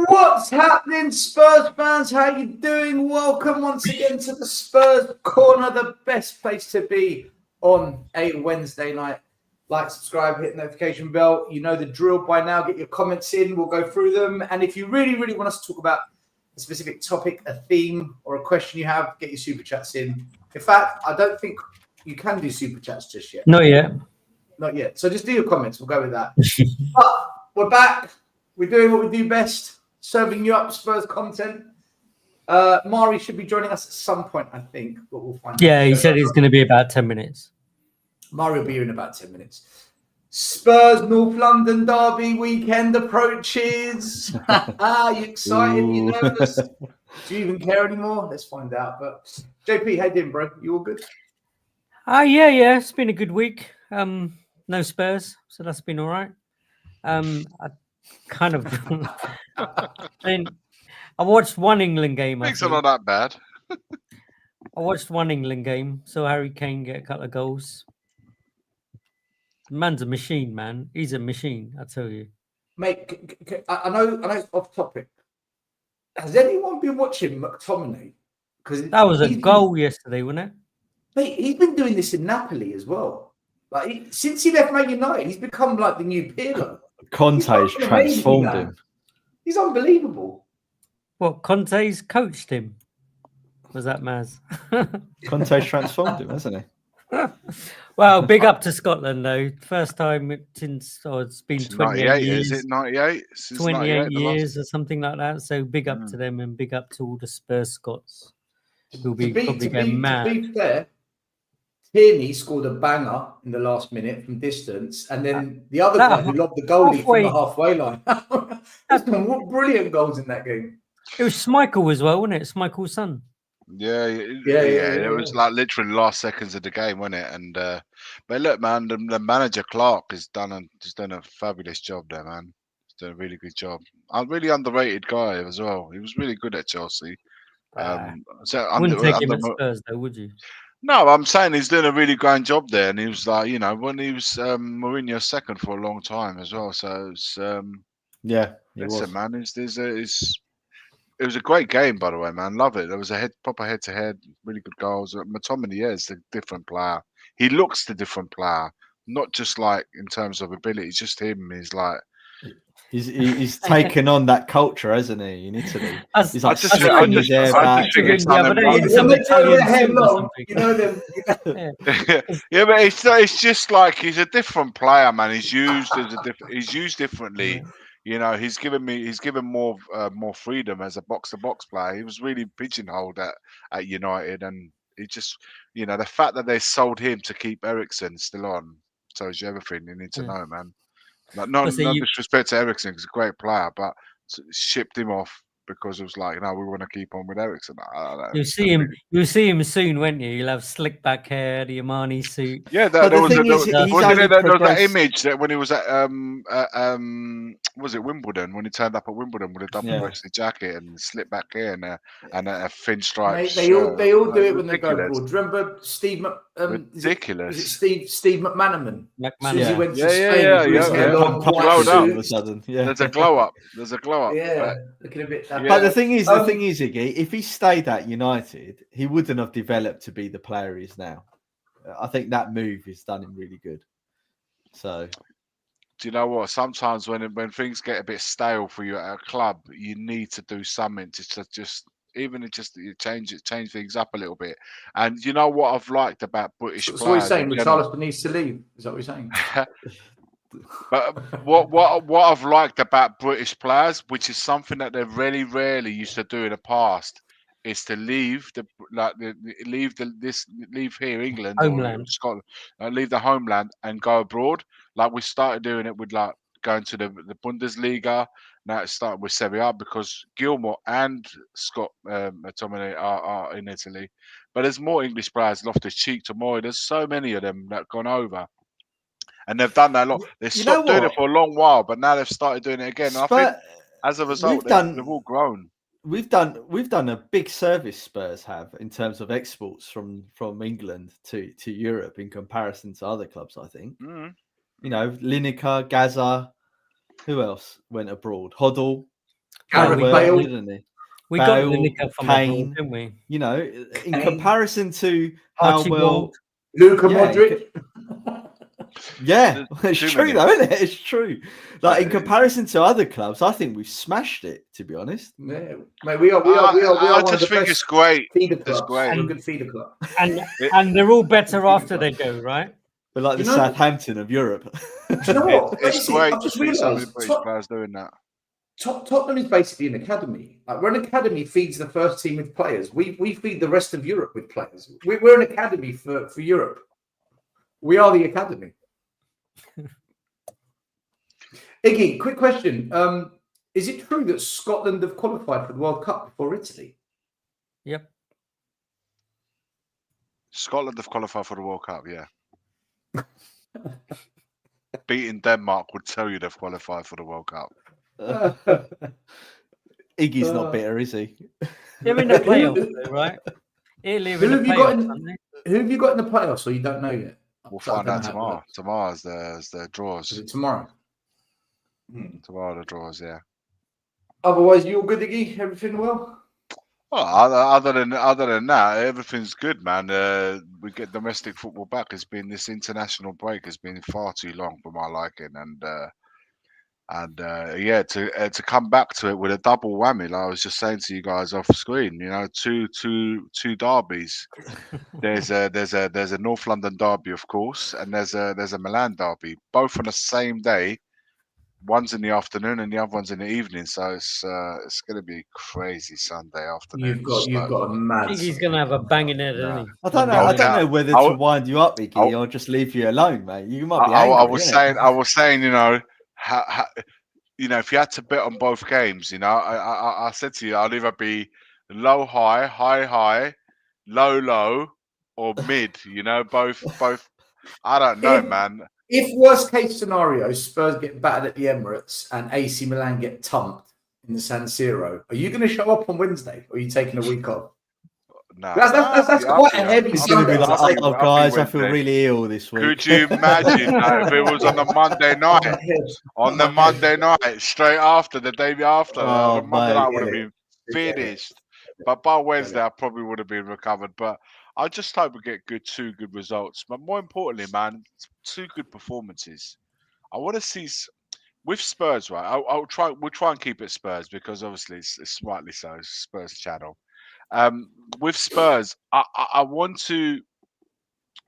What's happening, Spurs fans? How you doing? Welcome once again to the Spurs Corner, the best place to be on a Wednesday night. Like, subscribe, hit the notification bell. You know the drill by now. Get your comments in. We'll go through them. And if you really, really want us to talk about a specific topic, a theme, or a question you have, get your super chats in. In fact, I don't think you can do super chats just yet. Not yet. Not yet. So just do your comments. We'll go with that. But we're back. We're doing what we do best, serving you up Spurs content. Mari should be joining us at some point, I think, but we'll find out. Yeah, he said it's going to be about 10 minutes. Mari will be here in about 10 minutes. Spurs North London derby weekend approaches. You excited? You nervous? Do you even care anymore? Let's find out. But JP, how you doing, bro? You all good? Yeah. It's been a good week. No Spurs, so that's been all right. I kind of I watched one England game. Things are not that bad. I watched one England game, saw Harry Kane get a couple of goals. The man's a machine, man. He's a machine, I tell you. Mate, I know it's off topic. Has anyone been watching McTominay? Because that was a goal yesterday, wasn't it? Mate, he's been doing this in Napoli as well. Like since he left Man United, he's become like the new Pirlo. Conte's transformed him. He's unbelievable. What, Conte's coached him? Was that Maz? Conte's transformed him, hasn't he? Well, big up to Scotland, though. First time since it's been 28 years. Is it 98? 28 years or something like that. So big up to them and big up to all the Spurs Scots who'll be probably going mad. To be fair, Tierney scored a banger in the last minute from distance, and then the other guy who lobbed the goalie from the halfway line. That's some brilliant goals in that game. It was Schmeichel as well, wasn't it? Schmeichel's son. Yeah. It was like literally last seconds of the game, wasn't it? And but look, man, the manager Clark has done a fabulous job there, man. He's done a really good job. A really underrated guy as well. He was really good at Chelsea. Wouldn't take him at Spurs, though, would you? No, I'm saying he's doing a really grand job there, and he was like, when he was Mourinho's second for a long time as well. So it's listen, man, it was a great game, by the way, man. Love it. There was a proper head-to-head, really good goals. McTominay is a different player. He looks the different player, not just like in terms of ability. It's just him. He's like he's taken on that culture, hasn't he? In Italy, he's like yeah, but it's just like he's a different player, man. He's used differently. He's given more freedom as a box-to-box player. He was really pigeonholed at United, and it just, the fact that they sold him to keep Eriksen still on tells you everything you need to know, man. Like, no disrespect to Eriksen, he's a great player, but shipped him off because it was like, no, we want to keep on with Eriksen. You'll see him soon, won't you? You'll have slick back hair, the Armani suit. Yeah, there was that image that when he was at was it Wimbledon, when he turned up at Wimbledon with a double-breasted jacket and slick back hair and a thin stripe. They all do it when they go abroad. Do you remember Steve? Ridiculous. Is it Steve McManaman? Yeah. He went to Spain. All of a sudden, There's a glow up. Yeah, looking a bit. But the thing is, Iggy, if he stayed at United, he wouldn't have developed to be the player he is now. I think that move has done him really good. So, do you know what? Sometimes when things get a bit stale for you at a club, you need to do something to change things up a little bit. And you know what I've liked about British players? What you're saying, Richarlison needs to leave. Is that what you're saying? But what I've liked about British players, which is something that they really rarely used to do in the past, is to leave here, England, homeland, or Scotland, leave the homeland and go abroad. Like we started doing it with like going to the Bundesliga. Now it's starting with Serie A because Gilmour and Scott McTominay are in Italy. But there's more English players, Loftus-Cheek, Tomori. There's so many of them that have gone over. And they've done that a lot. They stopped doing it for a long while, but now they've started doing it again. And I think as a result, they've all grown. we've done a big service. Spurs have in terms of exports from England to Europe in comparison to other clubs. I think Lineker, Gaza. Who else went abroad? Hoddle, Gareth well, Bale. didn't he? We got Bale, Lineker from Kane. abroad, didn't we? You know, in Kane. comparison to how well, Luka Yeah, Modric. yeah, it's Too true many. though, isn't it? It's true. Like in Yeah. comparison to other clubs, I think we've smashed it. To be honest, Yeah, mate, we are I one of just the think best it's great. feeder It's clubs. great. We're a good feeder club. And they're all better after they go, right? we're like the You know- Southampton of Europe. Do you know what? It's Basically, great I've to just see some of the realised British players doing that. Tottenham is basically an academy. Like we're an academy feeds the first team with players. We feed the rest of Europe with players. We're an academy for Europe. We are the academy. Iggy, quick question. Is it true that Scotland have qualified for the World Cup before Italy? Yep. Scotland have qualified for the World Cup, yeah. Beating Denmark would tell you they've qualified for the World Cup. Iggy's not bitter, is he? They're in the playoffs, though, right? Italy are in the playoffs, aren't they? Who have you got in the playoffs, or you don't know yet? We'll So I find don't out know how it tomorrow. works. Tomorrow's the draws. Is it tomorrow? Tomorrow the draws, yeah. Otherwise, you all good, Iggy? Everything well? Well, other than that, everything's good, man. We get domestic football back. It's been this international break has been far too long for my liking, and yeah, to come back to it with a double whammy, like I was just saying to you guys off screen, you know, two derbies. There's a North London derby, of course, and there's a Milan derby, both on the same day. One's in the afternoon and the other one's in the evening, so it's going to be crazy Sunday afternoon. You've got a mad. I think he's going to have a banging head, isn't he? I don't know. I don't know whether to wind you up, Iggy, or just leave you alone, mate. You might be angry. I was saying, you know, you know, if you had to bet on both games, you know, I said to you, I'd either be low high, high high, low low, or mid. You know, both. I don't know, man. If worst case scenario, Spurs get battered at the Emirates and AC Milan get thumped in the San Siro, are you going to show up on Wednesday, or are you taking a week off? No, that's quite a heavy He's going to be like, oh, guys, I feel really ill this week. Could you imagine if it was on a Monday night? On the Monday night, straight after, the day after, the Monday night would have been finished. But by Wednesday, I probably would have been recovered. But I just hope we get two good results. But more importantly, man, two good performances. I want to see with Spurs, right? We'll try and keep it Spurs because obviously it's slightly so. It's Spurs channel. With Spurs, I want to.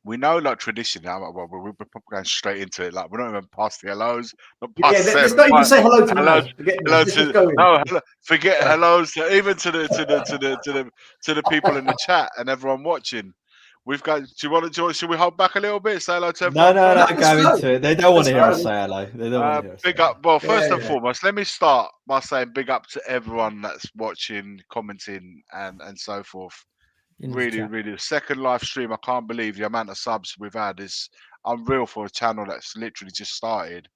We know, like tradition. We're probably going straight into it. Like we're not even past the hellos. Not past let's not even say hello to forget hellos. Even to the people in the chat and everyone watching. We've got. Should we hold back a little bit? Say hello to everyone. No. Go into it. They don't want to hear us say hello. They don't want to hear us. Big up. Well, first and foremost, let me start by saying big up to everyone that's watching, commenting, and so forth. Really. Second live stream. I can't believe the amount of subs we've had is unreal for a channel that's literally just started.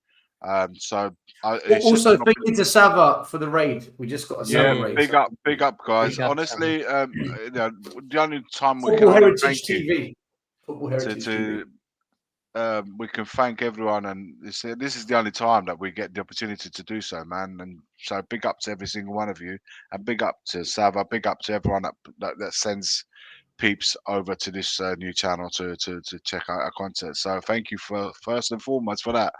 Also, thank you to Sava for the raid. We just got a Sava raid. Big up, guys. Honestly, you know, the only time we Football can Heritage TV. Football Heritage TV. We can thank everyone, and this is the only time that we get the opportunity to do so, man. And so, big up to every single one of you, and big up to Sava, big up to everyone that sends peeps over to this new channel to check out our content. So, thank you for first and foremost for that.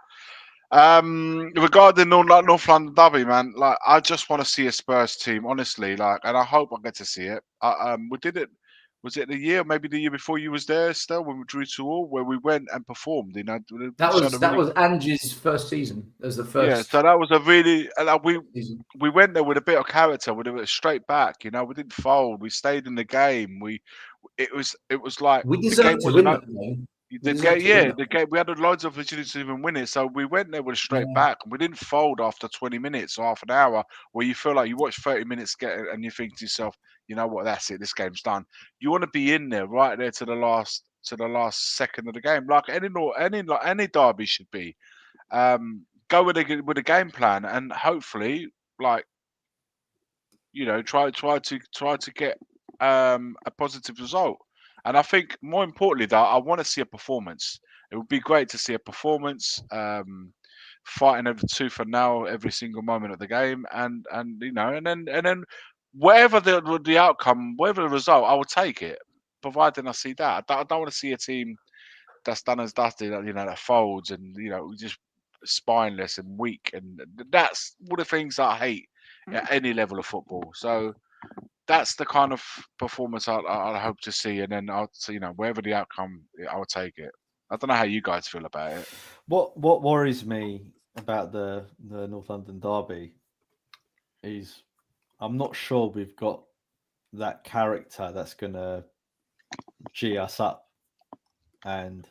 Regarding North London derby, man, like I just want to see a Spurs team, honestly, like, and I hope I get to see it. We did it. Was it the year, maybe the year before you was there still, when we drew 2-2, where we went and performed? You know, that was Angie's first season. As the first. Yeah, so that was a really we went there with a bit of character. We went straight back. You know, we didn't fold. We stayed in the game. It was like we deserved to win that game. The game. We had loads of opportunities to even win it. So we went there with a straight back. We didn't fold after 20 minutes or half an hour, where you feel like you watch 30 minutes and you think to yourself, you know what, that's it. This game's done. You want to be in there, right there to the last second of the game, like any derby should be. Go with a game plan, and hopefully, like try to get a positive result. And I think more importantly, though, I want to see a performance. It would be great to see a performance, fighting over tooth and nail every single moment of the game, and then whatever the outcome, whatever the result, I will take it, providing I see that. I don't want to see a team that's done as dusted, that folds and just spineless and weak, and that's all the things that I hate at any level of football. So that's the kind of performance I hope to see, and then wherever the outcome, I'll take it. I don't know how you guys feel about it. What worries me about the North London derby is I'm not sure we've got that character that's going to G us up. And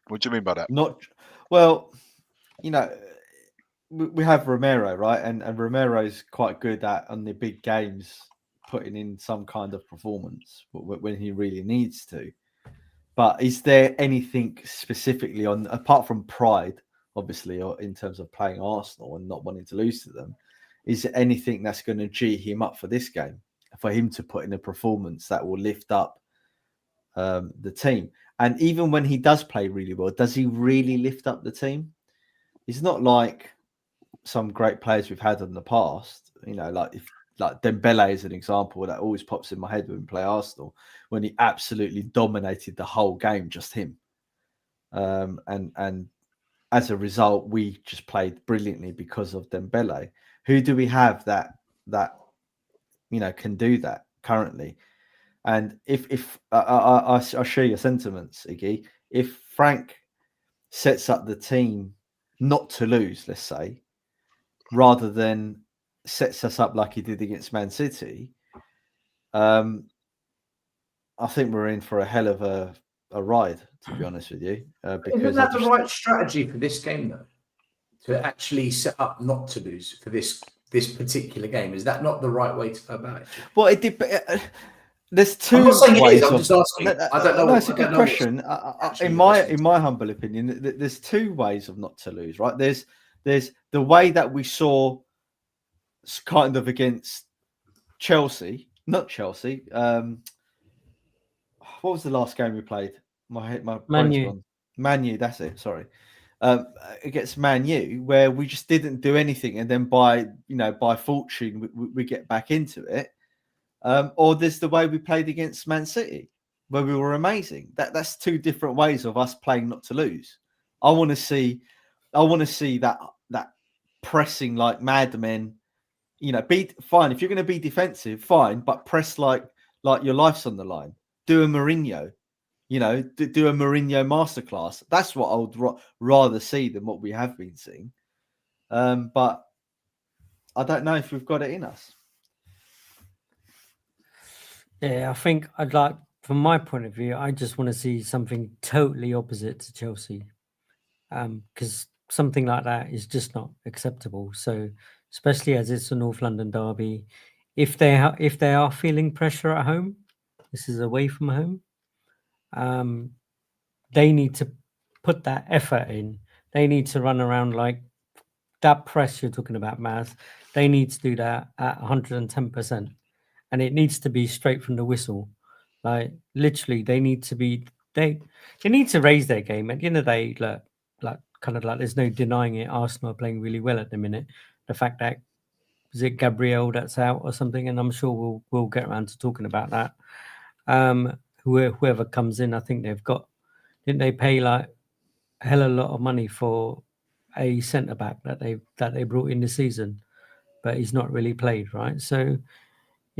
what do you mean by that? Not well, we have Romero, right? And Romero's quite good at, on the big games, putting in some kind of performance when he really needs to. But is there anything specifically apart from pride, obviously, or in terms of playing Arsenal and not wanting to lose to them, is there anything that's going to G him up for this game, for him to put in a performance that will lift up the team? And even when he does play really well, does he really lift up the team? It's not like some great players we've had in the past, like Dembele is an example that always pops in my head when we play Arsenal, when he absolutely dominated the whole game, just him. And as a result, we just played brilliantly because of Dembele. Who do we have that can do that currently? And if I share your sentiments, Iggy, if Frank sets up the team not to lose, let's say, rather than sets us up like he did against Man City, I think we're in for a hell of a ride, to be honest with you. Isn't that the right strategy for this game, though? To actually set up not to lose for this particular game? Is that not the right way to go about it? Well, there's two I'm not saying ways. It is, I'm just asking. I don't know. No, it's a good question. In my humble opinion, there's two ways of not to lose, right? There's the way that we saw kind of against Chelsea, not Chelsea. What was the last game we played? My brain's gone. Man U, that's it. Sorry. Against Man U, where we just didn't do anything, and then by fortune we get back into it. Or there's the way we played against Man City, where we were amazing. That's two different ways of us playing not to lose. I want to see that pressing like madmen. Be fine if you're going to be defensive, fine, but press like your life's on the line. Do a Mourinho, do a Mourinho masterclass. That's what I would rather see than what we have been seeing. But I don't know if we've got it in us. Yeah, I think from my point of view, I just want to see something totally opposite to Chelsea, because something like that is just not acceptable. So, especially as it's a North London derby, if they are feeling pressure at home, this is away from home. They need to put that effort in. They need to run around like that press you're talking about, Maz. They need to do that at 110%. And it needs to be straight from the whistle. Like literally, they need to raise their game. At the end of the day, there's no denying it. Arsenal are playing really well at the minute. The fact that is it Gabriel that's out or something, and I'm sure we'll get around to talking about that. Whoever comes in, I think didn't they pay like a hell of a lot of money for a centre back that they brought in this season, but he's not really played, right? So.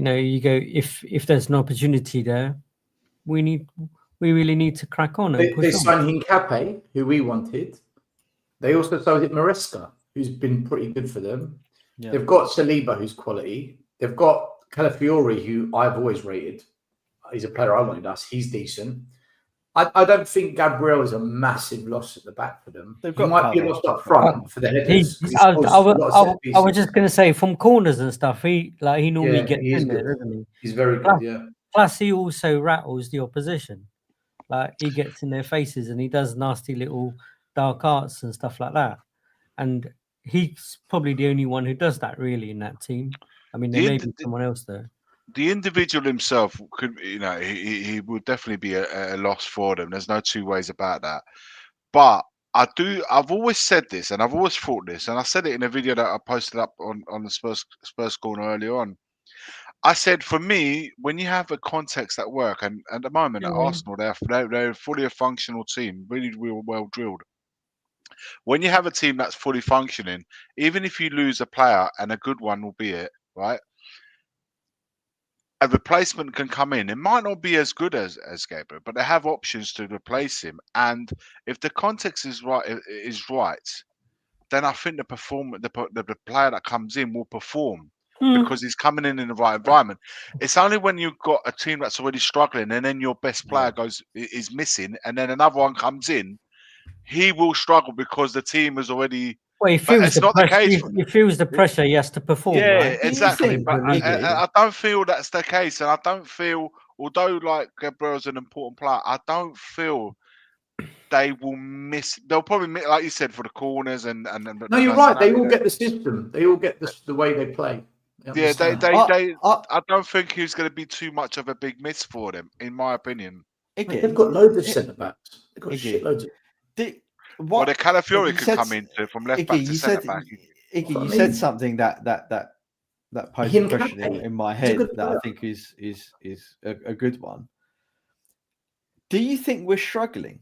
You go if there's an opportunity there, we really need to crack on. They signed Hincapié, who we wanted. They also signed Maresca, who's been pretty good for them. Yeah. They've got Saliba, who's quality. They've got Calafiori, who I've always rated. He's a player I wanted us. He's decent. I don't think Gabriel is a massive loss at the back for them. He might be a loss up front for the headers. I was just going to say, from corners and stuff, he normally gets in there, doesn't he? He's very good, yeah. Plus, he also rattles the opposition. Like, he gets in their faces and he does nasty little dark arts and stuff like that. And he's probably the only one who does that really in that team. I mean, there may be someone else there. The individual himself could, he would definitely be a loss for them. There's no two ways about that. But I've always said this, and I've always thought this, and I said it in a video that I posted up on the Spurs Corner earlier on. I said, for me, when you have a context at work, and at the moment at Arsenal, they're fully a functional team, really well drilled. When you have a team that's fully functioning, even if you lose a player, and a good one will be it, right? A replacement can come in. It might not be as good as Gabriel, but they have options to replace him. And if the context is right, then I think the player that comes in will perform because he's coming in the right environment. It's only when you've got a team that's already struggling, and then your best player is missing, and then another one comes in, he will struggle because the team is already. Well, he feels the pressure. He feels the pressure. He has to perform. Yeah, right? exactly. But I don't feel that's the case, and I don't feel, although like Gabriel's an important player, I don't feel they will miss. They'll probably miss, like you said, for the corners and. No, you're right. They all get the system. They all get the way they play. Yeah, I don't think he's going to be too much of a big miss for them, in my opinion. They've got loads of centre backs. They've got shitloads of. Well, the Calafiori could come into from left back to centre back. You said something that posed a question in my head that I think is a good one. Do you think we're struggling?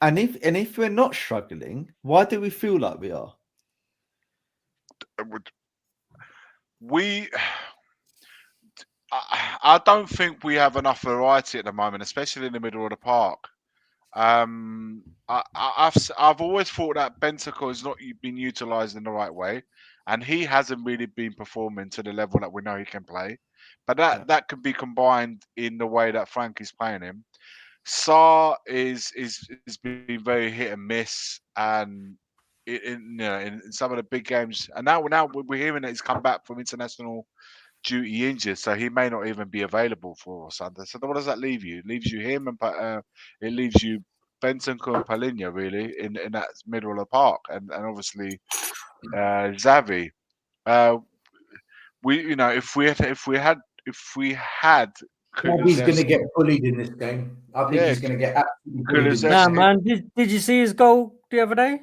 And if we're not struggling, why do we feel like we are? I don't think we have enough variety at the moment, especially in the middle of the park. I've always thought that Bentancur has not been utilised in the right way, and he hasn't really been performing to the level that we know he can play. But that could be combined in the way that Frank is playing him. Sarr is been very hit and miss, and in some of the big games, and now we're hearing that he's come back from international duty injured, so he may not even be available for Sunday. So what does that leave you? It leaves you him, and it leaves you Bentancur and Palhinha really in that middle of the park, and obviously Xavi. If we had. He's going to get bullied in this game. I think he's going to get absolutely bullied. Nah, man. Did you see his goal the other day?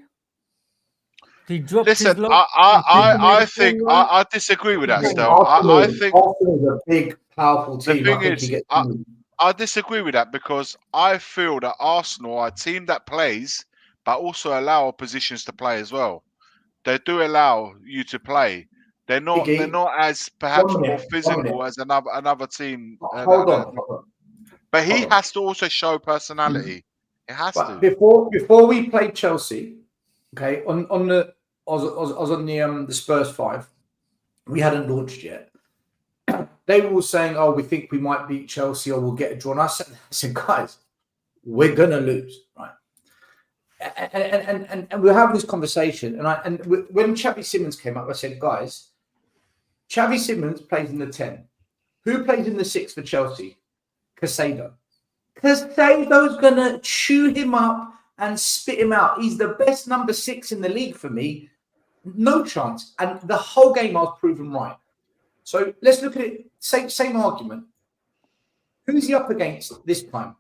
He dropped Listen, his I think I disagree with that. Still, I think Arsenal is a big, powerful team. The thing is, I disagree with that because I feel that Arsenal are a team that plays, but also allow oppositions to play as well. They do allow you to play. They're not as perhaps more physical as another team. Hold on. But he has to also show personality. It has to. Before we played Chelsea, okay, I was on the Spurs 5. We hadn't launched yet. They were all saying, "Oh, we think we might beat Chelsea or we'll get a draw." And I said, "Guys, we're gonna lose, right?" And we were having this conversation, and when Xavi Simons came up, I said, "Guys, Xavi Simons plays in the 10. Who plays in the 6 for Chelsea? Caicedo. Caicedo's gonna chew him up and spit him out. He's the best number 6 in the league for me. No chance." And the whole game I was proven right. So let's look at it. Same argument. Who's he up against this time?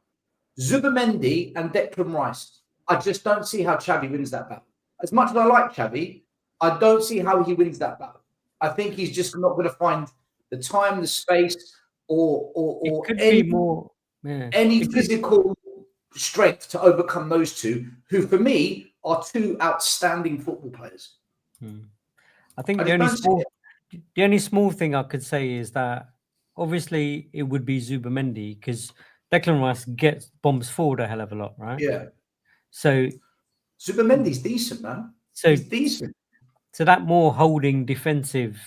Zubimendi and Declan Rice. I just don't see how Xavi wins that battle. As much as I like Xavi, I don't see how he wins that battle. I think he's just not going to find the time, the space, or any physical strength to overcome those two, who for me are two outstanding football players. I think the only small thing I could say is that obviously it would be Zubimendi because Declan Rice gets bombs forward a hell of a lot, right? Yeah. So Zubimendi's decent, man. He's decent. So that more holding defensive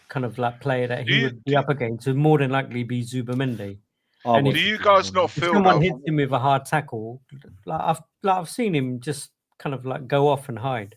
kind of like player that he would be up against would more than likely be Zubimendi. Do you guys not feel someone hits him with a hard tackle? I've seen him just kind of like go off and hide.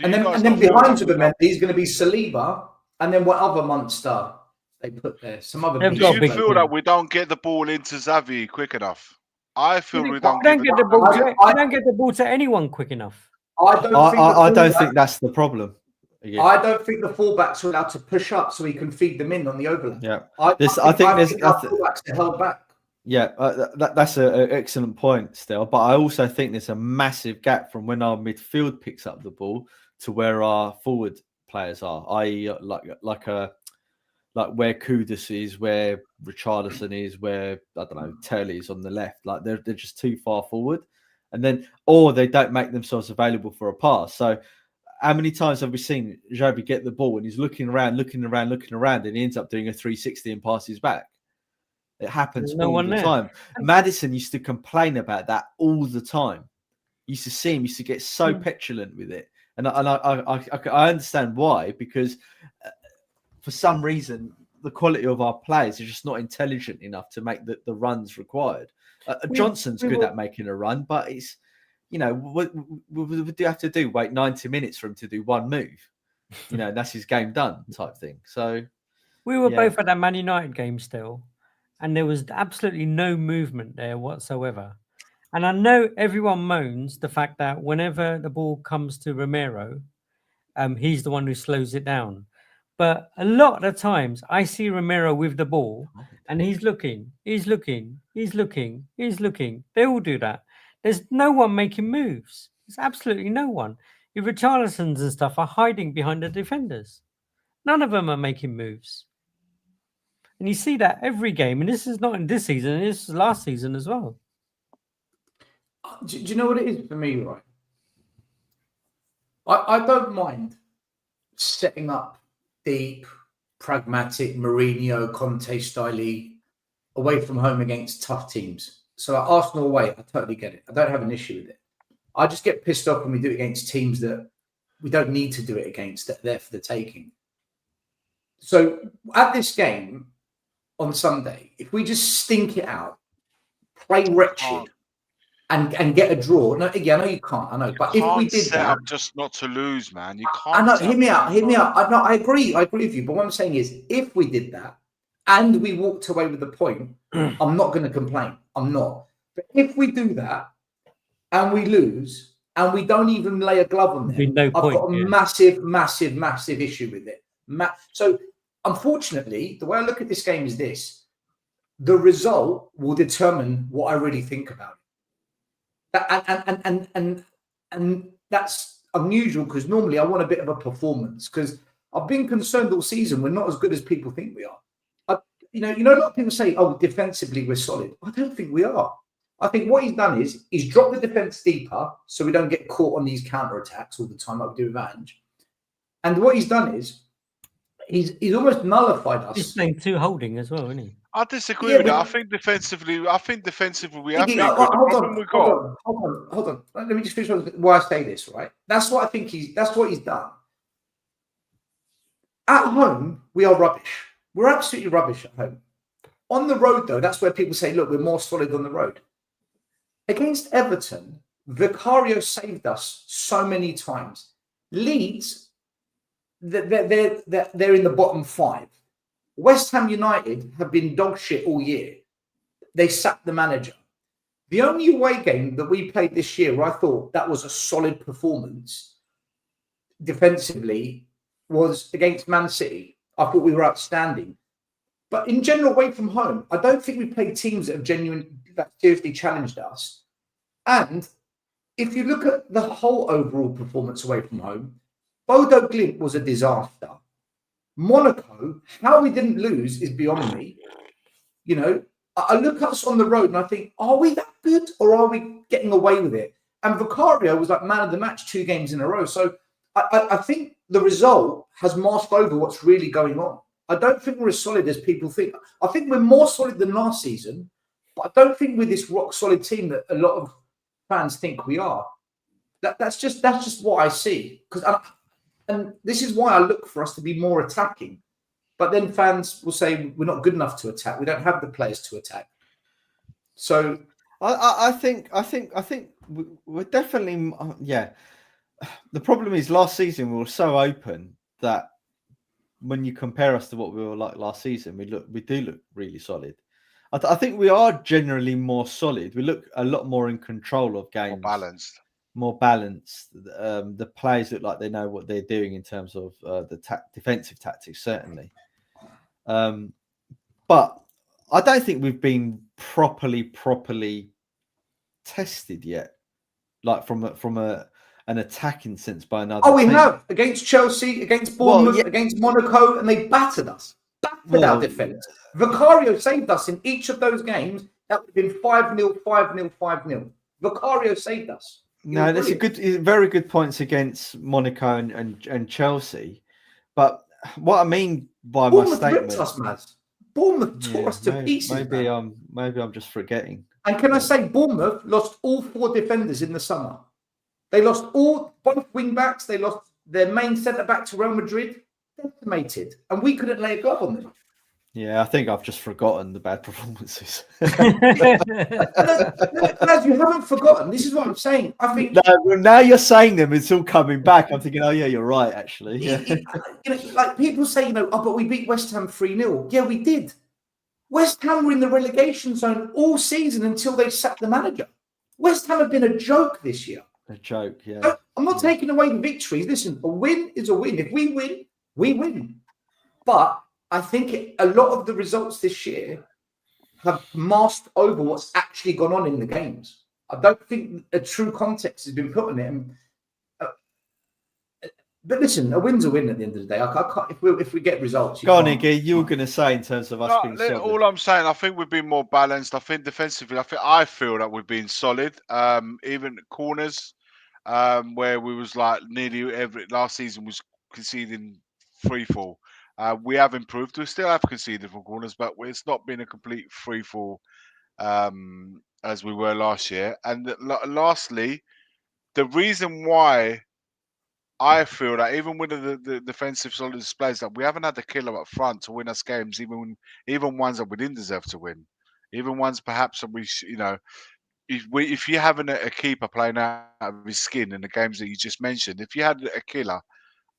And then behind Zubimendi is going to be Saliba, and then what other monster they put there? Some other. Do you feel that we don't get the ball into Xavi quick enough? I feel we don't get the ball. You don't get the ball to anyone quick enough. I don't think that's the problem. Yeah. I don't think the fullbacks are allowed to push up so he can feed them in on the overlap. Yeah, I think fullbacks are held back. Yeah, that's an excellent point, still. But I also think there's a massive gap from when our midfield picks up the ball to where our forward players are, i.e., like where Kudus is, where Richarlison is, where I don't know Telly is on the left. Like they're just too far forward, and then or they don't make themselves available for a pass. So how many times have we seen Xavi get the ball and he's looking around, and he ends up doing a 360 and passes back? It happens all the time. Maddison used to complain about that all the time. Used to see him, used to get so petulant with it, and I understand why, because for some reason the quality of our players is just not intelligent enough to make the runs required. Johnson's good at making a run, but it's what do you have to do? Wait 90 minutes for him to do one move, that's his game done type thing. So we were both at that Man United game still. And there was absolutely no movement there whatsoever. And I know everyone moans the fact that whenever the ball comes to Romero, he's the one who slows it down. But a lot of times I see Romero with the ball and he's looking. They all do that. There's no one making moves. There's absolutely no one. Your Richarlisons and stuff are hiding behind the defenders. None of them are making moves. And you see that every game. And this is not in this season. This is last season as well. Do you know what it is for me, right? I don't mind setting up deep, pragmatic, Mourinho, Conte style away from home against tough teams. So at Arsenal away, I totally get it. I don't have an issue with it. I just get pissed off when we do it against teams that we don't need to do it against, that are there for the taking. So at this game, on Sunday, if we just stink it out, play wretched, and get a draw. No, again, I know you can't. I know, but if we did that, just not to lose, man, you can't. I know. Hear me out. I agree with you. But what I'm saying is, if we did that and we walked away with the point, I'm not going to complain. I'm not. But if we do that and we lose and we don't even lay a glove on them, I've got a massive issue with it. So. Unfortunately, the way I look at this game is this: the result will determine what I really think about it. And that's unusual because normally I want a bit of a performance because I've been concerned all season we're not as good as people think we are. A lot of people say, "Oh, defensively we're solid." I don't think we are. I think what he's done is he's dropped the defense deeper so we don't get caught on these counter attacks all the time like we do with Ange. And what he's done is he's almost nullified us. He's playing two holding as well, isn't he? I disagree with that. I think defensively we have been good. Hold on. Let me just finish why I say this, right? That's what I think that's what he's done. At home, we are rubbish. We're absolutely rubbish at home. On the road, though, that's where people say, look, we're more solid on the road. Against Everton, Vicario saved us so many times. Leeds, they're in the bottom five. West Ham United have been dog shit all year. They sacked the manager. The only away game that we played this year where I thought that was a solid performance defensively was against Man City. I thought we were outstanding. But in general, away from home, I don't think we played teams that have seriously challenged us. And if you look at the whole overall performance away from home, Bodo Glimt was a disaster. Monaco, how we didn't lose is beyond me. I look at us on the road and I think, are we that good or are we getting away with it? And Vicario was like man of the match 2 games in a row. So I think the result has masked over what's really going on. I don't think we're as solid as people think. I think we're more solid than last season, but I don't think we're this rock solid team that a lot of fans think we are. That's just what I see. And this is why I look for us to be more attacking. But then fans will say we're not good enough to attack. We don't have the players to attack. So I think we're definitely The problem is last season we were so open that when you compare us to what we were like last season, we do look really solid. I think we are generally more solid. We look a lot more in control of games, more balanced. The players look like they know what they're doing in terms of the defensive tactics, certainly. But I don't think we've been properly tested yet, like from an attacking sense by another. Oh, we team. have against Chelsea, against Bournemouth, against Monaco, and they battered us. Battered our defence. Vicario saved us in each of those games. That would have been 5-0, 5-0, 5-0. Vicario saved us. No, that's very good points against Monaco and Chelsea. But what I mean by Bournemouth my statement, ripped us, Maz. Bournemouth tore us to pieces. Maybe I'm just forgetting. And can I say, Bournemouth lost all 4 defenders in the summer. They lost both wing backs. They lost their main centre back to Real Madrid. Decimated, and we couldn't lay a glove on them. Yeah, I think I've just forgotten the bad performances. As you haven't forgotten, this is what I'm saying. I think now you're saying them, it's all coming back. I'm thinking, oh yeah, you're right, actually. Yeah. Like people say, but we beat West Ham 3-0. Yeah, we did. West Ham were in the relegation zone all season until they sacked the manager. West Ham have been a joke this year. A joke, yeah. I'm not taking away the victories. Listen, a win is a win. If we win, we win. But I think a lot of the results this year have masked over what's actually gone on in the games. I don't think a true context has been put on it. But listen, a win's a win at the end of the day. I can't, if we get results. Go on, Iggy. You were going to say in terms of us being solid. All I'm saying, I think we've been more balanced. I think defensively, I feel that we've been solid. Even corners, where we was like nearly every last season was conceding free fall. We have improved. We still have conceded from corners, but it's not been a complete free fall as we were last year. And lastly, the reason why I feel that even with the defensive solid displays, that we haven't had the killer up front to win us games, even ones that we didn't deserve to win, even ones perhaps that we, if you having a keeper playing out of his skin in the games that you just mentioned, if you had a killer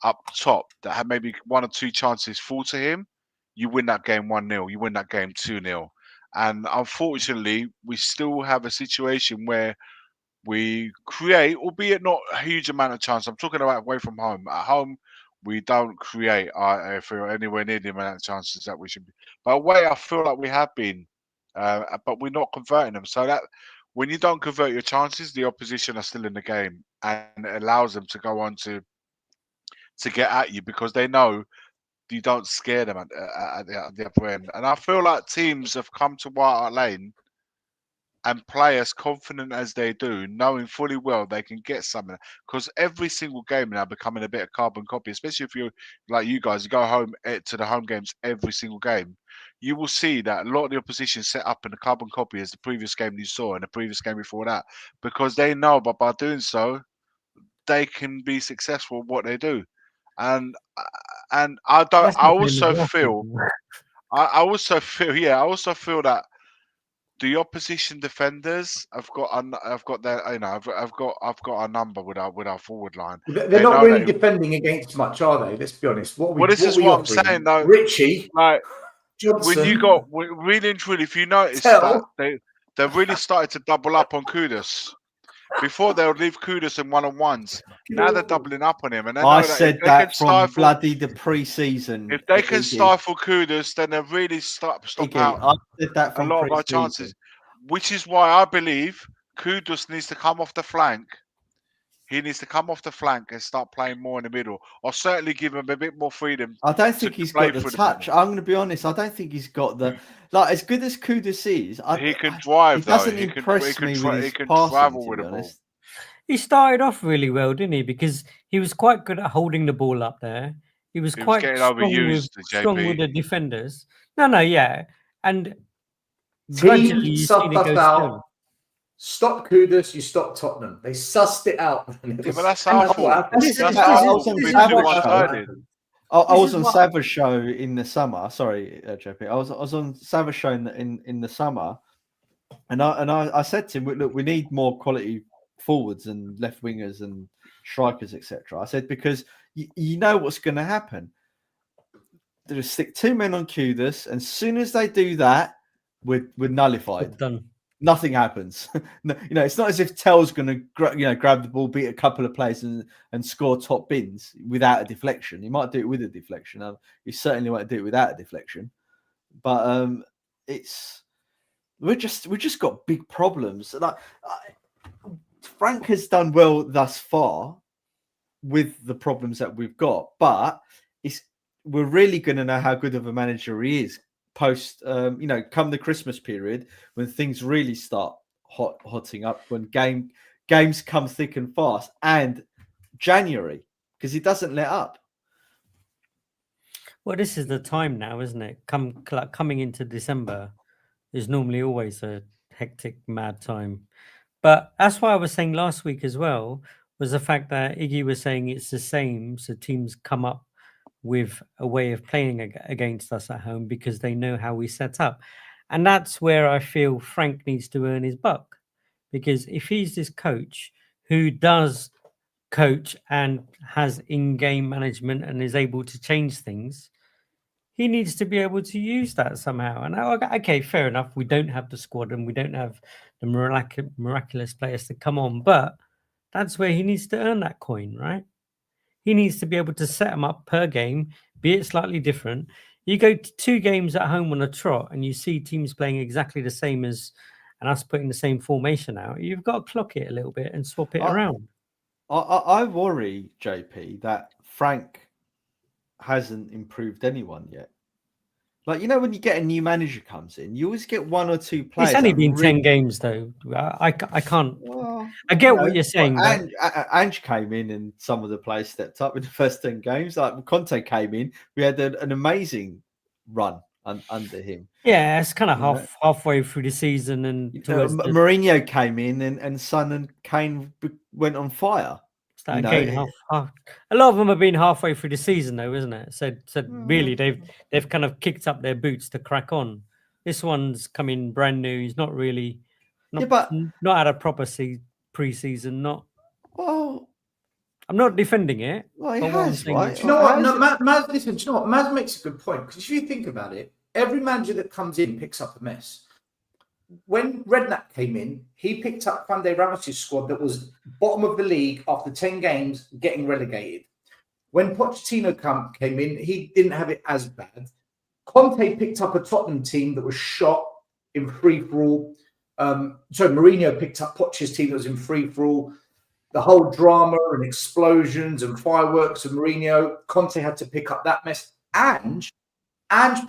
up top that had maybe 1 or 2 chances fall to him, you win that game 1-0, you win that game 2-0. And unfortunately, we still have a situation where we create, albeit not a huge amount of chance. I'm talking about away from home. At home, we don't create, I feel, anywhere near the amount of chances that we should be. But away, I feel like we have been, but we're not converting them. So that when you don't convert your chances, the opposition are still in the game, and it allows them to go on to get at you because they know you don't scare them at the upper end. And I feel like teams have come to White Hart Lane and play as confident as they do, knowing fully well they can get something. Because every single game now becoming a bit of carbon copy, especially if you're like you guys, you go home to the home games every single game, you will see that a lot of the opposition set up in the carbon copy as the previous game you saw and the previous game before that, because they know, but by doing so, they can be successful at what they do. And I also feel that the opposition defenders have got their, I've got our number with our forward line. They're not really defending against much, are they? Let's be honest. This is what I'm saying, though. Richie, like Johnson, when you got really and truly, if you notice that they really started to double up on Kudus. Before they would leave Kudus in one-on-ones. Now they're doubling up on him. And I said that from bloody the pre-season. If they can stifle Kudus, then they really stop out I said that from a lot of our chances. Which is why I believe Kudus needs to come off the flank. He needs to come off the flank and start playing more in the middle, or certainly give him a bit more freedom. I don't think he's got the touch. I'm going to be honest. I don't think he's got the as good as Kudus is. He can drive. He doesn't impress me with his passing, to be honest. He started off really well, didn't he? Because he was quite good at holding the ball up there. He was quite strong with the defenders. Yeah, and gradually you see it go down. Stop Kudus, you stop Tottenham. They sussed it out. Yeah, but that's our fault. I was on Sava's show in the summer. Sorry, JP. I was on Sava's show in the summer, and I said to him, "Look, we need more quality forwards and left wingers and strikers, etc." I said because you know what's going to happen. They'll just stick 2 men on Kudus, and as soon as they do that, we're nullified. Done. nothing happens. It's not as if Tell's going to grab the ball, beat a couple of players, and score top bins without a deflection. He might do it with a deflection. He certainly won't do it without a deflection. But we just got big problems. Like Frank has done well thus far with the problems that we've got, but we're really going to know how good of a manager he is post, come the Christmas period when things really start hotting up, when games come thick and fast, and January, because he doesn't let up. Well, this is the time now, isn't it? Coming into December is normally always a hectic, mad time. But that's why I was saying last week as well, was the fact that Iggy was saying it's the same. So teams come up with a way of playing against us at home because they know how we set up. And that's where I feel Frank needs to earn his buck. Because if he's this coach who does coach and has in-game management and is able to change things, he needs to be able to use that somehow. And okay, fair enough. We don't have the squad and we don't have the miraculous players to come on, but that's where he needs to earn that coin, right? He needs to be able to set them up per game, be it slightly different. You go to 2 games at home on a trot and you see teams playing exactly the same and us putting the same formation out. You've got to clock it a little bit and swap it around. I worry, JP, that Frank hasn't improved anyone yet. Like, when you get a new manager comes in, you always get 1 or 2 players. It's only been 10 games, though. I can't. Well, I get what you're saying. Ange came in and some of the players stepped up in the first 10 games. Like when Conte came in, we had an amazing run under him. Yeah, it's kind of halfway through the season. And Mourinho came in and Son and Kane went on fire. A lot of them have been halfway through the season, though, isn't it? So really, they've kind of kicked up their boots to crack on. This one's coming brand new. He's not had a proper pre-season. Well, I'm not defending it. Well, he has, right? Do you know what? No, Maz, listen. Do you know what? Maz makes a good point, because if you think about it, every manager that comes in picks up a mess. When Redknapp came in, he picked up Juande Ramos' squad that was bottom of the league after 10 games, getting relegated. When Pochettino came in, he didn't have it as bad. Conte picked up a Tottenham team that was shot in free-for-all. Mourinho picked up Poch's team that was in free-for-all. The whole drama and explosions and fireworks of Mourinho, Conte had to pick up that mess. Ange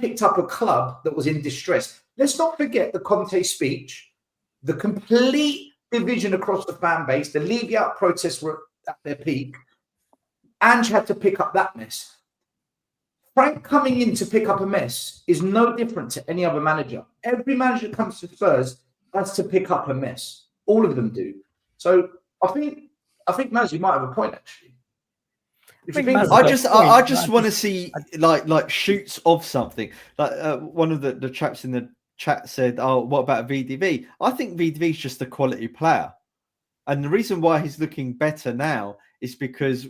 picked up a club that was in distress. Let's not forget the Conte speech, the complete division across the fan base, the leave out protests were at their peak. Ange had to pick up that mess. Frank coming in to pick up a mess is no different to any other manager. Every manager that comes to Spurs has to pick up a mess. All of them do. So I think Maz, you might have a point, actually. I just want to see like shoots of something. Like one of the chaps in the chat said, "Oh, what about VDV?" I think VDV is just a quality player, and the reason why he's looking better now is because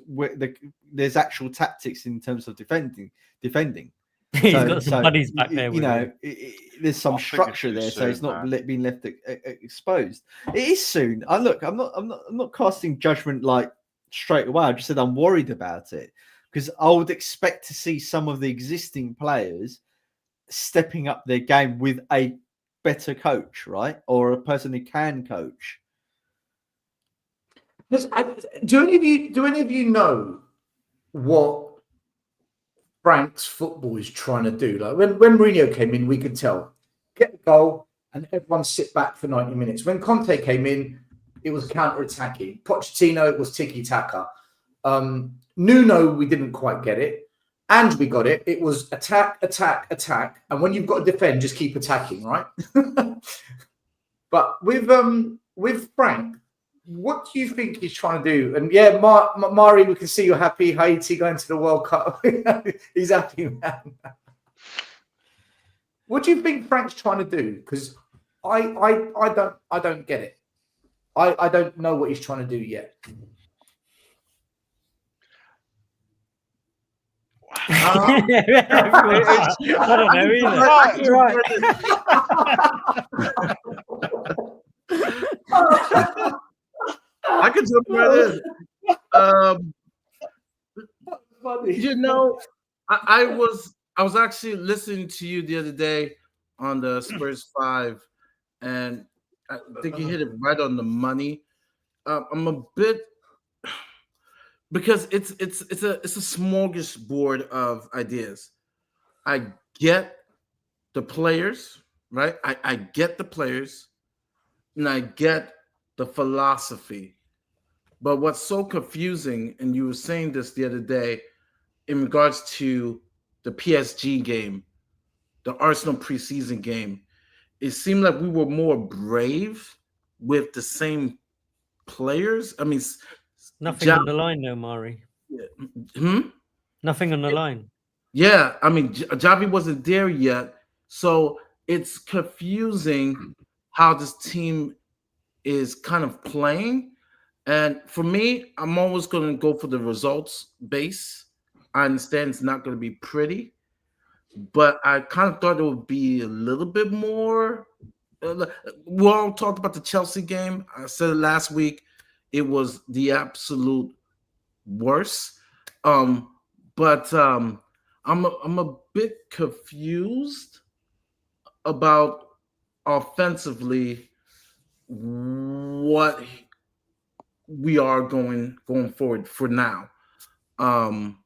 there's actual tactics in terms of defending. He's got some buddies back there. There's some structure there, so it's not being left exposed. It is soon. I'm not casting judgment like straight away. I just said I'm worried about it because I would expect to see some of the existing players stepping up their game with a better coach, right? Or a person who can coach. Do any of you know what Frank's football is trying to do? Like when Mourinho came in, we could tell, get the goal and everyone sit back for 90 minutes. When Conte came in, it was counter-attacking. Pochettino, it was tiki-taka. Nuno, we didn't quite get it. And we got it. It was attack, attack, attack. And when you've got to defend, just keep attacking, right? But with Frank, what do you think he's trying to do? And yeah, Mari, we can see you're happy. Haiti going to the World Cup. He's happy, man. What do you think Frank's trying to do? Because I don't get it. I don't know what he's trying to do yet. I don't know either. Right. I could jump right in. You know, I was actually listening to you the other day on the Spurs 5, and I think you hit it right on the money. I'm a bit because it's a smorgasbord of ideas. I get the players, right? I get the players, and I get the philosophy. But what's so confusing, and you were saying this the other day, in regards to the PSG game, the Arsenal preseason game, it seemed like we were more brave with the same players. I mean, Nothing on the line, though, Mari. Nothing on the line. Yeah, I mean, Javi wasn't there yet, so it's confusing how this team is kind of playing. And for me, I'm always going to go for the results base. I understand it's not going to be pretty, but I kind of thought it would be a little bit more. We all talked about the Chelsea game. I said it last week. It was the absolute worst. But I'm a bit confused about offensively what we are going forward for now. And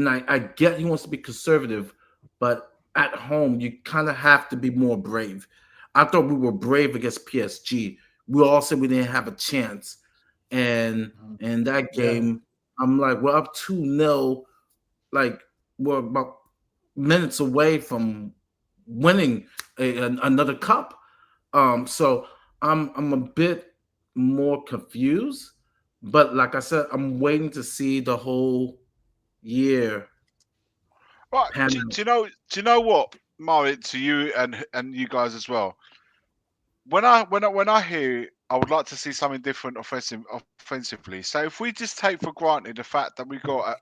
I get he wants to be conservative, but at home you kind of have to be more brave. I thought we were brave against PSG. We all said we didn't have a chance, and in that game, I'm like, we're up 2-0, like we're about minutes away from winning another cup. So I'm a bit more confused, but like I said, I'm waiting to see the whole year. Right. Do you know what, Mari, to you and you guys as well? When I hear I would like to see something different offensively. So if we just take for granted the fact that we got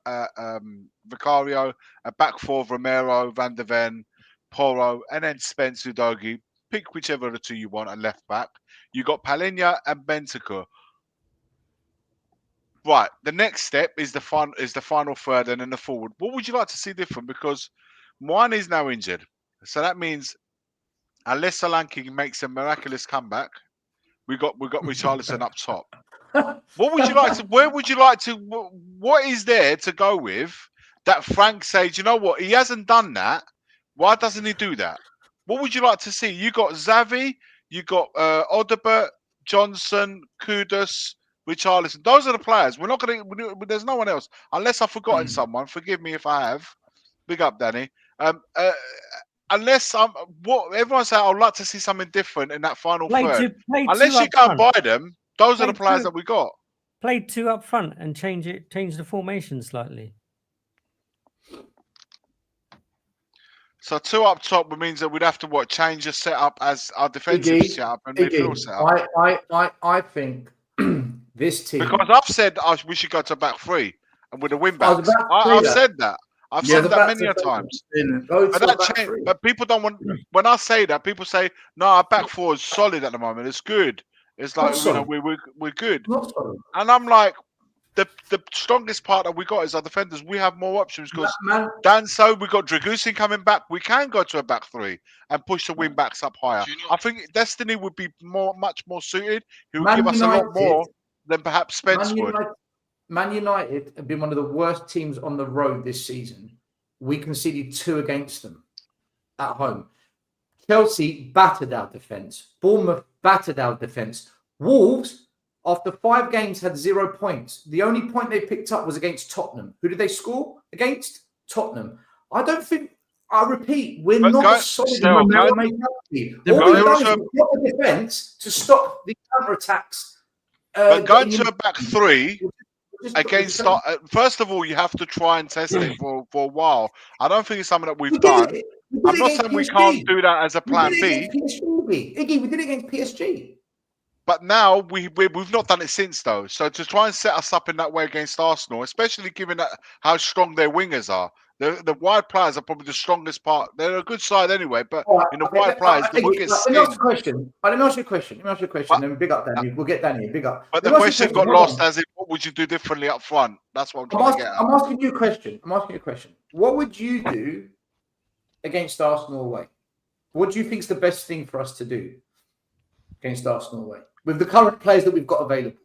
Vicario, a back four of Romero, Van der Ven, Porro, and then Spence Udogie, pick whichever of the two you want at left back. You got Palhinha and Bentancur. Right, the next step is the final third and then the forward. What would you like to see different? Because Moine is now injured, so that means unless Solanke makes a miraculous comeback, we got Richarlison up top. What would you like to? Where would you like to? What is there to go with that? Frank says, you know what? He hasn't done that. Why doesn't he do that? What would you like to see? You got Xavi, you got Odebert, Johnson, Kudus, Richarlison. Those are the players. We're not going to. There's no one else. Unless I've forgotten someone. Forgive me if I have. Big up, Danny. Unless what everyone say, I'd like to see something different in that final third. Unless you go and buy them, those are the players that we got. Play two up front and change the formation slightly. So two up top means that we'd have to change the setup as our defensive setup and midfield setup. I think this team, because I've said we should go to back three and with the wing backs. I've said that. I've said that many a times. But people don't want. When I say that, people say, "No, our back four is solid at the moment. It's good. It's like we're good." And I'm like, the strongest part that we got is our defenders. We have more options because we got Dragusin coming back. We can go to a back three and push the wing backs up higher. I think Destiny would be much more suited. He would give us a lot more than perhaps Spence would. Man United have been one of the worst teams on the road this season. We conceded 2 against them at home. Chelsea battered our defence. Bournemouth battered our defence. Wolves, after 5 games, had 0 points. The only point they picked up was against Tottenham. Who did they score against? Tottenham. I don't think, I repeat, we're not solid. All we've done is got the defence to stop the counter-attacks. But going to a back three against, first of all, you have to try and test it for a while. I don't think it's something that we've done. I'm not saying we can't do that as a plan B. We did it against PSG. But now we've not done it since, though. So to try and set us up in that way against Arsenal, especially given how strong their wingers are, The wide players are probably the strongest part. They're a good side anyway, but All right, in the okay, wide players, they will get let me ask you a skinned. question. Let me ask you a question. But- Then big up Danny. We'll get Danny. Big up. But the Let me ask you a question got Hold lost on. as in, what would you do differently up front? That's what I'm trying to get at. I'm asking you a question. What would you do against Arsenal away? What do you think is the best thing for us to do against Arsenal away with the current players that we've got available?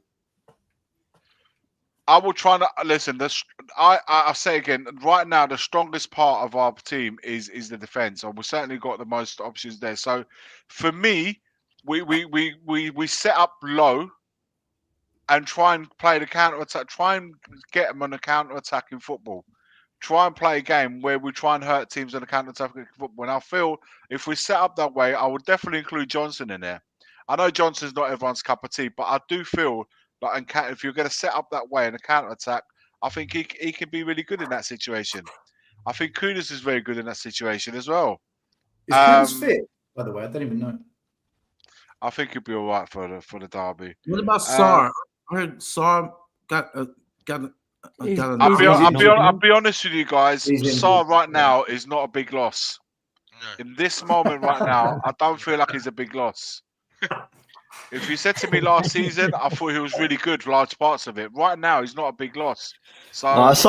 I will try to listen. I say again, right now the strongest part of our team is the defense, and we've certainly got the most options there. So, for me, we set up low and try and play the counter attack. Try and get them on a counter attacking football. Try and play a game where we try and hurt teams on a counter attacking football. And I feel if we set up that way, I would definitely include Johnson in there. I know Johnson's not everyone's cup of tea, but I do feel. If you're going to set up that way in a counter attack, I think he can be really good in that situation. I think Kudus is very good in that situation as well. Is Kudus fit? By the way, I don't even know. I think he'll be all right for the derby. What about Sar? I heard Sar got I'll be honest with you guys. Sar right now is not a big loss. No. In this moment right now, I don't feel like he's a big loss. If you said to me last season, I thought he was really good for large parts of it. Right now, he's not a big loss. So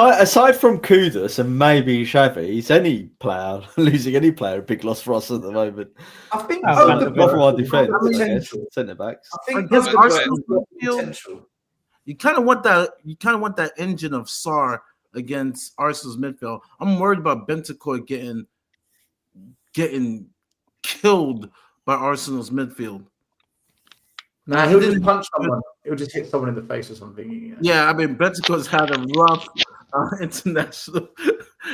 aside from Kudus and maybe Xavi, is any player losing any player a big loss for us at the moment? I think Apart from our defence, potential. centre backs. I think Against there's Arsenal, potential. you kind of want that engine of Sar against Arsenal's midfield. I'm worried about Bentancur getting killed by Arsenal's midfield. Nah, he'll just punch someone. He'll just hit someone in the face or something. Yeah, I mean, Bentancur's had a rough international.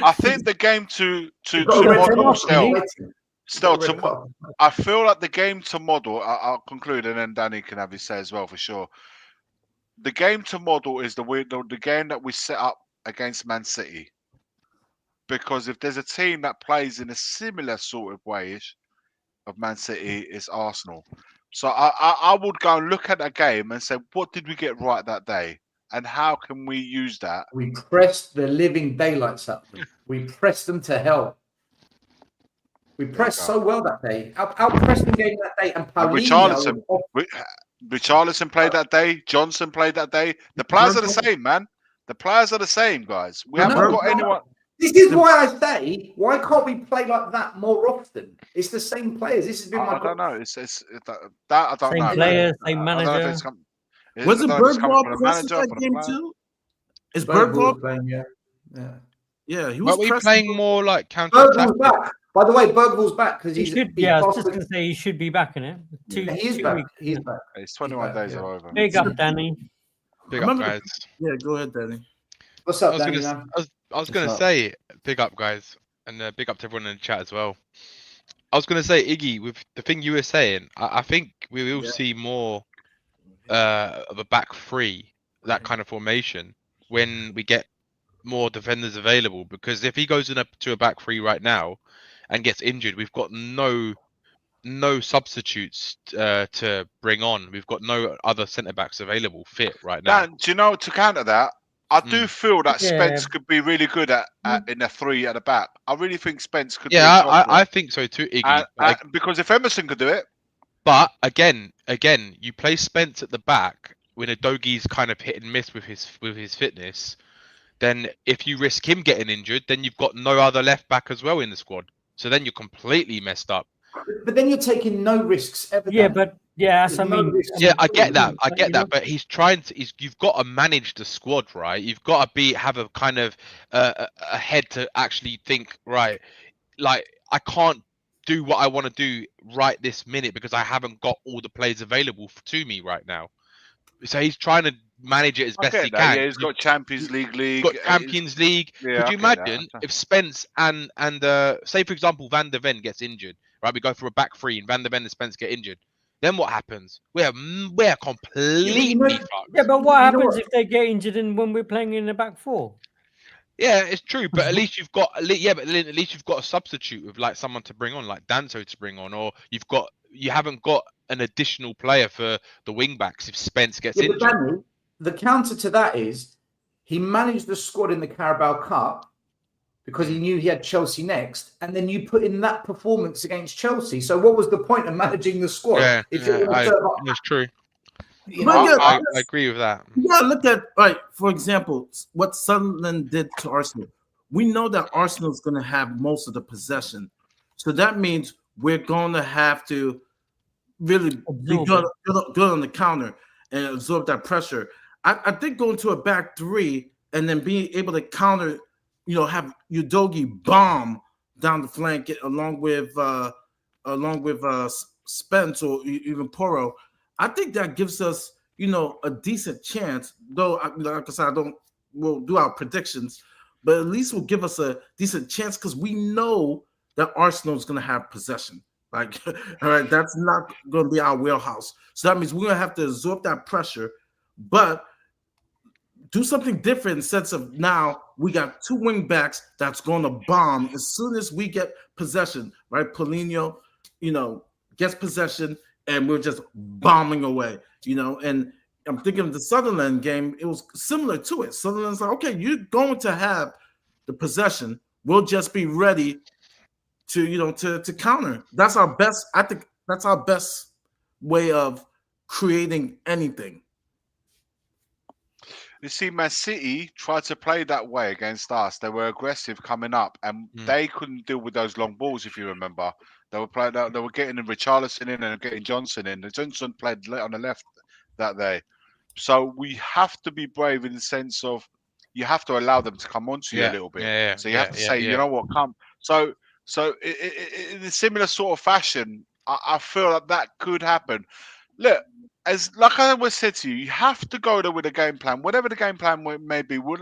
I think the game to model I feel like the game to model. I'll conclude, and then Danny can have his say as well for sure. The game to model is the game that we set up against Man City, because if there's a team that plays in a similar sort of way of Man City, it's Arsenal. So I would go and look at that game and say, what did we get right that day? And how can we use that? We pressed the living daylights up them. We pressed them to hell. We pressed so well that day. Out-pressed the game that day. And Richarlison played that day. Johnson played that day. The players are the same, man. The players are the same, guys. We haven't got anyone... This is why I say, why can't we play like that more often? It's the same players. This has been my... I don't know. I don't know. Same players, same manager. Was it Bergwall pressing that game too? Is Bergwall playing? Yeah, he was. Are we playing more like counter Bergwall's back. By the way, Bergwall's back because he should. Yeah, I was just going to say he should be back in it. He's back. He's back. It's 21 days are over. Big up, Danny. Big up, guys. Yeah, go ahead, Danny. What's up, Danny? I was going to say, big up, guys, and big up to everyone in the chat as well. I was going to say, Iggy, with the thing you were saying, I think we will see more of a back three, that kind of formation, when we get more defenders available. Because if he goes to a back three right now and gets injured, we've got no substitutes to bring on. We've got no other centre backs available fit right now. Dan, do you know, to counter that, I do feel that Spence could be really good at in a three at the back. I really think Spence could. Yeah, I think so too, Iggy. Because if Emerson could do it. But again, you play Spence at the back when Udogi's kind of hit and miss with his fitness. Then if you risk him getting injured, then you've got no other left back as well in the squad. So then you're completely messed up. But then you're taking no risks ever. Yeah, but I mean, I get that. But he's trying to. You've got to manage the squad, right? You've got to have a kind of a head to actually think, right? Like, I can't do what I want to do right this minute because I haven't got all the players available to me right now. So he's trying to manage it as best he can. Yeah, he's got Champions League. Got Champions League. Yeah, could you imagine if Spence and say for example Van der Ven gets injured, right? We go for a back three and Van der Ven and Spence get injured. Then what happens? We're completely fucked. Yeah, but what happens if they get injured and when we're playing in the back four? Yeah, it's true, but at least you've got at least you've got a substitute with like someone to bring on, like Danso to bring on, or you haven't got an additional player for the wing backs if Spence gets injured. But Danny, the counter to that is he managed the squad in the Carabao Cup because he knew he had Chelsea next, and then you put in that performance against Chelsea. So what was the point of managing the squad? Yeah, If you're gonna turn up, that's true. you know, I agree with that. Yeah, look at for example, what Sunderland did to Arsenal. We know that Arsenal is going to have most of the possession, so that means we're going to have to really be good on the counter and absorb that pressure. I think going to a back three and then being able to counter, have Udogie bomb down the flank along with Spence or even Porro. I think that gives us, a decent chance. Though, like I said, we'll do our predictions, but at least will give us a decent chance because we know that Arsenal is going to have possession. Like, all right, that's not going to be our wheelhouse. So that means we're going to have to absorb that pressure, but do something different in the sense of now we got two wing backs that's going to bomb as soon as we get possession, right? Paulinho, gets possession and we're just bombing away, and I'm thinking of the Sunderland game. It was similar to it. Sunderland's like, okay, you're going to have the possession. We'll just be ready to counter. That's our best. I think that's our best way of creating anything. You see, Man City tried to play that way against us. They were aggressive coming up, and they couldn't deal with those long balls. If you remember, they were playing. They were getting Richarlison in and getting Johnson in. And Johnson played on the left that day. So we have to be brave in the sense of you have to allow them to come onto you a little bit. So you have to say, you know what, come. So in a similar sort of fashion, I feel like that could happen. Look, like I always said to you, you have to go there with a game plan, whatever the game plan may be. We'll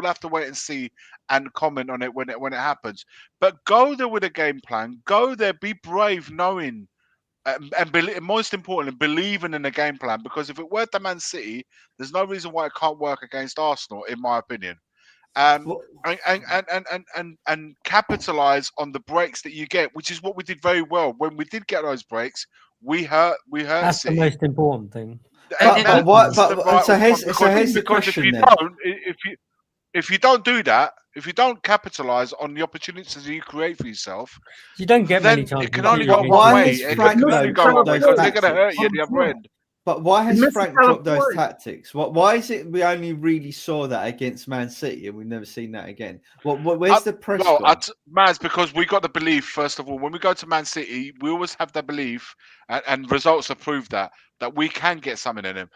have to wait and see and comment on it when it happens. But go there with a game plan. Go there, be brave, knowing. And most importantly, believing in the game plan, because if it worked at Man City, there's no reason why it can't work against Arsenal, in my opinion. And capitalize on the breaks that you get, which is what we did very well. When we did get those breaks, we hurt. That's City. The most important thing. So here's the question. If you don't do that, if you don't capitalize on the opportunities you create for yourself, you don't get many times. It can only go one way. It can only go one way because they're going to hurt you at the other end. But why has Frank dropped those tactics? Why is it we only really saw that against Man City and we've never seen that again? Where's the press? Maz, because we got the belief, first of all, when we go to Man City, we always have the belief, and results have proved that we can get something in them.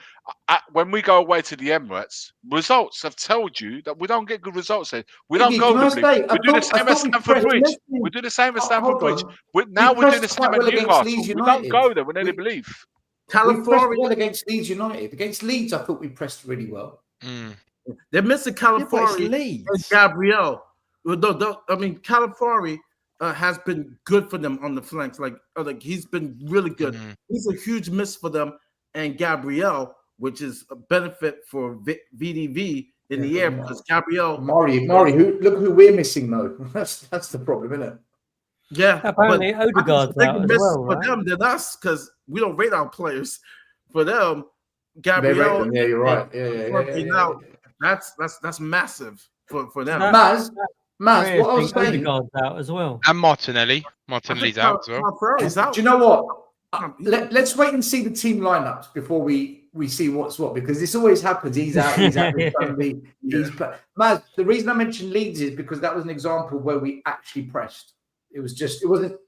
When we go away to the Emirates, results have told you that we don't get good results there. We don't go to the We do the same as Stamford Bridge. We do the same as Stamford Bridge. Now we're doing the same at Newcastle. We don't go there with any belief. California against Leeds United. Against Leeds, I thought we pressed really well. They're missing California and Gabriel. California has been good for them on the flanks. Like he's been really good. He's a huge miss for them. And Gabriel, which is a benefit for VDV in the air because Gabriel. Mari, look who we're missing though. That's the problem, isn't it? Yeah, apparently Odegaard's out as well, right? For them than us because we don't rate our players. For them, Gabriel. Yeah, you're right. Yeah. That's massive for them. Maz, what I was saying. Odegaard's out as well, and Martinelli's out as well. Do you know what? Let's wait and see the team lineups before we see what's what, because this always happens. He's out. Maz, the reason I mentioned Leeds is because that was an example where we actually pressed. It wasn't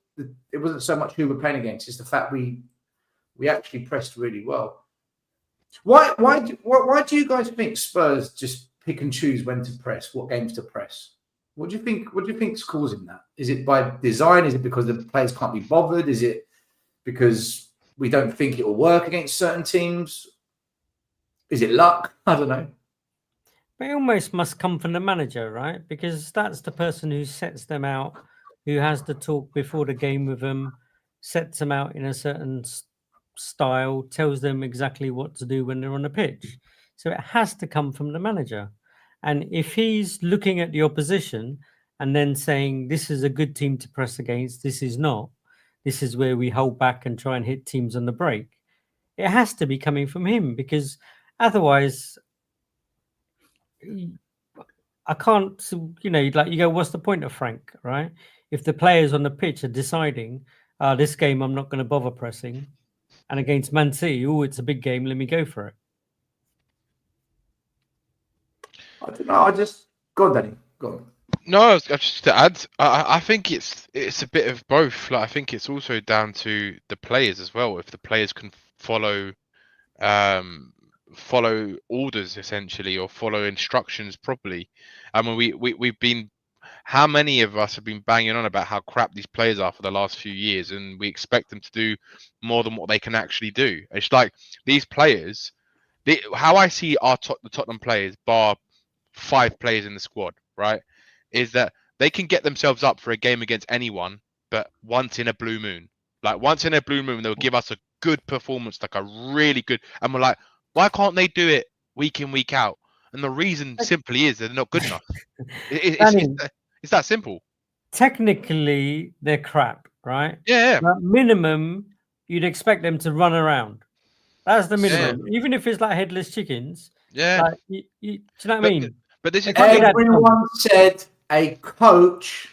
so much who we're playing against; it's the fact we actually pressed really well. Why do you guys think Spurs just pick and choose when to press, what games to press? What do you think is causing that? Is it by design? Is it because the players can't be bothered? Is it because we don't think it will work against certain teams? Is it luck? I don't know. But it almost must come from the manager, right? Because that's the person who sets them out, who has the talk before the game with them, sets them out in a certain style, tells them exactly what to do when they're on the pitch. So it has to come from the manager. And if he's looking at the opposition and then saying, this is a good team to press against, this is not, this is where we hold back and try and hit teams on the break, it has to be coming from him, because otherwise, I can't, like you go, what's the point of Frank, right? If the players on the pitch are deciding, this game I'm not going to bother pressing, and against Man City, it's a big game, let me go for it. I don't know. Go on, Danny. Go on. No, just to add, I think it's a bit of both. Like I think it's also down to the players as well. If the players can follow orders essentially, or follow instructions properly. I mean, we've been. How many of us have been banging on about how crap these players are for the last few years, and we expect them to do more than what they can actually do? It's like these players. How I see the Tottenham players, bar 5 players in the squad, right, is that they can get themselves up for a game against anyone, but once in a blue moon. Like once in a blue moon, they'll give us a good performance, like a really good, and we're like, why can't they do it week in, week out? And the reason simply is they're not good enough. It's that simple. Technically, they're crap, right? Yeah. But minimum, you'd expect them to run around. That's the minimum. Yeah. Even if it's like headless chickens. Yeah. Like, do you know what I mean? But this is everyone said a coach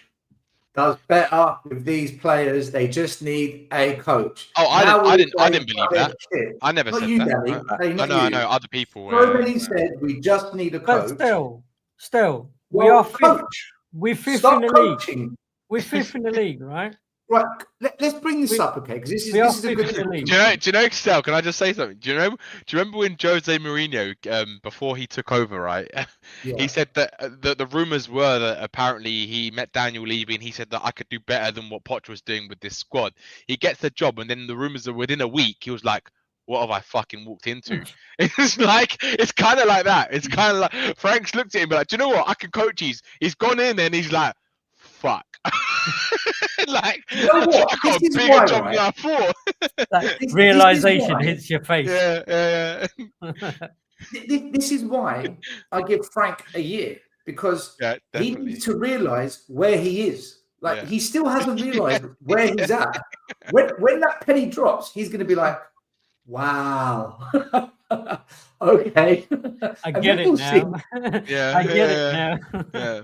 does better with these players. They just need a coach. Oh, I didn't believe that. Shit. I never not said you, that. Danny. I know other people. Nobody said we just need a coach. But still, we are fifth. We're fifth in the league. We're fifth in the league, right? Right, let's bring this up, okay? Because this is a good thing. Do you know, Excel? Can I just say something? Do you remember when Jose Mourinho, before he took over, right? Yeah. He said that the rumors were that apparently he met Daniel Levy and he said that I could do better than what Poch was doing with this squad. He gets the job, and then the rumors are within a week. He was like, "What have I fucking walked into?" It's kind of like that. It's kind of like Frank's looked at him, like, do you know what? I can coach. He's gone in and he's like, "Fuck." Like, you know what? I got a bigger job than I thought. Realization hits your face. Yeah. This is why I give Frank a year, because he needs to realize where he is. Like he still hasn't realized where he's at. When that penny drops, he's going to be like, "Wow, okay, I get it now." Yeah, I get it now. Yeah.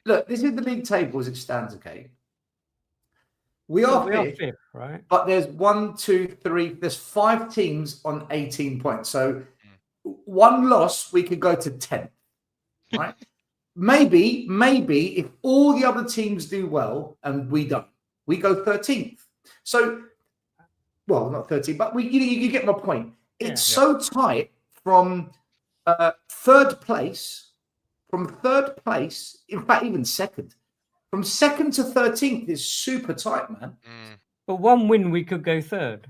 Look, this is the league table as it stands, okay? We are fifth, right? But there's 1, 2, 3, there's 5 teams on 18 points. So one loss, we could go to 10th, right? maybe if all the other teams do well and we don't, we go 13th. So, well, not 13th, but you get my point. It's so tight from third place. From third place, in fact, even second. From second to 13th is super tight, man. But one win, we could go third.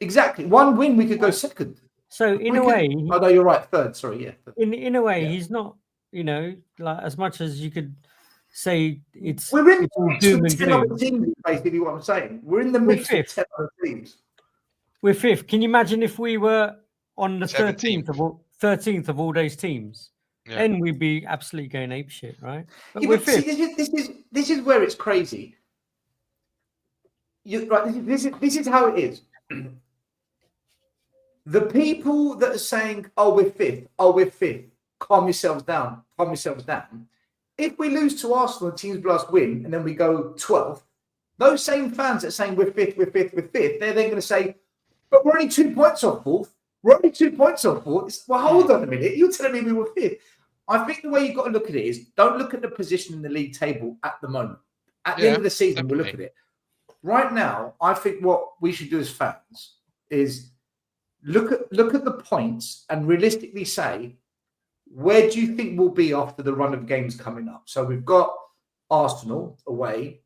Exactly. One win, we could go second. So in a way... Oh, no, you're right. Third, sorry, yeah. In a way, he's not, like as much as you could say it's... We're in the mix of 10 other teams, basically what I'm saying. We're in the mix of 10 other teams. We're fifth. Can you imagine if we were on the 13th of all those teams? Yeah. Then we'd be absolutely going apeshit, right? But we're fifth. See, this is where it's crazy. This is how it is. The people that are saying, "Oh, we're fifth. Calm yourselves down. If we lose to Arsenal and teams blast win, and then we go 12th, those same fans that are saying we're fifth, they're then going to say, "But we're only 2 points off fourth. Well, hold on a minute. You're telling me we were fifth." I think the way you've got to look at it is, don't look at the position in the league table at the moment. At the end of the season, we'll look at it. Right now, I think what we should do as fans is look at the points and realistically say, where do you think we'll be after the run of games coming up? So we've got Arsenal away.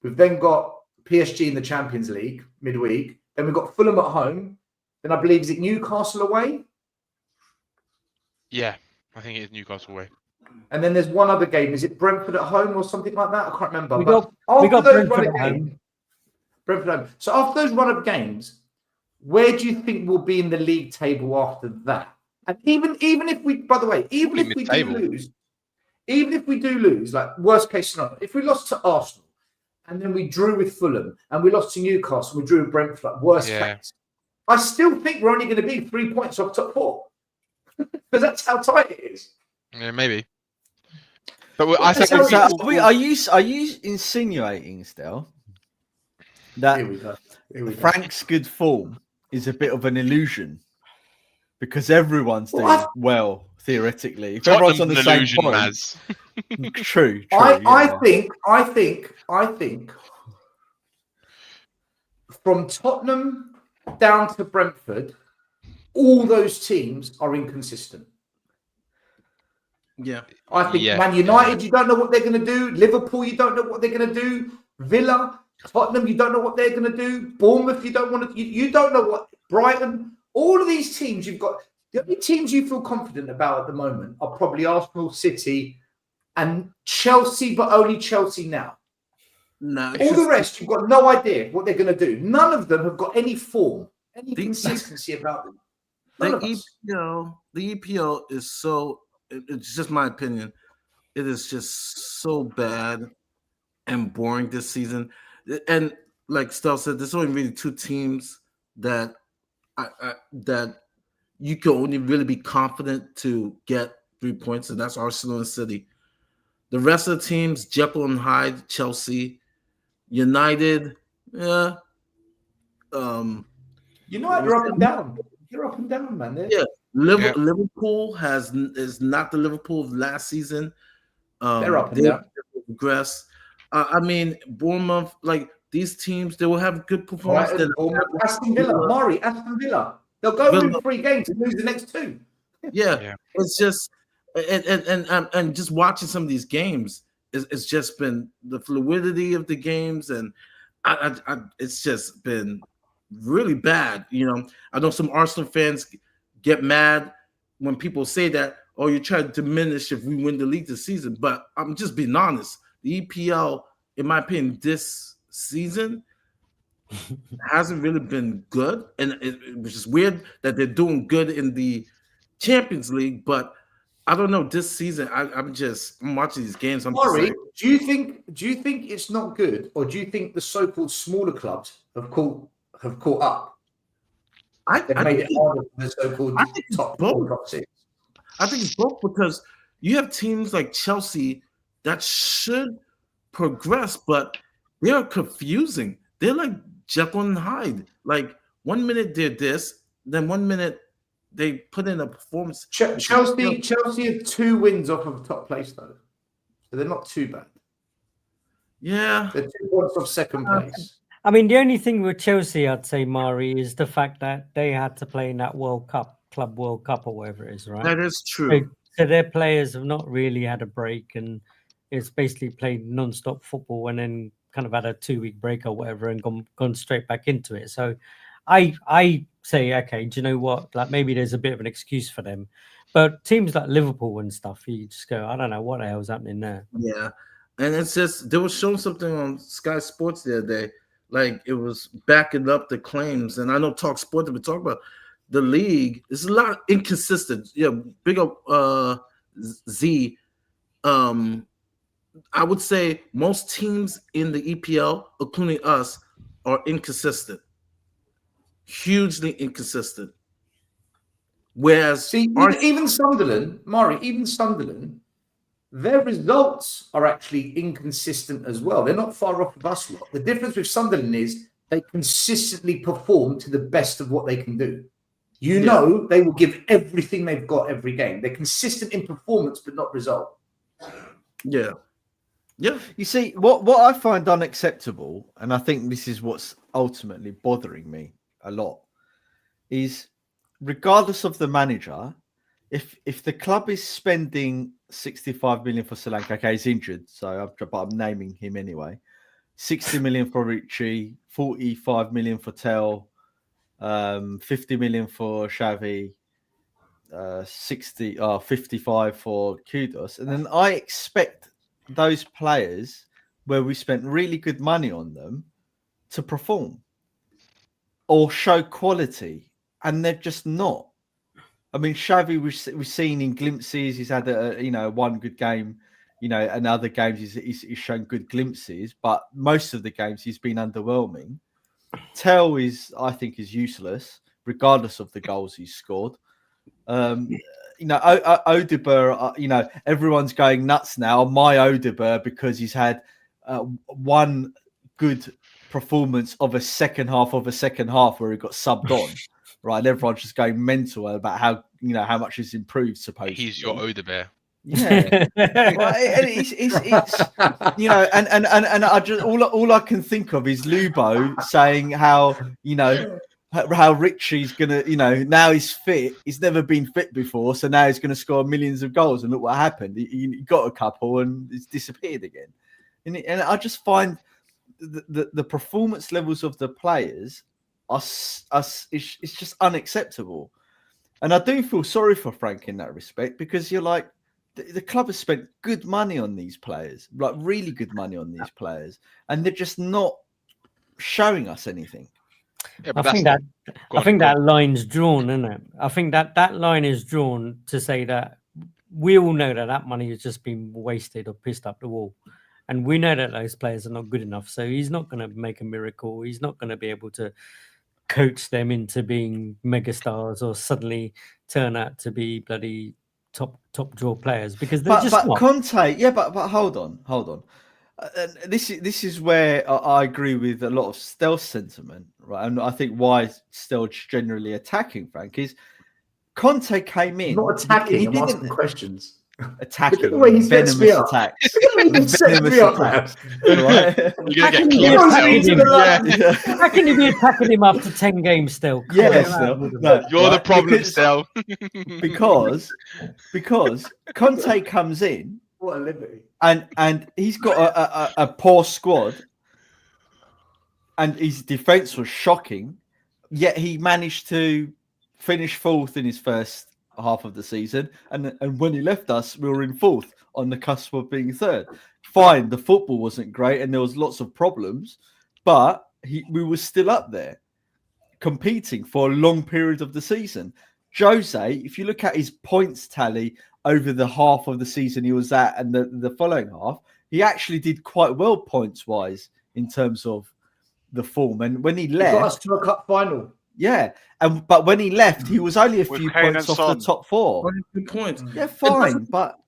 We've then got PSG in the Champions League midweek. Then we've got Fulham at home. Then I believe, is it Newcastle away? Yeah, I think it is Newcastle away. And then there's one other game. Is it Brentford at home or something like that? I can't remember. We got Brentford at home. Brentford at home. So after those run of games, where do you think we'll be in the league table after that? And even if we, by the way, even if we do lose, like worst case scenario, if we lost to Arsenal and then we drew with Fulham and we lost to Newcastle, we drew with Brentford, like worst case, I still think we're only going to be 3 points off top 4 because that's how tight it is. Yeah, maybe. But I think are you insinuating still that Here we go. Frank's good form is a bit of an illusion because everyone's doing well theoretically? If everyone's on the same illusion, point, Maz. true. I think from Tottenham down to Brentford, all those teams are inconsistent. Yeah. I think Man United, you don't know what they're going to do. Liverpool, you don't know what they're going to do. Villa, Tottenham, you don't know what they're going to do. Bournemouth, you don't want to. You don't know what. Brighton, all of these teams you've got. The only teams you feel confident about at the moment are probably Arsenal, City, and Chelsea, but only Chelsea now. No, All the rest, you've got no idea what they're going to do. None of them have got any form, any consistency about them. The EPL is so. It's just my opinion. It is just so bad and boring this season. And like Stell said, there's only really two teams that that you can only really be confident to get 3 points, and that's Arsenal and City. The rest of the teams, Jekyll and Hyde, Chelsea, United, United are up and down. You're up and down, man. Yeah. Liverpool is not the Liverpool of last season. They're up and down. Regress. I mean, Bournemouth, like these teams, they will have good performance. Aston Villa. They'll go win 3 games and lose the next 2. Yeah. It's just and just watching some of these games, it's just been the fluidity of the games, and it's just been really bad. I know some Arsenal fans get mad when people say that, oh, you're trying to diminish if we win the league this season. But I'm just being honest. The EPL, in my opinion, this season hasn't really been good. And which is weird that they're doing good in the Champions League. But I don't know, this season, I'm watching these games. Murray, do you think it's not good, or do you think the so-called smaller clubs have caught up? They've made it harder for the so-called top 6. I think it's both, because you have teams like Chelsea that should progress, but they are confusing. They're like Jekyll and Hyde. Like 1 minute they're this, then 1 minute they put in a performance. Chelsea have 2 wins off of top place though, so they're not too bad. Yeah, they're 2 points off second place. I mean, the only thing with Chelsea, I'd say, Mari, is the fact that they had to play in that Club World Cup or whatever it is, right? That is true. So their players have not really had a break, and it's basically played non-stop football and then kind of had a 2-week break or whatever and gone straight back into it. So I say, okay, do you know what? Like maybe there's a bit of an excuse for them. But teams like Liverpool and stuff, you just go, I don't know what the hell's happening there. Yeah. And it's just, they were showing something on Sky Sports the other day. Like it was backing up the claims. And I know Talk Sport, we talk about the league. It's a lot inconsistent. Yeah, big up Z. I would say most teams in the EPL, including us, are inconsistent. Hugely inconsistent. Whereas even Sunderland, Murray, their results are actually inconsistent as well. They're not far off of us lot. The difference with Sunderland is they consistently perform to the best of what they can do. You know they will give everything they've got every game. They're consistent in performance, but not result. Yeah. Yeah. You see, what I find unacceptable, and I think this is what's ultimately bothering me a lot, is regardless of the manager, if the club is spending 65 million for Solanke, okay, he's injured, but I'm naming him anyway. 60 million for Ricci, 45 million for Tell, 50 million for Xavi, 55 for Kudus, and then I expect those players where we spent really good money on them to perform or show quality, and they're just not. I mean, Xavi, we've seen in glimpses. He's had one good game, and other games he's shown good glimpses, but most of the games he's been underwhelming. Tell I think is useless, regardless of the goals he's scored. You know, Odegaard, you know, everyone's going nuts now on my Odegaard because he's had one good performance of a second half where he got subbed on, right? And everyone's just going mental about how, you know, how much he's improved, supposedly. He's your Odegaard. Yeah. Well, it's you know, and I just all I can think of is Lubo saying how, you know, how Richie's gonna, you know, now he's fit. He's never been fit before, so now he's gonna score millions of goals. And look what happened. He got a couple and it's disappeared again. And I just find the performance levels of the players it's just unacceptable. And I do feel sorry for Frank in that respect, because you're like, the club has spent good money on these players, like really good money on these players, and they're just not showing us anything. Yeah, I think that line's drawn, isn't it? I think that line is drawn to say that we all know that money has just been wasted or pissed up the wall. And we know that those players are not good enough. So he's not going to make a miracle. He's not going to be able to coach them into being megastars or suddenly turn out to be bloody top draw players, because they're just not. Conte, yeah, but hold on. This is where I agree with a lot of Stel's sentiment, right? And I think why Stel's generally attacking Frank is Conte came in. Not attacking, I'm asking questions. Attacking. Look at the way he sets me up. Attacks. Venomous attacks. Right? You're gonna get How can you be attacking him after 10 games still? Yeah, Stel. No, you're the problem, Stel. because Conte comes in. What a liberty. And he's got a poor squad, and his defense was shocking, yet he managed to finish fourth in his first half of the season, and when he left us, we were in fourth, on the cusp of being third. Fine, the football wasn't great and there was lots of problems, but we were still up there competing for a long period of the season. Jose, if you look at his points tally over the half of the season he was at and the following half, he actually did quite well points wise in terms of the form. And when he left, got us to a cup final. Yeah, but when he left, he was only a few points off the top four. 22 points. Yeah, fine, but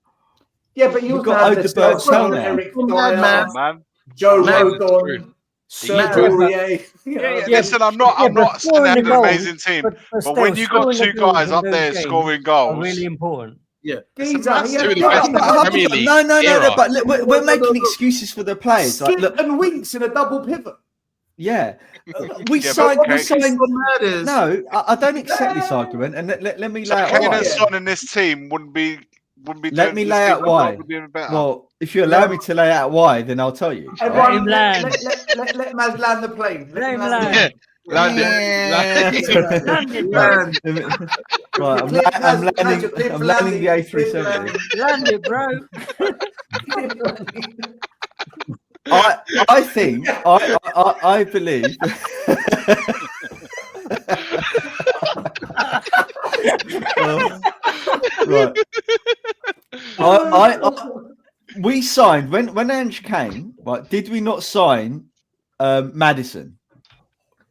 you got Odegaard, Son, Eric man. Joe Rodon, Sergio. Listen, I'm not saying they have an amazing team, but when you got two guys up there scoring goals, really important. Yeah, no, but look, we're making excuses for the players. Skip and Winks in a double pivot. Yeah, we signed. No, I don't accept this argument, and let me lay out Kane why. and Son in this team wouldn't be. Let me lay out why. Well, if you allow me to lay out why, then I'll tell you. Everyone, let Maz land the plane. Let him land. Land it. Right, I'm landing the A370. Land it, bro. I think I believe. Right. We signed when Ange came. Right? Did we not sign Madison?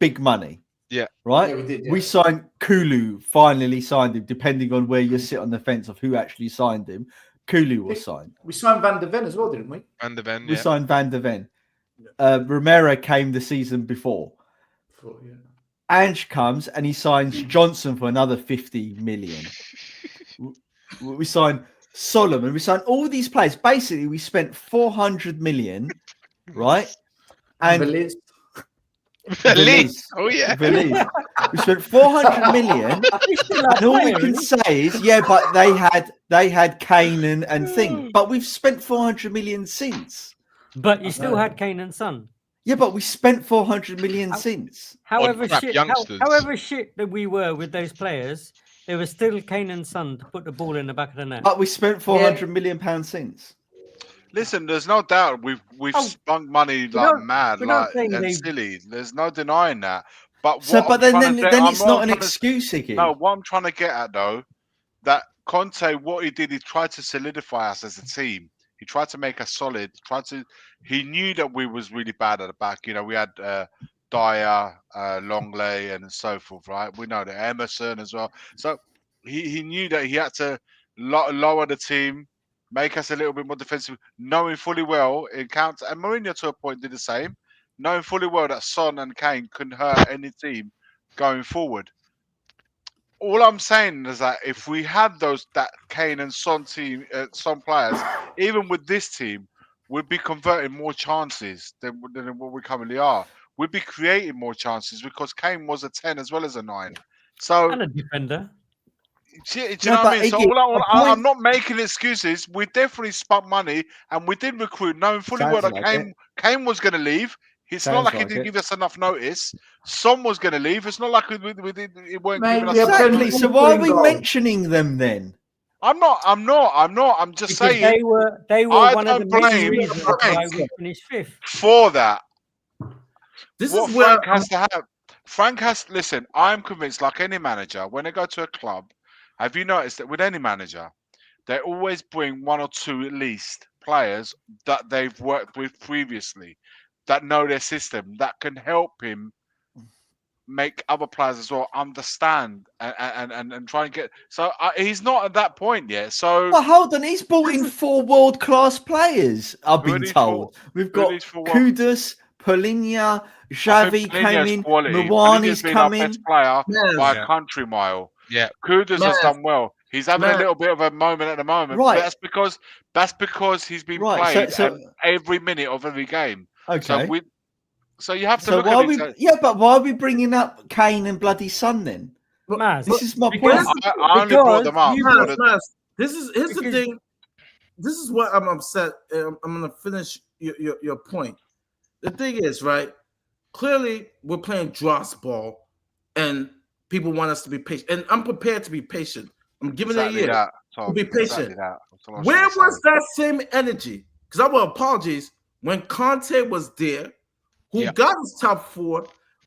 Big money. Yeah. Right. Yeah, we did. Yeah. We signed Kulu. Finally signed him. Depending on where you sit on the fence of who actually signed him, Kulu was signed. We signed Van der Ven as well, didn't we? Van der Ven. We signed Van der Ven. Romero came the season before. Ange comes and he signs Johnson for another 50 million. We signed Solomon. We signed all these players. Basically, we spent 400 million, right? And Veliz. Oh yeah. Veliz. We spent 400 million, and all we can say is, yeah, but they had Kane and thing. But we've spent 400 million since. But you still had Kane and Son. Yeah, but we spent 400 million since. However shit that we were with those players, there was still Kane and Son to put the ball in the back of the net. But we spent 400 million pounds since. Listen, there's no doubt we've spunk money like mad, like and silly. There's no denying that. But then it's not an excuse again. No, what I'm trying to get at though, that Conte, what he did, he tried to solidify us as a team. He tried to make us solid. He knew that we was really bad at the back. You know, we had Dyer, Longley, and so forth. Right? We know that Emerson as well. So he knew that he had to lower the team, make us a little bit more defensive, knowing fully well in counter. And Mourinho to a point did the same, knowing fully well that Son and Kane couldn't hurt any team going forward. All I'm saying is that if we had that Kane and Son team, Son players, even with this team, we'd be converting more chances than what we currently are. We'd be creating more chances because Kane was a 10 as well as a 9. So And a defender. do you know what I mean? So I'm not making excuses. We definitely spent money and we did recruit, knowing fully well that Kane was going to leave. It's not like he didn't give us enough notice. Son was going to leave. It's not like we did. It weren't giving us exactly. So why are we mentioning them then? I'm not. I'm just saying they were one of the main reasons why we finished 5th. For that. This what is where Frank has to have. Frank has listen. I'm convinced, like any manager, when they go to a club, have you noticed that with any manager, they always bring 1 or 2 at least players that they've worked with previously, that know their system, that can help him make other players as well understand and try and get. So he's not at that point yet. So well, hold on, he's brought in 4 world-class players. I've been told we've got Kudus, Polinia, Xavi came in, Mwani's coming. Best player by a country mile. Yeah, Kudus has done well. He's having a little bit of a moment at the moment. Right. But that's because he's been played every minute of every game. Okay. So you have to look at it. But why are we bringing up Kane and bloody Son then? Maz, this is my point. I only brought them up. Here's the thing. This is what I'm upset. I'm going to finish your point. The thing is, right? Clearly, we're playing dross ball, and people want us to be patient. And I'm prepared to be patient. I'm giving it a year to be patient. Where was that same energy? Because I will apologize. When Conte was there, who got his top 4,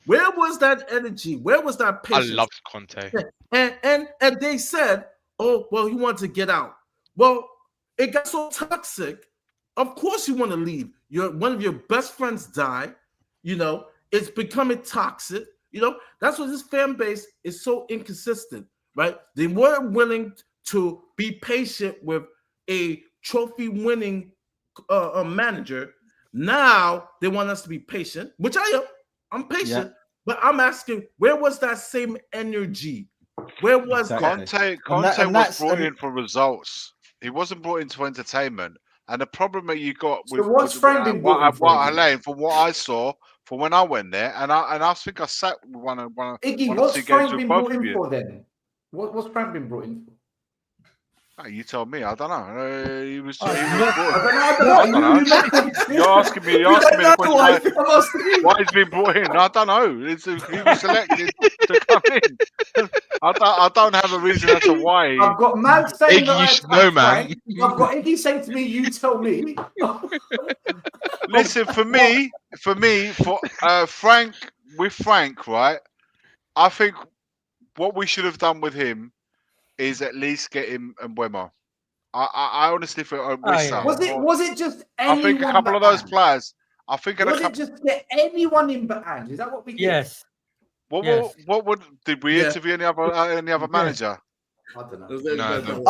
where was that energy? Where was that patience? I loved Conte. And they said, oh, well, he wanted to get out. Well, it got so toxic. Of course you want to leave. One of your best friends died. You know, it's becoming toxic. You know, that's what this fan base is so inconsistent, right? They weren't willing to be patient with a trophy-winning manager. Now they want us to be patient, which I am. I'm patient, but I'm asking, where was that same energy? Where was Conte was brought in for results. He wasn't brought into entertainment. And the problem that you got with from what I saw from when I went there, and I think I sat with one Iggy, what's Frank been brought in for then? What's Frank been brought in for? Oh, you told me. I don't know. He was. I don't know. You're asking me the question why he's been brought in. I don't know. He was selected to come in. I don't have a reason as to why. I've got man saying Iggy, you should know, man. I've got Iggy saying to me, "You tell me." Listen, for me, Frank, right? I think what we should have done with him is at least get him and Mbeumo. I honestly feel was it just anyone? I think a couple of those players. I think it just get anyone in but Ange? Is that what we did? Yes. What did we interview any other manager? I don't know.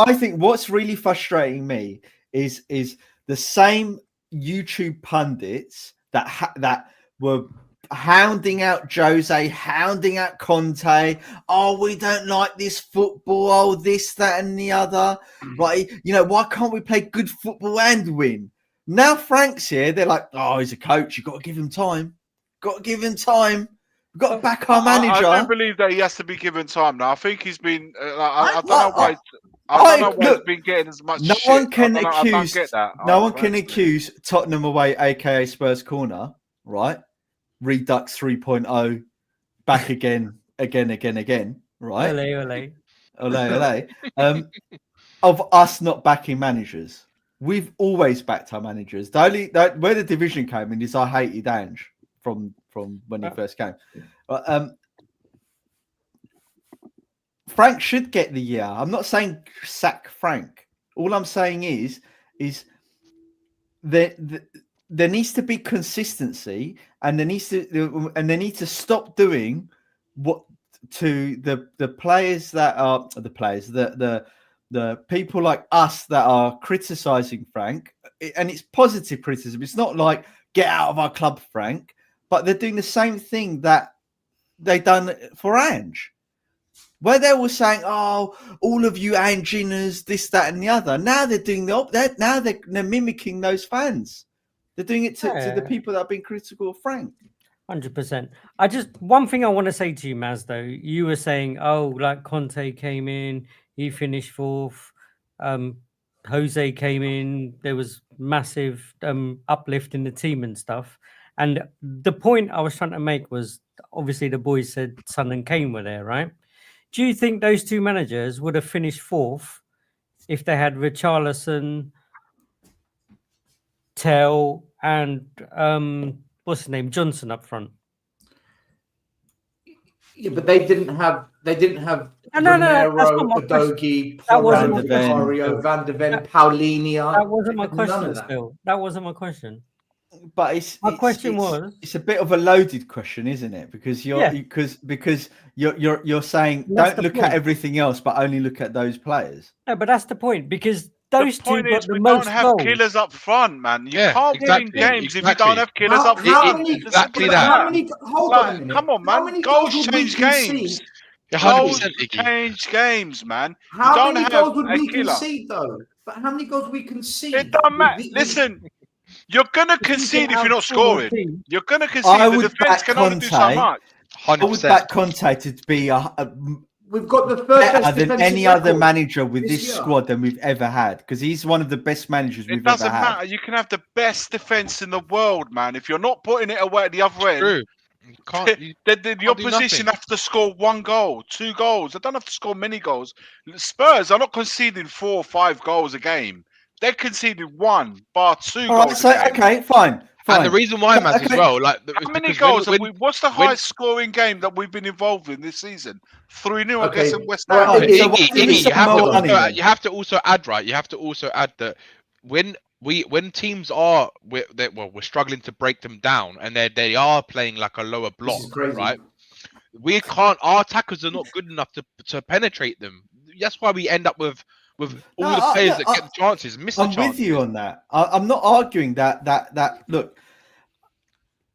I think what's really frustrating me is the same YouTube pundits that were hounding out Jose, hounding out Conte. Oh, we don't like this football. Oh, this, that, and the other. Right? You know, why can't we play good football and win? Now Frank's here. They're like, oh, he's a coach. You've got to give him time. Got to give him time. We've got to back our manager. I don't believe that he has to be given time now. I think he's been. I don't know why. I don't know why he's been getting as much. No shit. one can accuse. No one can accuse Tottenham away, aka Spurs corner, right? Redux 3.0, back again, right? Ole. Of us not backing managers. We've always backed our managers. Where the division came in is I hated Ange from when he first came. Frank should get the year. I'm not saying sack Frank. All I'm saying is that there needs to be consistency, and they need to stop doing what to the players that are the people like us that are criticizing Frank, and it's positive criticism. It's not like get out of our club, Frank, but they're doing the same thing that they done for Ange, where they were saying, "Oh, all of you Anginas, this, that, and the other." Now they're doing they're mimicking those fans. They're doing it to the people that have been critical of Frank. 100%. One thing I want to say to you, Maz, though, you were saying, oh, like Conte came in, he finished fourth. Jose came in, there was massive uplift in the team and stuff. And the point I was trying to make was, obviously the boys said Son and Kane were there, right? Do you think those two managers would have finished fourth if they had Richarlison, Tell, and what's his name, Johnson up front? Yeah, but they didn't have No, Romero, that's not my Udogie, That wasn't Van my Vicario, Van de Ven, Paulinia. That wasn't my None question, of that. still. That wasn't my question. But it's a bit of a loaded question, isn't it? Because you're saying That's don't the look point. at everything else, but only look at those players. No, but that's the point, because those the two point got is the we most don't have goals. killers up front, man. You Yeah, can't win exactly, games if you don't have killers up How front. many? Exactly but that. How many? Hold on a minute. Come on, How man. many Goals would we change games. concede? goals 100%, Iggy. change games, man. How don't many have goals would a we killer. concede, though? But how many goals we concede? It don't matter. Listen, you're gonna concede if you're not scoring. You're gonna concede. I The would defense back can only do so Conte. much. I would 100%. back Conte to be We've got the third better best than defensive any other record manager with this this year. squad than we've ever had, because he's one of the best managers It we've ever doesn't had. matter. You can have the best defense in the world, man. If you're not putting it away at the other end, True. You can't, you the can't do opposition nothing. have to score 1 goal, 2 goals. They don't have to score many goals. Spurs are not conceding 4 or 5 goals a game. They're conceding 1 bar 2 All right, goals so a game. okay, fine. And the reason why, Maz, as well, like How many because goals when, have we? What's the highest scoring game that we've been involved in this season? 3-0 Okay. against West All Ham. right, So Iggy, what did we Iggy, say Moani you have to also add, right? You have to also add that when teams are we're struggling to break them down, and they are playing like a lower block, This is crazy. right? We can't. Our attackers are not good enough to penetrate them. That's why we end up with all the players that get the chances miss the I'm chances. with you on that. I'm not arguing that. Look,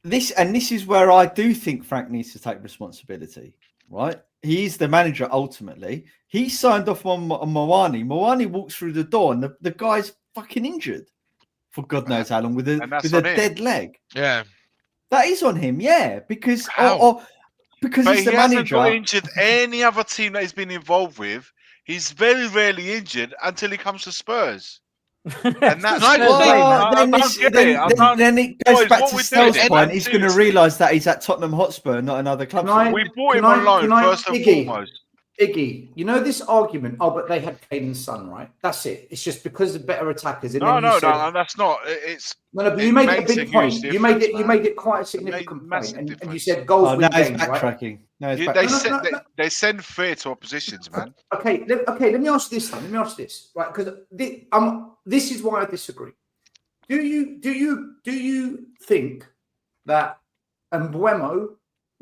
this is where I do think Frank needs to take responsibility. Right, he's the manager ultimately. He signed off on Moani. Moani walks through the door, and the guy's fucking injured for God knows how long with a dead leg. Yeah, that is on him. Yeah, because because But he's the he hasn't manager. got injured any other team that he's been involved with. He's very rarely injured until he comes to Spurs. And that's I just say, then it goes Boys, back what to we're Stell's doing, point. He's going to realise that he's at Tottenham Hotspur, not another club. We bought him on loan first and foremost. Iggy, you know this argument? Oh, but they had Kane and Son, right? That's it. It's just because of better attackers. And No, then that's not. It's but you made a big point. You made it quite a significant point, and you said goals win games, right? Backtracking. No, they send fear to oppositions, man. Okay. Let me ask this. Right? Because this is why I disagree. Do you think that Mbeumo,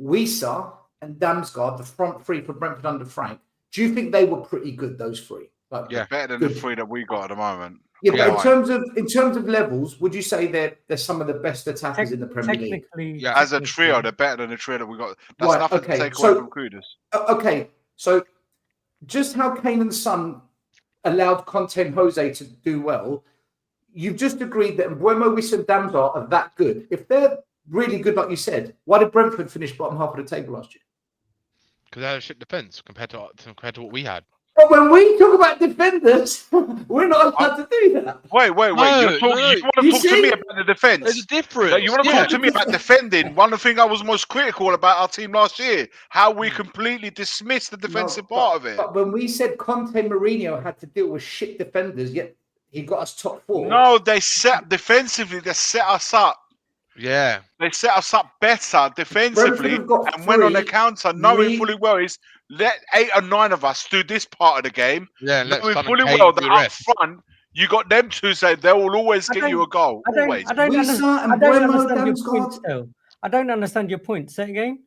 Wissa, and Damsgaard, the front three for Brentford under Frank, do you think they were pretty good? Those three, Better than the 3 that we got at the moment. Yeah, but in terms of levels, would you say they're some of the best attackers in the Premier League? Yeah, as a trio, they're better than the trio that we got. That's nothing to take away from Kudus. Okay, so just how Kane and Son allowed Conte and Jose to do well, you've just agreed that Mbeumo, Wissa, and Damsgaard are that good. If they're really good, like you said, why did Brentford finish bottom half of the table last year? Because they had a shit defense compared to what we had. But when we talk about defenders, we're not allowed to do that. Wait. You want to talk to me about the defense? There's a difference. You want to talk to me about defending? One of the things I was most critical about our team last year, how we completely dismissed the defensive part of it. But when we said Conte Mourinho had to deal with shit defenders, yet he got us top 4. No, they set us up. Yeah. They set us up better defensively and went on the counter, knowing fully well is let 8 or 9 of us do this part of the game. Yeah, knowing fully well that up front, you got them two say they will always get you a goal. Always. I don't understand your point, still. I don't understand your point. Say it again.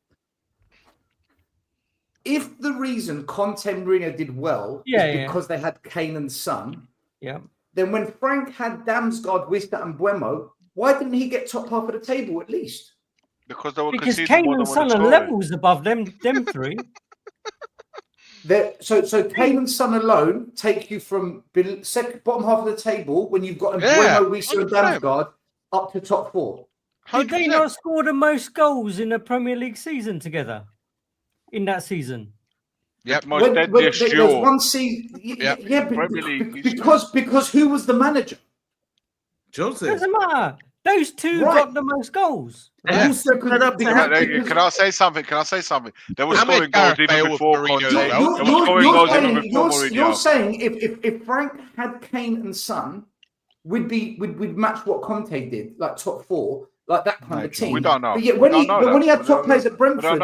if the reason Conte and Mourinho did well is because they had Kane and Son, then when Frank had Damsgaard, Wista, and Buemo, why didn't he get top half of the table at least? Because they were Because Kane and Son are levels above them three. So Kane and Son alone take you from bottom half of the table when you've got Buemo, Wista, and Damsgaard up to top 4. 100%. Did they not score the most goals in a Premier League season together? In that season? Yep. There's one season. Because who was the manager? Jose. Doesn't matter. Those two got the most goals. Yeah. Can I say something? They were scoring goals even before Conte. You're saying if Frank had Kane and Son, we'd match what Conte did, like top 4, like that kind of team. We don't know. But when he had top players at Brentford, he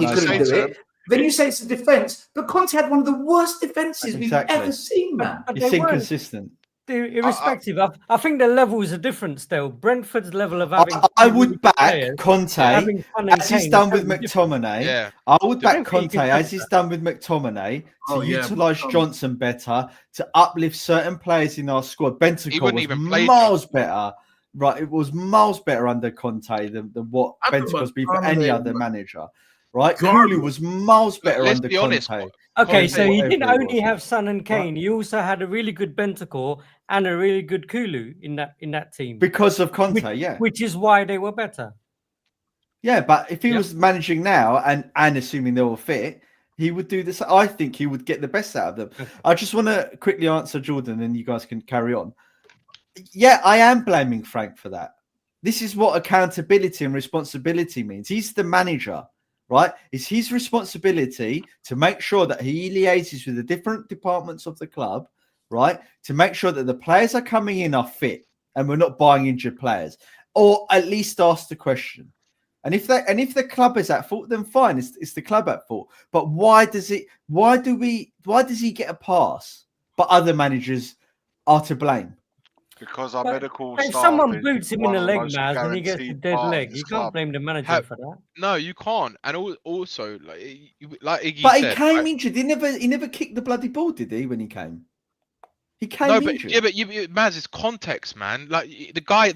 couldn't do it. Then you say it's a defence, but Conte had one of the worst defences we've ever seen, man. It's inconsistent. Irrespective, I think the levels are different still. Brentford's level of having... I would back Conte as he's done with McTominay. Yeah. I would back Conte as he's done with McTominay to utilise Johnson better, to uplift certain players in our squad. Bentancur was miles better. Right, it was miles better under Conte than what Bentancur's been for any other manager. Right, Kudus was miles better under Conte. Okay, so you didn't only have Son and Kane. You also had a really good Bentancur and a really good Kudus in that team because of Conte, which is why they were better. Yeah, but if he was managing now and assuming they were fit, he would do this. I think he would get the best out of them. Okay. I just want to quickly answer Jordan, and you guys can carry on. Yeah, I am blaming Frank for that. This is what accountability and responsibility means. He's the manager. Right, it's his responsibility to make sure that he liaises with the different departments of the club, right, to make sure that the players are coming in are fit and we're not buying injured players, or at least ask the question. And if the club is at fault, then fine, it's the club at fault. But why does he get a pass, but other managers are to blame? Because our medical staff. If someone boots him in the leg, Maz, and he gets a dead leg, you can't blame the manager for that. No, you can't. And also, like Iggy but said, he came injured. He never kicked the bloody ball, did he? When he came, he came injured. But Maz, it's context, man. Like the guy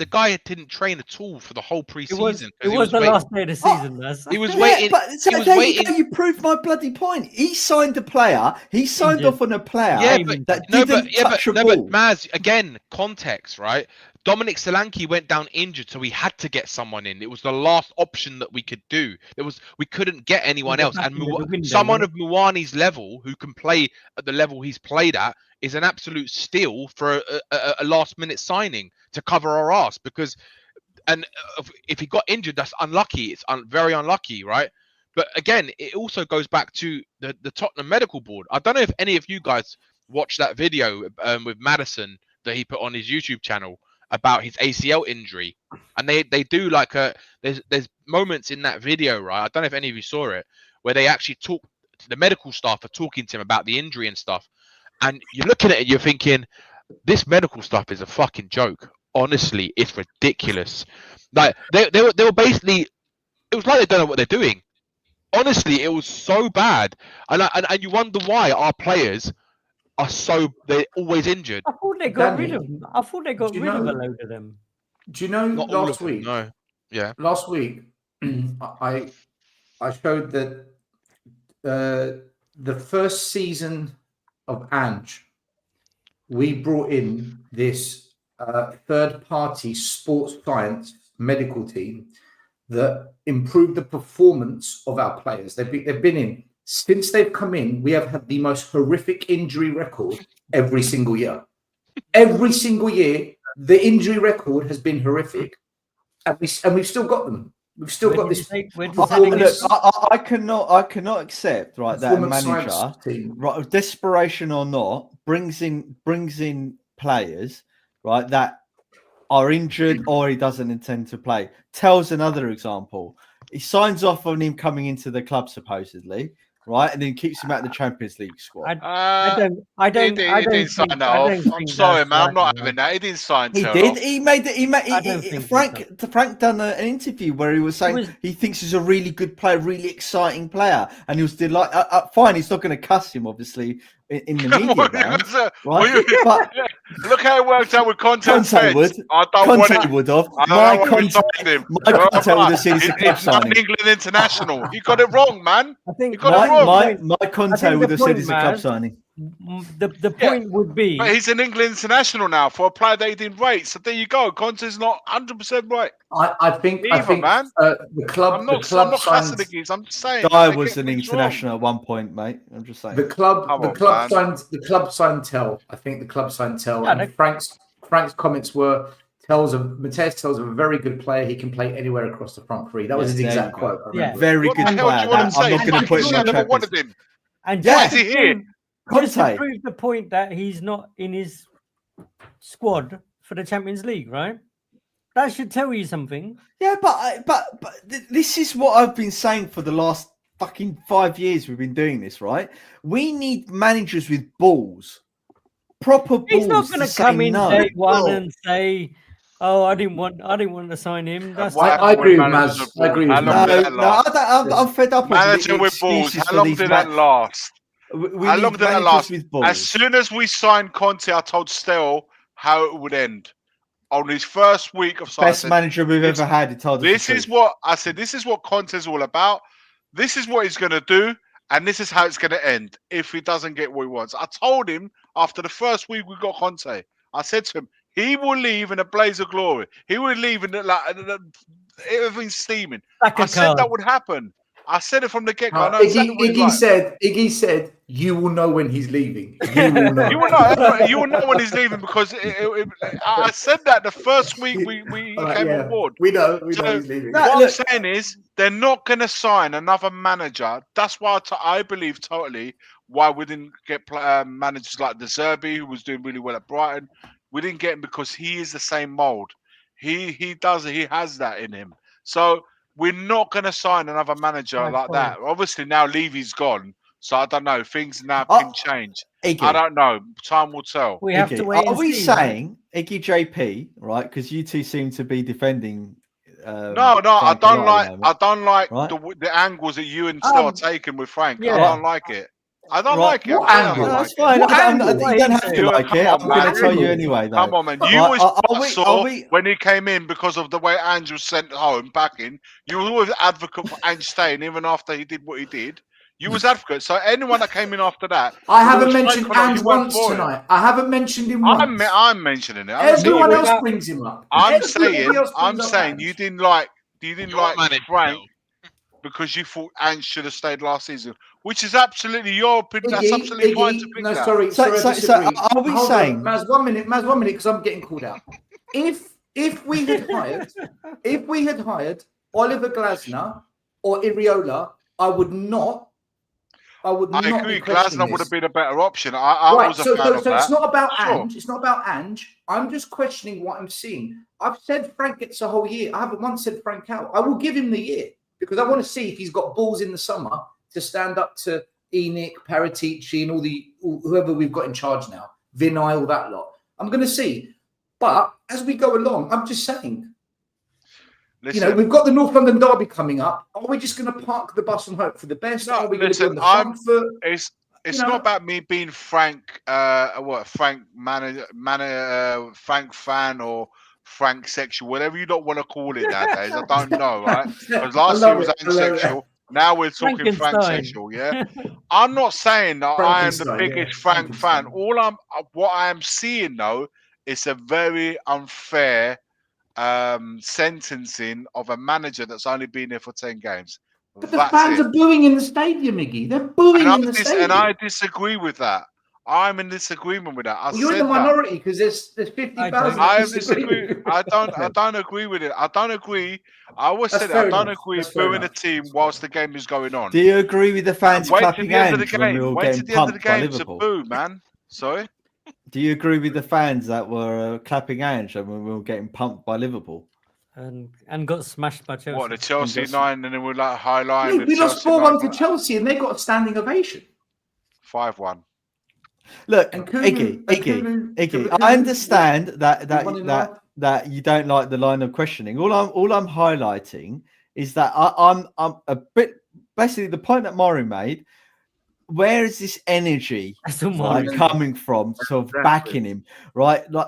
didn't train at all for the whole preseason. It was the last day of the season, Maz. He was waiting. He was waiting. You proved my bloody point. He signed a player. He signed off on a player. But Maz, again, context, right? Dominic Solanke went down injured, so we had to get someone in. It was the last option that we could do. We couldn't get anyone else, and someone of Muwani's level who can play at the level he's played at is an absolute steal for a last-minute signing to cover our ass. Because, and if he got injured, that's unlucky. It's very unlucky, right? But again, it also goes back to the Tottenham Medical Board. I don't know if any of you guys watched that video with Maddison that he put on his YouTube channel about his ACL injury, and they do like there's moments in that video, right? I don't know if any of you saw it, where they actually the medical staff are talking to him about the injury and stuff, and you're looking at it, you're thinking, this medical stuff is a fucking joke. Honestly, it's ridiculous. Like they were basically, it was like they don't know what they're doing. Honestly, it was so bad, and you wonder why our players they're always injured. I thought they got rid of them. I thought they got rid of a load of them. Do you know last week? No. Yeah. Last week, I showed that the first season of Ange, we brought in this third-party sports science medical team that improved the performance of our players. They've been in. Since they've come in, we have had the most horrific injury record every single year. Every single year, the injury record has been horrific, and we've still got them. We've still got this. I cannot accept that a manager, right, desperation or not, brings in players, right, that are injured or he doesn't intend to play. Tells another example. He signs off on him coming into the club supposedly. right, and then keeps him out of the Champions League squad. I don't didn't sign think, that I off. don't I'm think sorry, that's man. I'm right, not man. having that. He didn't sign. He Tell did. off. He made I don't think Frank done an interview where he was saying he thinks he's a really good player, really exciting player, and he was delighted. Fine, he's not going to cuss him, obviously, in the media band, right? But Look how it worked out with Conte. Conte would. I don't Conte want it. would have. I My don't want to sign him. Conte would have seen it's a club It's not signing. England international. You got it wrong, man. I think You got it wrong. My Conte would have said it's a club signing. The point would be, But he's an England international now for a player that he didn't rate. So there you go. Conte's not 100% right. I think man. The club. I'm not signed, cussing the geese. I'm just saying. Guy was an international at one point, mate. I'm just saying. The club signed Tell. I think the club signed Tell. Yeah, and Frank's comments were Mateus Tell's a very good player. He can play anywhere across the front three. That was his exact quote. I remember. Very What good the hell do player. you want to I'm say? not going to put him I in never the wanted Champions. him. and Yeah. just Why is he here? just to Conte. prove the point that he's not in his squad for the Champions League, right? That should tell you something. Yeah, but this is what I've been saying for the last fucking 5 years. We've been doing this, right? We need managers with balls, proper balls. He's not going to come in no. day one and say, "Oh, I didn't want to sign him." That's I agree with Maz. I agree with I'm fed up. Manager with balls. How long did that last? How long did that last? As soon as we signed Conte, I told Stell how it would end. On his first week of signing, best manager we've ever had. He told us this is what I said. This is what Conte's all about. This is what he's going to do, and this is how it's going to end if he doesn't get what he wants. I told him after the first week we got Conte. I said to him, he will leave in a blaze of glory. He will leave in everything's steaming. I said that would happen. I said it from the get-go. Iggy said, "You will know when he's leaving. You will know. You will know when he's leaving because I said that the first week we came on board. We know he's leaving. What I'm saying is they're not going to sign another manager. That's why I believe totally why we didn't get managers like De Zerbi, who was doing really well at Brighton. We didn't get him because he is the same mold. He has that in him. So we're not going to sign another manager like that. Obviously, now Levy's gone. So I don't know. Things now can change. Iggy. I don't know. Time will tell. We have to wait. Are we saying Iggy JP, right? Because you two seem to be defending. No, I don't like right? the angles that you and Stell are taking with Frank. Yeah. I don't like it. I don't like it. What angle? That's fine. You don't have to like it. I'm going to tell you anyway, though. Come on, man. You always saw when he came in because of the way Ange was sent home back in. You were always advocate for Ange staying even after he did what he did. You was advocate. So anyone that came in after that, I haven't mentioned Ange once tonight. I haven't mentioned him once. I'm mentioning it. Everyone else brings him up. I'm saying you didn't like Frank because you thought Ange should have stayed last season, which is absolutely your opinion. That's absolutely fine to think that. Sorry. So are we saying? Maz, 1 minute, because I'm getting called out. If we had hired Oliver Glasner or Iriola, I would not. I agree. Glasner would have been a better option. I was a fan of that. It's not about Ange. It's not about Ange. I'm just questioning what I'm seeing. I've said Frank gets a whole year. I haven't once said Frank out. I will give him the year because I want to see if he's got balls in the summer to stand up to Enoch, Paratici, and whoever we've got in charge now, Vinay, all that lot. I'm going to see. But as we go along, I'm just saying. Listen, we've got the North London derby coming up. Are we just going to park the bus and hope for the best? No, Are we going to be on the front foot? It's not about me being Frank, Frank Frank fan or Frank sexual, whatever you don't want to call it nowadays. I don't know, right? Because last year was unsexual. Now we're talking Frank sexual, yeah. I'm not saying that I am the biggest Frank fan. What I am seeing though is a very unfair sentencing of a manager that's only been there for 10 games. But the fans are booing in the stadium, Iggy. They're booing in the stadium. And I disagree with that. I'm in disagreement with that. You're in the minority because there's 50,000. I disagree. I don't agree with it. I don't agree. I always said I don't agree with booing a team whilst the game is going on. Do you agree with the fans clapping hands when we were Wait getting to the end of the pumped by game to Liverpool? boo, man. Sorry? Do you agree with the fans that were clapping hands when we were getting pumped by Liverpool? and got smashed by Chelsea. What, the Chelsea 9, and then we're like highlighting We lost 4-1 to Chelsea, and they got a standing ovation. 5-1. Look, And Iggy, I understand that you don't like the line of questioning. All I'm highlighting is that I'm a bit basically the point that Maury made. Where is this energy coming from? Sort of backing him, right? Like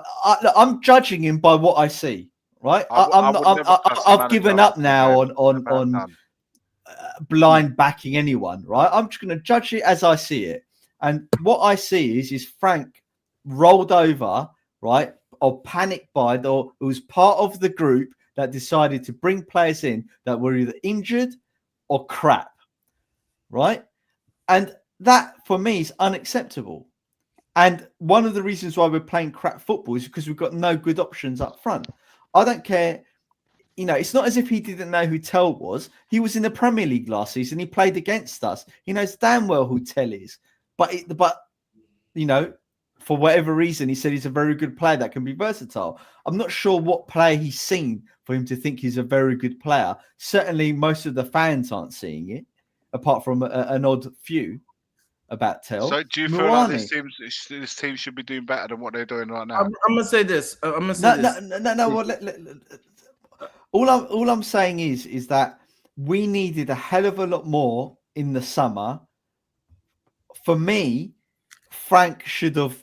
I'm judging him by what I see, right? I've given up now on blind backing anyone, right? I'm just going to judge it as I see it, and what I see is Frank rolled over, right, or panicked by or was part of the group that decided to bring players in that were either injured or crap, right? And that, for me, is unacceptable. And one of the reasons why we're playing crap football is because we've got no good options up front. I don't care. You know, it's not as if he didn't know who Tell was. He was in the Premier League last season. He played against us. He knows damn well who Tell is. But you know, for whatever reason, he said he's a very good player that can be versatile. I'm not sure what player he's seen for him to think he's a very good player. Certainly, most of the fans aren't seeing it, apart from an odd few. About Tell. So do you feel like this team should be doing better than what they're doing right now? I'm gonna say this. No. Well, all I'm saying is that we needed a hell of a lot more in the summer. For me, Frank should have.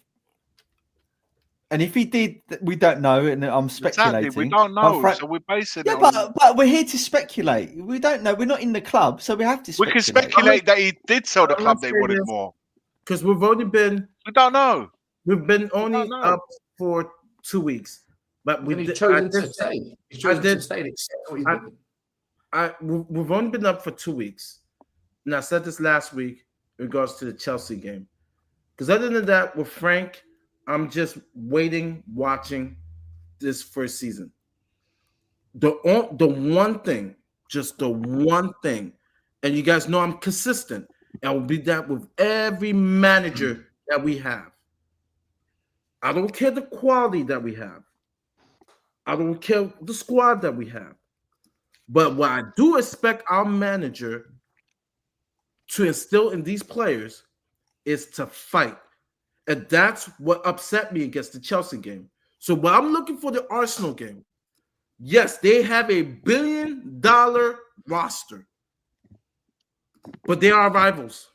And if he did, we don't know, and I'm speculating. Exactly, we don't know, so we're basing it on... but we're here to speculate. We don't know. We're not in the club, so we have to speculate. We can speculate that he did tell the club they wanted more. Because we've only been... We don't know. We've been only up for 2 weeks. But we've chosen to stay. We've only been up for 2 weeks. And I said this last week in regards to the Chelsea game. Because other than that, with Frank... I'm just watching this first season. The one thing, and you guys know I'm consistent, and I will be that with every manager that we have. I don't care the quality that we have. I don't care the squad that we have. But what I do expect our manager to instill in these players is to fight. And that's what upset me against the Chelsea game. So when I'm looking for the Arsenal game, yes, they have $1 billion roster, but they are rivals.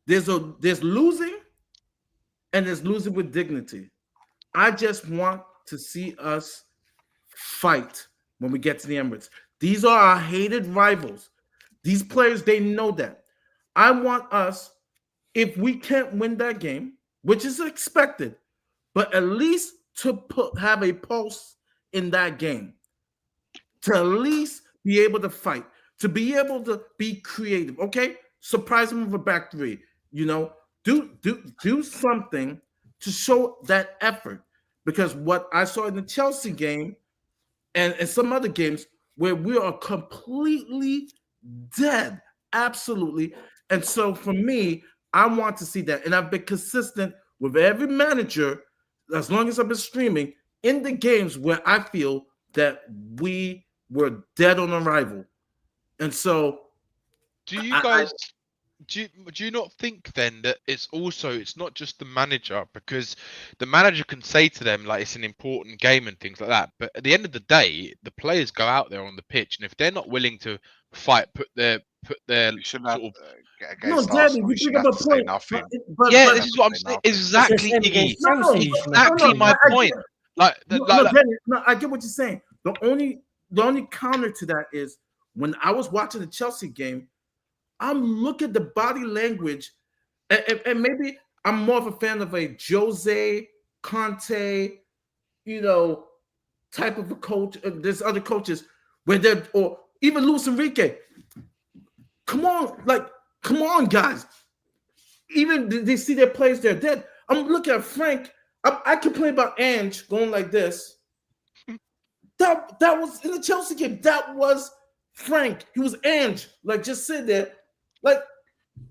There's losing, and there's losing with dignity. I just want to see us fight when we get to the Emirates. These are our hated rivals. These players, they know that. I want us, if we can't win that game, which is expected, but at least to have a pulse in that game, to at least be able to fight, to be able to be creative. Okay, surprise them with a back three. You know, do something to show that effort. Because what I saw in the Chelsea game and some other games where we are completely dead, absolutely. And so for me, I want to see that. And I've been consistent with every manager, as long as I've been streaming, in the games where I feel that we were dead on arrival. And so... Do you guys... Do you not think then that it's not just the manager, because the manager can say to them like it's an important game and things like that, but at the end of the day the players go out there on the pitch, and if they're not willing to fight, put their sort of Danny, you bring up a point. This is what I'm saying. Exactly, Iggy. Exactly my point. Danny, I get what you're saying. The only counter to that is when I was watching the Chelsea game, I'm looking at the body language, and maybe I'm more of a fan of a Jose, Conte, type of a coach. There's other coaches where or even Luis Enrique. Come on, guys. Even they see their players, they're dead. I'm looking at Frank. I complain about Ange going like this. That was in the Chelsea game. That was Frank. He was Ange, just sit there.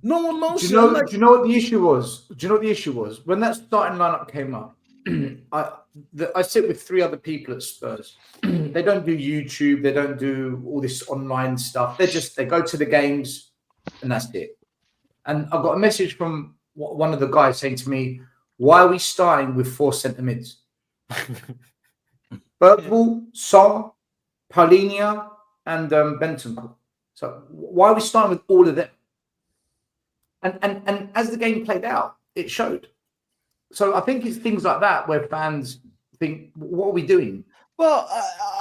No emotion. Do you know what the issue was? When that starting lineup came up, I sit with 3 other people at Spurs. They don't do YouTube. They don't do all this online stuff. They go to the games and that's it. And I got a message from one of the guys saying to me, "Why are we starting with 4 centre mids? Bergvall, Son, Paulinho, and Bentancur. So why are we starting with all of them?" And as the game played out, it showed. So I think it's things like that where fans think, "What are we doing?" Well,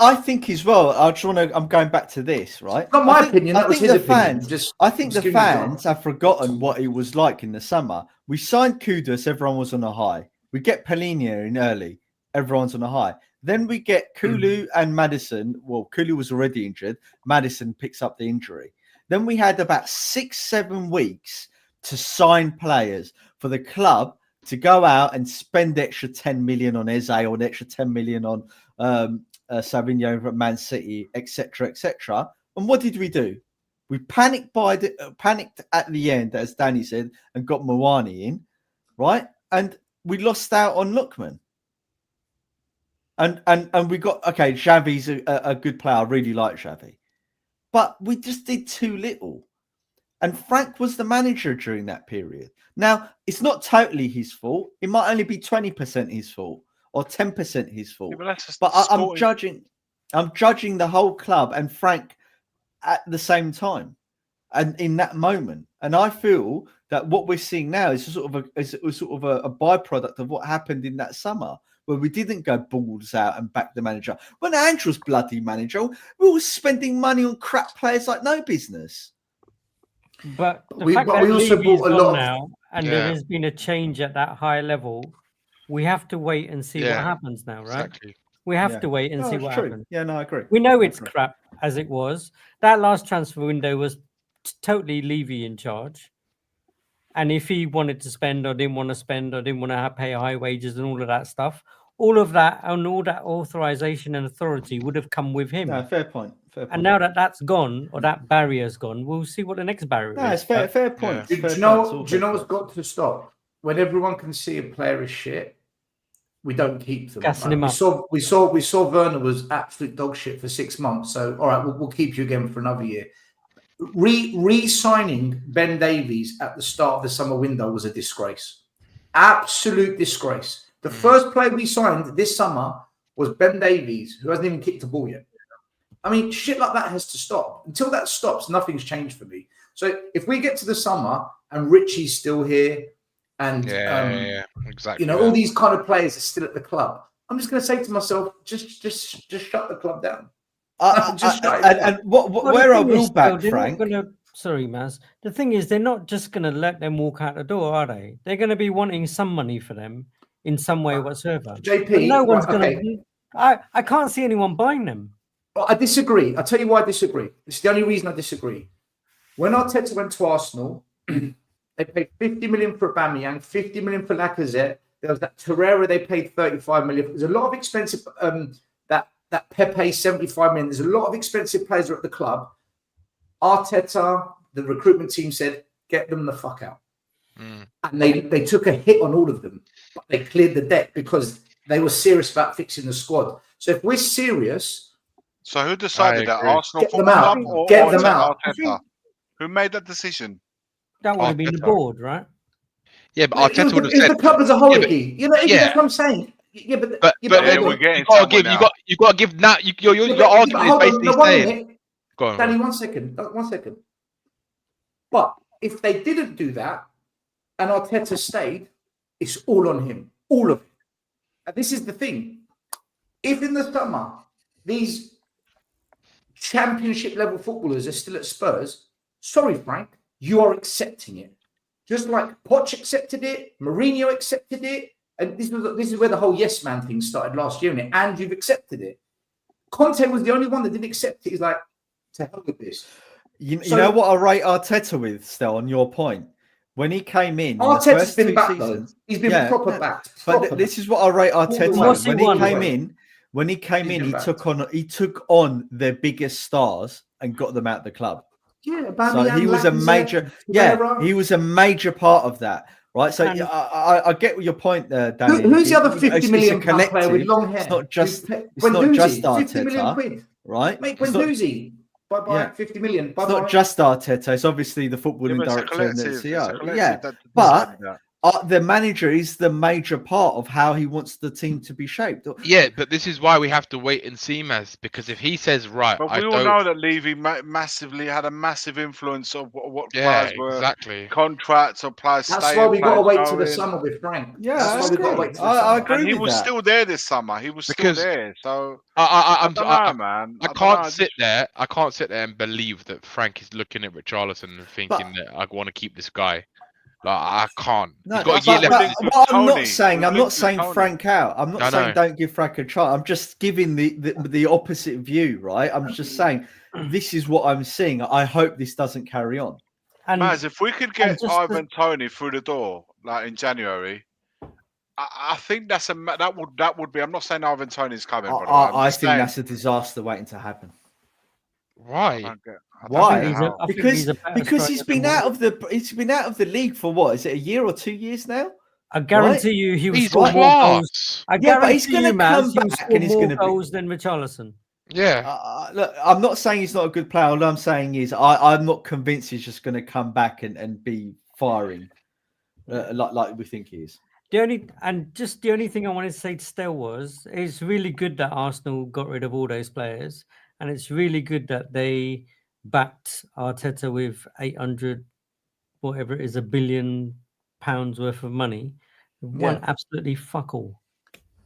I think as well. I'm going back to this, right? Not my opinion. That was his opinion. I think the fans have forgotten what it was like in the summer. We signed Kudus, everyone was on a high. We get Paulinho in early, everyone's on a high. Then we get Kulu and Maddison. Well, Kulu was already injured. Maddison picks up the injury. Then we had about 6-7 weeks to sign players for the club to go out and spend extra 10 million on Eze or an extra 10 million on Savinho from Man City, etc., etc. And what did we do? We panicked at the end, as Danny said, and got Mawani in, right? And we lost out on Lookman. And we got, Xavi's a good player. I really like Xavi. But we just did too little. And Frank was the manager during that period. Now, it's not totally his fault. It might only be 20% his fault or 10% his fault. Yeah, but I'm judging the whole club and Frank at the same time and in that moment. And I feel that what we're seeing now is sort of a byproduct of what happened in that summer, where we didn't go balls out and back the manager. When Andrew's bloody manager, we were spending money on crap players like no business. But the fact that we also bought a lot now, and there has been a change at that high level, we have to wait and see what happens now, right? Exactly. We have to wait and see what happens. Yeah, no, I agree. We know it's crap as it was. That last transfer window was totally Levy in charge. And if he wanted to spend or didn't want to spend or didn't want to pay high wages and all of that stuff, all of that and all that authorization and authority would have come with him. No, fair point. And now that that's gone or that barrier's gone, we'll see what the next barrier is. It's fair point. Do you know what's got to stop? When everyone can see a player is shit, we don't keep them. Gassing him up. We saw Werner was absolute dog shit for 6 months. So all right, we'll keep you again for another year. Re-signing Ben Davies at the start of the summer window was a disgrace. Absolute disgrace. The first player we signed this summer was Ben Davies, who hasn't even kicked a ball yet. I mean, shit like that has to stop. Until that stops, nothing's changed for me. So if we get to the summer and Richie's still here and exactly, all these kind of players are still at the club, I'm just going to say to myself, just shut the club down. Where I will back, Frank. Sorry, Maz. The thing is, they're not just going to let them walk out the door, are they? They're going to be wanting some money for them in some way whatsoever. JP, but no one's going to. I can't see anyone buying them. Well, I disagree. I'll tell you why I disagree. It's the only reason I disagree. When Arteta went to Arsenal, they paid 50 million for Aubameyang, 50 million for Lacazette. There was that Torreira they paid 35 million. There's a lot of expensive. That Pepe 75 million. There's a lot of expensive players at the club. Arteta, the recruitment team said, "Get them the fuck out." And they took a hit on all of them, but they cleared the deck because they were serious about fixing the squad. So if we're serious. So who decided that? Arsenal Get them out. Arteta? Who made that decision? That would have been the board, right? Yeah, but Arteta would have said the club as a whole. That's what I'm saying. Yeah, but you got to give now. Your argument is basically saying. Go on, Danny, 1 second. 1 second. But if they didn't do that, and Arteta stayed, it's all on him, all of it. And this is the thing: if in the summer these championship level footballers are still at Spurs, sorry, Frank, you are accepting it. Just like Poch accepted it, Mourinho accepted it, and this is where the whole yes man thing started last year, and you've accepted it. Conte was the only one that didn't accept it. He's like, to hell with this. You know what I rate Arteta with, still, on your point? When he came in, Arteta's been back, though. He's been proper back. But this is what I rate Arteta. When he came in, he took on their biggest stars and got them out of the club. Yeah, so he was a major part of that. right? So And- I get your point there, Danny. Who's the other It's 50 a million pound player with collective. long hair? It's not just Guendouzi, 50 Arteta, million quid. right? Make It's not, Guendouzi. Bye-bye, 50 million. it's Bye-bye. not just Arteta. It's obviously the footballing but it's a director and the collective. It's a CEO. collective Yeah, that but decided that. the manager is the major part of how he wants the team to be shaped. Yeah, but this is why we have to wait and see, Maz, because if he says right, But I we all don't. know that Levy massively had a massive influence of what Yeah, players were, exactly. contracts or players That's staying. why we got to players wait till the going. summer with Frank. Yeah, That's I why we got to agree. wait till the I summer. agree And he with was that. still there this summer. He was Because still there. So I don't know, man. I don't can't know, sit there. I can't sit there and believe that Frank is looking at Richarlison and thinking that I want to keep this guy. Like I can't. No, He's got a year but- left. with what I'm not Tony. saying, We've I'm not linked with saying Tony. Frank out. I'm not I saying know. don't give Frank a try. I'm just giving the opposite view, right? I'm just saying this is what I'm seeing. I hope this doesn't carry on. And Maz, if we could get just Ivan Tony through the door, like in January, I think that would be. I'm not saying Ivan Tony's coming, by the way. I think that's a disaster waiting to happen. Why? Why? How. I think Because he's a better because striker he's than been what- out of the league for what? Is it a year or 2 years now? I guarantee you, he was He's scoring more goals. class. I Yeah, but he's guarantee you, gonna come Maz, he will back score and he's more gonna be- goals than Richarlison. Yeah. Look, I'm not saying he's not a good player. All I'm saying is I'm not convinced he's just going to come back and be firing like we think he is. The only thing I wanted to say to Stell was it's really good that Arsenal got rid of all those players, and it's really good that they backed Arteta with 800, whatever it is, £1 billion worth of money. Won absolutely fuck all.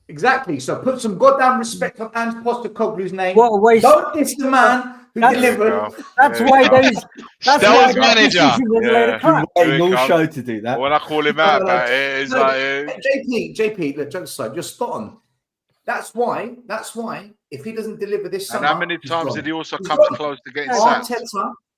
Exactly. So put some goddamn respect on Ange Postecoglou's name. What a waste! Don't diss the man who That's- delivered. That's why those. That's Stell's why that manager. decision was a load of crap. Waiting all comes. show to do that. When I call him out, No, it's no, like JP, look, jokes aside, you're spot on. That's why, if he doesn't deliver this and summer, how many he's times gone. did he also He's come gone. close to getting sacked?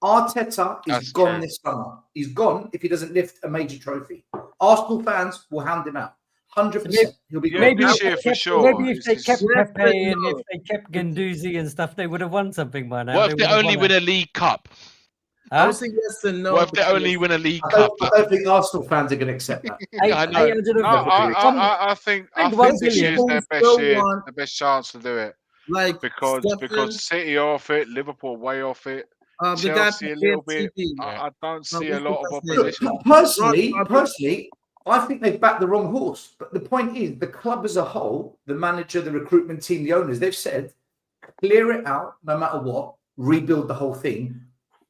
Arteta is That's gone true. this summer. He's gone if he doesn't lift a major trophy. Arsenal fans will hound him out. 100%. He'll be Yeah, gone. Maybe this if they year for kept- sure. Maybe if It's they just- kept Yes, Pepe but and no. if they kept Guendouzi and stuff, they would have won something by now. What if they would have only won win a League Cup? I Huh? would say yes and no. What if they because only win a League I Cup? don't think Arsenal fans are going to accept that. I know. 800 No, I think one this billion. year's their best Still year, want- the best chance to do it Like because City are off it, Liverpool way off it, the guy Chelsea a from little bit. TV. I don't see what's a lot of his name? opposition. Personally, I think they've backed the wrong horse. But the point is, the club as a whole, the manager, the recruitment team, the owners, they've said, clear it out no matter what, rebuild the whole thing.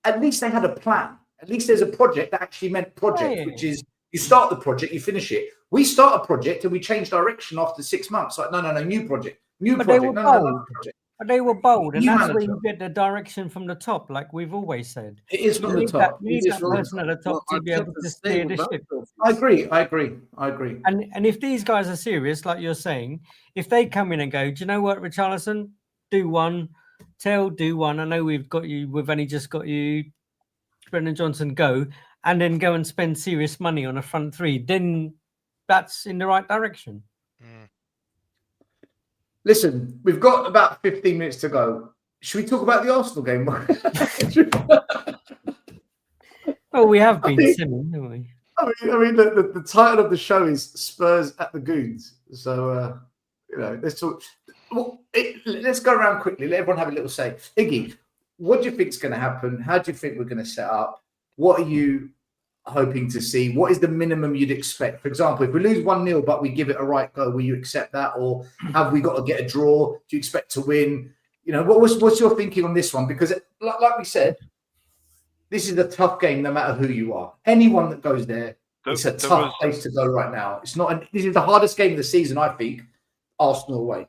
At least they had a plan. At least there's a project that actually meant project, which is you start the project, you finish it. We start a project and we change direction after 6 months. Like, no, new project, But they were no, bold. project. But they were bold, and New that's where manager. you get the direction from the top, like we've always said. It is from the You top. need It is that from the person top. at the top to be able to steer the ship. I agree. And if these guys are serious, like you're saying, if they come in and go, do you know what, Richarlison, do one, do one. I know we've only just got you, Brendan Johnson, go, and then go and spend serious money on a front three, then that's in the right direction. Listen, we've got about 15 minutes to go. Should we talk about the Arsenal game? Well, we have been simming, haven't we? I mean, the title of the show is Spurs at the Goons. So, let's talk. Well, let's go around quickly. Let everyone have a little say. Iggy, what do you think is going to happen? How do you think we're going to set up? What are you hoping to see? What is the minimum you'd expect? For example, if we lose 1-0, but we give it a right go, will you accept that? Or have we got to get a draw? Do you expect to win? What's your thinking on this one? Because like we said, this is a tough game no matter who you are. Anyone that goes there, it's a tough place to go right now. This is the hardest game of the season, I think, Arsenal away.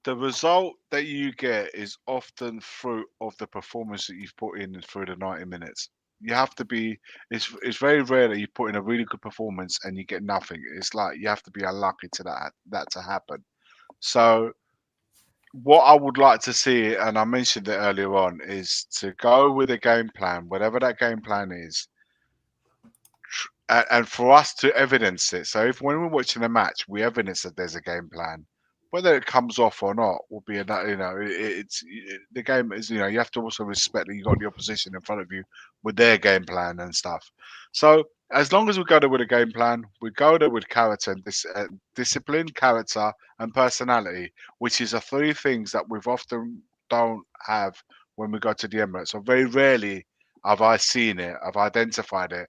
The result that you get is often fruit of the performance that you've put in through the 90 minutes. You have to be. It's very rare that you put in a really good performance and you get nothing. It's like you have to be unlucky to that to happen. So, what I would like to see, and I mentioned it earlier on, is to go with a game plan, whatever that game plan is, and for us to evidence it. So, when we're watching a match, we evidence that there's a game plan. whether it comes off or not will be the game is, you have to also respect that you got the opposition in front of you with their game plan and stuff. So as long as we go there with a game plan, we go there with character and discipline, character and personality, which is the three things that we've often don't have when we go to the Emirates. So very rarely have I seen it, I've identified it.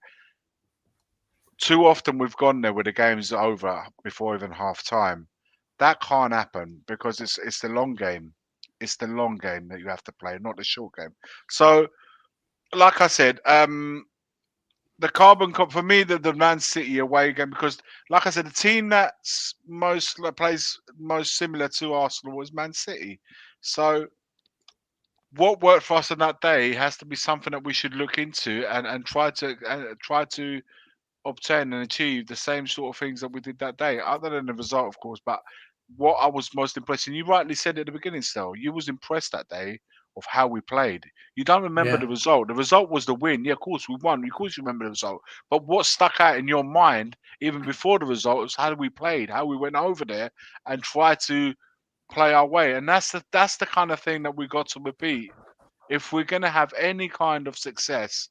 Too often we've gone there where the game's over before even half time. That can't happen because it's the long game. It's the long game that you have to play, not the short game. So, like I said, the carbon cop for me, the Man City away game, because like I said, the team that's plays most similar to Arsenal was Man City. So what worked for us on that day has to be something that we should look into and try to obtain and achieve the same sort of things that we did that day, other than the result, of course. But what I was most impressed, and you rightly said at the beginning, Stel, you was impressed that day of how we played. You don't remember the result. The result was the win. Yeah, of course we won. Of course you remember the result. But what stuck out in your mind, even before the result, was how we played, how we went over there and tried to play our way. And that's the kind of thing that we got to repeat. If we're going to have any kind of success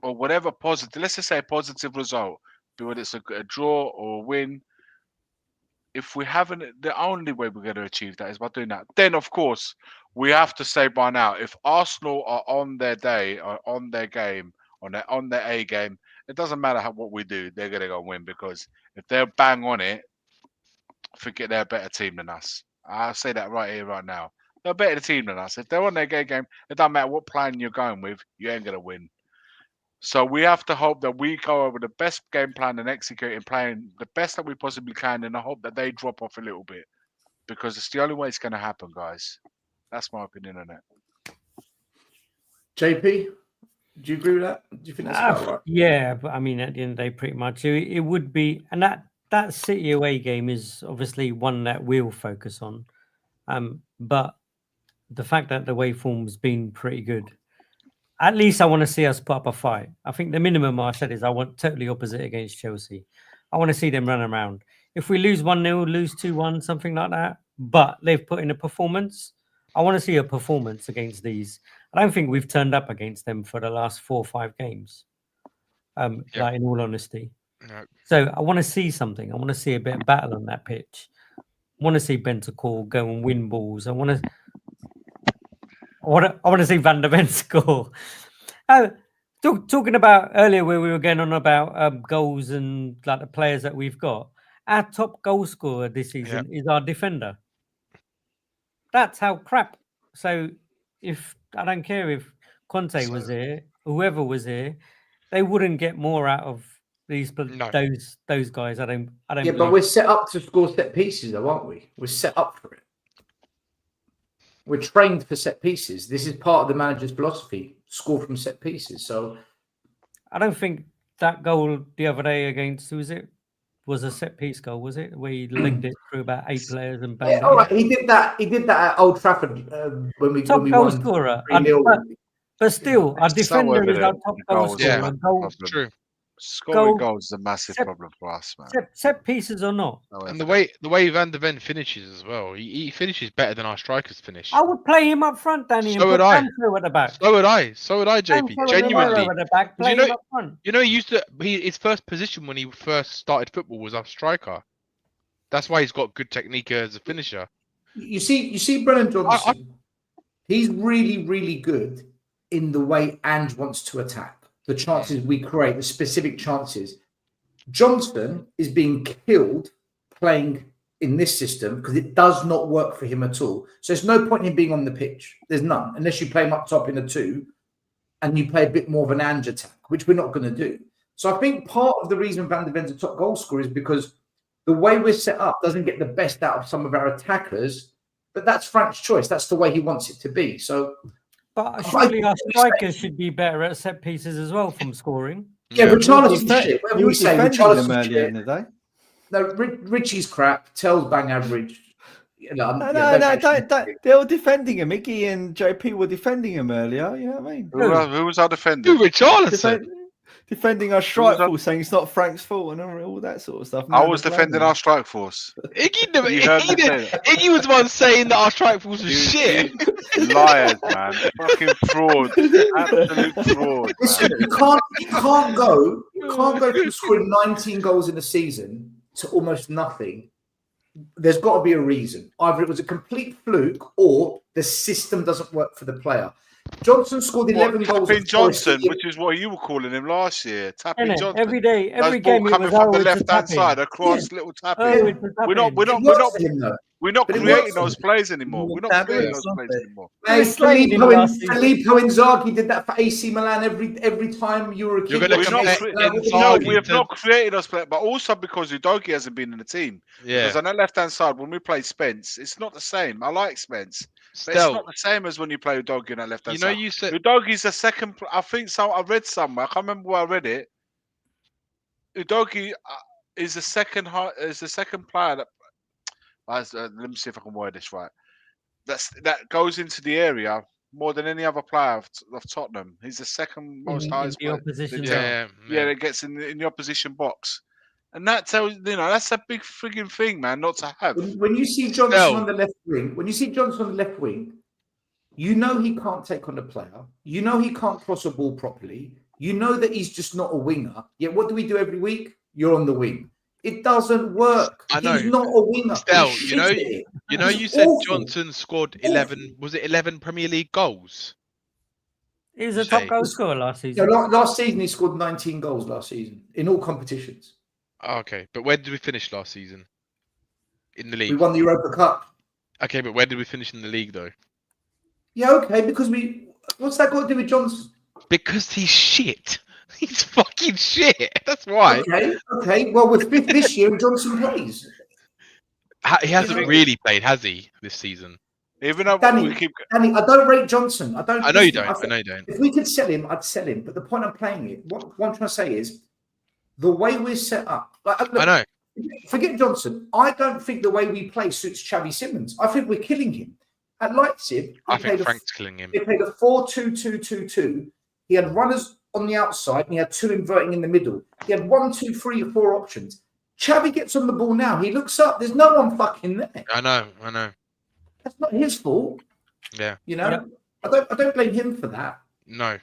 or whatever positive, let's just say a positive result, whether it's a draw or a win, if we haven't, the only way we're going to achieve that is by doing that. Then, of course, we have to say by now, if Arsenal are on their day, or on their game, on their A game, it doesn't matter what we do, they're going to go win, because if they're bang on it, forget they're a better team than us. I'll say that right here, right now. They're a better team than us. If they're on their game, it doesn't matter what plan you're going with, you ain't going to win. So we have to hope that we go over the best game plan and execute and playing the best that we possibly can, and I hope that they drop off a little bit, because it's the only way it's going to happen, guys. That's my opinion on it. JP, do you agree with that? Do you think that's about right? Yeah, but I mean, at the end of the day, pretty much it would be, and that City away game is obviously one that we'll focus on. But the fact that the away form's been pretty good, at least I want to see us put up a fight. I think the minimum I said is I want totally opposite against Chelsea. I want to see them run around. If we lose 1-0, lose 2-1, something like that, but they've put in a performance, I want to see a performance against these. I don't think we've turned up against them for the last 4 or 5 games, like in all honesty. No. So I want to see something. I want to see a bit of battle on that pitch. I want to see Bentancur go and win balls. I want to see Van der Ven score. Talking about earlier where we were going on about goals and like the players that we've got. Our top goal scorer this season is our defender. That's how crap. So if I don't care if Conte was here, whoever was here, they wouldn't get more out of those guys. I don't. Yeah, but we're set up to score set pieces, though, aren't we? We're set up for it. We're trained for set pieces. This is part of the manager's philosophy: score from set pieces. So, I don't think that goal the other day against was a set piece goal, was it? Where he linked it through about 8 players and banged it. All right, he did that. He did that at Old Trafford when we top when we goal won scorer. 3-0. But still, our defender is our top goal scorer. Yeah, true. Scoring goals is a massive problem for us, man. Set pieces or not. And the way Van der Ven finishes as well, he finishes better than our strikers finish. I would play him up front, Danny. So would I. At the back. So would I, JP. Genuinely. At the back, play him up front. You know, his first position when he first started football was our striker. That's why he's got good technique as a finisher. You see, Brennan Johnson. He's really, really good in the way Ange wants to attack. The chances we create, the specific chances. Johnson is being killed playing in this system because it does not work for him at all. So there's no point in him being on the pitch. There's none, unless you play him up top in a 2 and you play a bit more of an Ange attack, which we're not going to do. So I think part of the reason Van der Ven's a top goal scorer is because the way we're set up doesn't get the best out of some of our attackers, but that's Frank's choice. That's the way he wants it to be. So... But surely our strikers should be better at set pieces as well from scoring. Yeah, Richarlison's shit. Whatever we say, Richarlison's shit. No, Richie's crap. Tell's bang average. No, they were defending him. Iggy and JP were defending him earlier. You know what I mean? Who was our defender? Richarlison. defending our strike force, saying it's not Frank's fault and all that sort of stuff. I was defending our strike force. Iggy was the one saying that our strike force was shit. Liars, man. Fucking fraud. Absolute fraud. Listen, you can't go from scoring 19 goals in a season to almost nothing. There's got to be a reason. Either it was a complete fluke or the system doesn't work for the player. Johnson scored 11 goals. Tapping Johnson, which is what you were calling him last year. Tapping Johnson. Every day, every game ball coming from the left-hand side across little tapping. We're not creating those plays anymore. We're not creating those plays anymore. Filippo Inzaghi did that for AC Milan every time you were a kid. We have not created those plays, but also because Udogie hasn't been in the team. Yeah. Because on that left-hand side, when we play Spence, it's not the same. I like Spence. But it's not the same as when you play Udogie on that left-hand side. You said Udogie's the second. I think so. I read somewhere. I can't remember where I read it. Udogie is the second player that. Let me see if I can word this right. That goes into the area more than any other player of Tottenham. He's the second most highest player. That gets in the opposition box, and that tells that's a big frigging thing, man, not to have. When you see Johnson on the left wing, you know he can't take on the player. You know he can't cross a ball properly. You know that he's just not a winger. Yet what do we do every week? You're on the wing. It doesn't work. I know. He's not a winger. You said Johnson scored 11. Was it 11 Premier League goals? He was a top goal scorer last season. Yeah, last season he scored 19 goals last season in all competitions. Okay, but where did we finish last season? In the league. We won the Europa Cup. Okay, but where did we finish in the league though? Yeah, okay, because what's that got to do with Johnson? Because he's shit. He's fucking shit. That's why. Okay. Well, we're fifth this year and Johnson plays. He hasn't really played, has he, this season? Even though Danny, I don't rate Johnson. I know you don't. If we could sell him, I'd sell him. But the point I'm playing it, what I'm trying to say is, the way we're set up. Look, I know. Forget Johnson. I don't think the way we play suits Xavi Simons. I think we're killing him. At Leipzig, I think Frank's killing him. They played a 4-2-2-2-2. He had runners on the outside and he had two inverting in the middle. He had 1, 2, 3, or 4 options. Xavi gets on the ball now. He looks up. There's no one fucking there. I know. That's not his fault. Yeah. I don't blame him for that. No.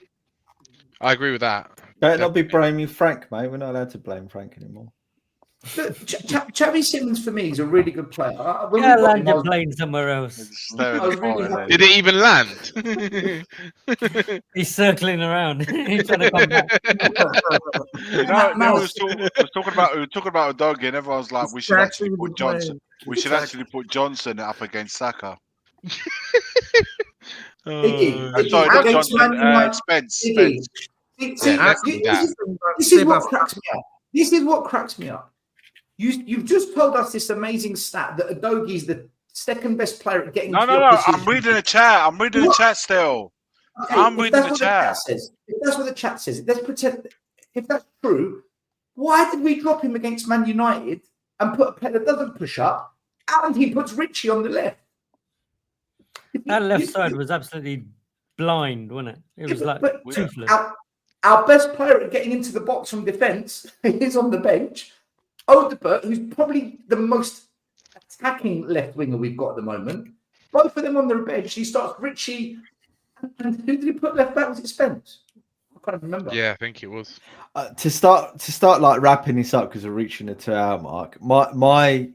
I agree with that. Better not be blaming Frank, mate. We're not allowed to blame Frank anymore. Look, Xavi Simons for me is a really good player. Land your plane somewhere else. Did it even land? He's circling around. He's trying to come back. We were talking about Udogie, and everyone's like, we should actually put Johnson. We should actually put Johnson up against Saka. Spence. This is what cracks me up. You've just told us this amazing stat that Udogie is the second best player at getting. No. I'm reading the chat. I'm reading the chat still. Okay, I'm reading the chat. If that's what the chat says, let's pretend. If that's true, why did we drop him against Man United and put a player that doesn't push up, and he puts Richie on the left? That left side was absolutely blind, wasn't it? It was like toothless. Our best player at getting into the box from defence is on the bench. Odebert, who's probably the most attacking left winger we've got at the moment. Both of them on the bench. He starts Richie. And who did he put left back? Was it Spence? I can't remember. Yeah, I think it was. To start like wrapping this up because we're reaching the 2-hour mark. My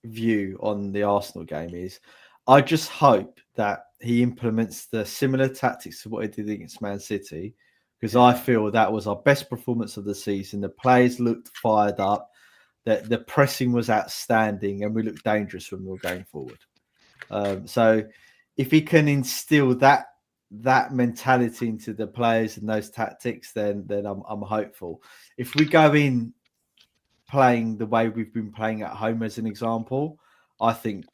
view on the Arsenal game is I just hope that he implements the similar tactics to what he did against Man City, because I feel that was our best performance of the season. The players looked fired up. The pressing was outstanding, and we looked dangerous when we were going forward. So if he can instill that mentality into the players and those tactics, then I'm hopeful. If we go in playing the way we've been playing at home, as an example, I think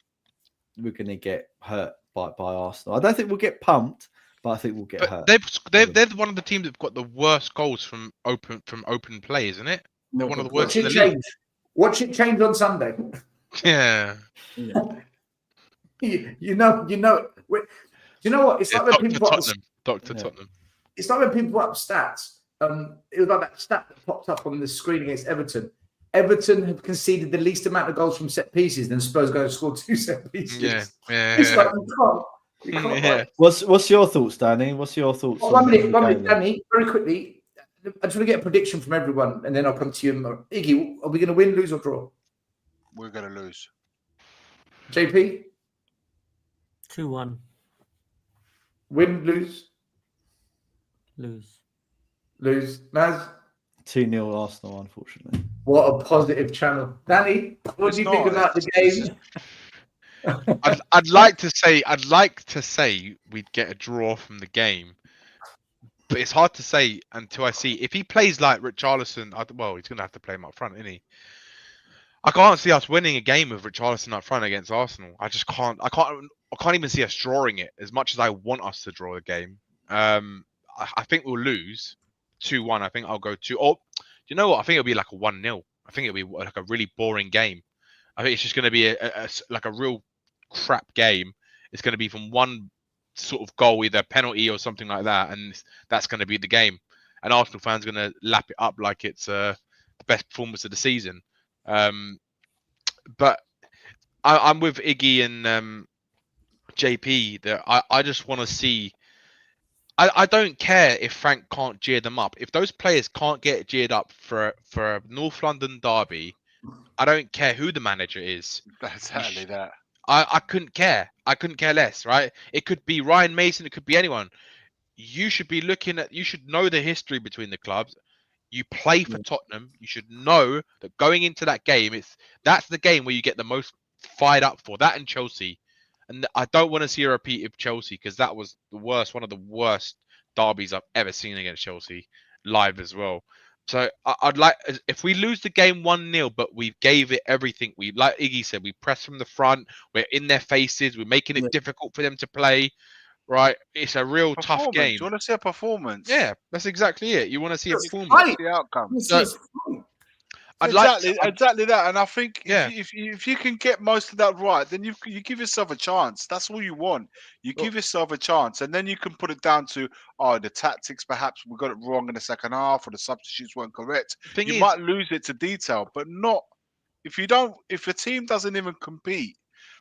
we're going to get hurt by Arsenal. I don't think we'll get pumped, but I think we'll get hurt. They're one of the teams that've got the worst goals from open play, isn't it? They're one of the worst in the league. Watch it change on Sunday. Yeah. You know what? It's like when people Dr. Tottenham. It's like when people put up stats. it was like that stat that popped up on the screen against Everton. Everton have conceded the least amount of goals from set pieces, then Spurs go and score 2 set pieces. Yeah. It's like you can't. Yeah. Like, What's your thoughts, Danny? What's your thoughts? one minute, game then? Danny, very quickly. I just want to get a prediction from everyone, and then I'll come to you. Iggy, are we going to win, lose, or draw? We're going to lose. JP? 2-1. Win, lose? Lose. Naz? 2-0 Arsenal, unfortunately. What a positive channel. Danny, what do you think about the game? I'd like to say we'd get a draw from the game, but it's hard to say until I see if he plays like Richarlison. Well, he's gonna have to play him up front, isn't he? I can't see us winning a game with Richarlison up front against Arsenal. I just can't. I can't even see us drawing it as much as I want us to draw the game. I think we'll lose 2-1. I think I'll go 2. Oh, you know what? I think it'll be like a 1-0. I think it'll be like a really boring game. I think it's just going to be like a real crap game. It's going to be from one sort of goal, either penalty or something like that, and that's going to be the game. And Arsenal fans are going to lap it up like it's the best performance of the season. But I'm with Iggy and JP. That I just want to see. I don't care if Frank can't jeer them up. If those players can't get jeered up for a North London derby, I don't care who the manager is. Exactly that. I couldn't care. I couldn't care less, right? It could be Ryan Mason. It could be anyone. You should be looking at. You should know the history between the clubs. You play for Tottenham. You should know that going into that game, that's the game where you get the most fired up for. That and Chelsea. And I don't want to see a repeat of Chelsea because that was one of the worst derbies I've ever seen against Chelsea live as well. So I'd like, if we lose the game 1-0, but we gave it everything. We, like Iggy said, we press from the front. We're in their faces. We're making it difficult for them to play. Right? It's a real tough game. You want to see a performance? Yeah, that's exactly it. You want to see a performance. Right. The outcome. So, exactly that, and I think if you can get most of that right, then you give yourself a chance. That's all you want. You give yourself a chance, and then you can put it down to the tactics. Perhaps we got it wrong in the second half, or the substitutes weren't correct. You might lose it to detail, but not if you don't. If your team doesn't even compete,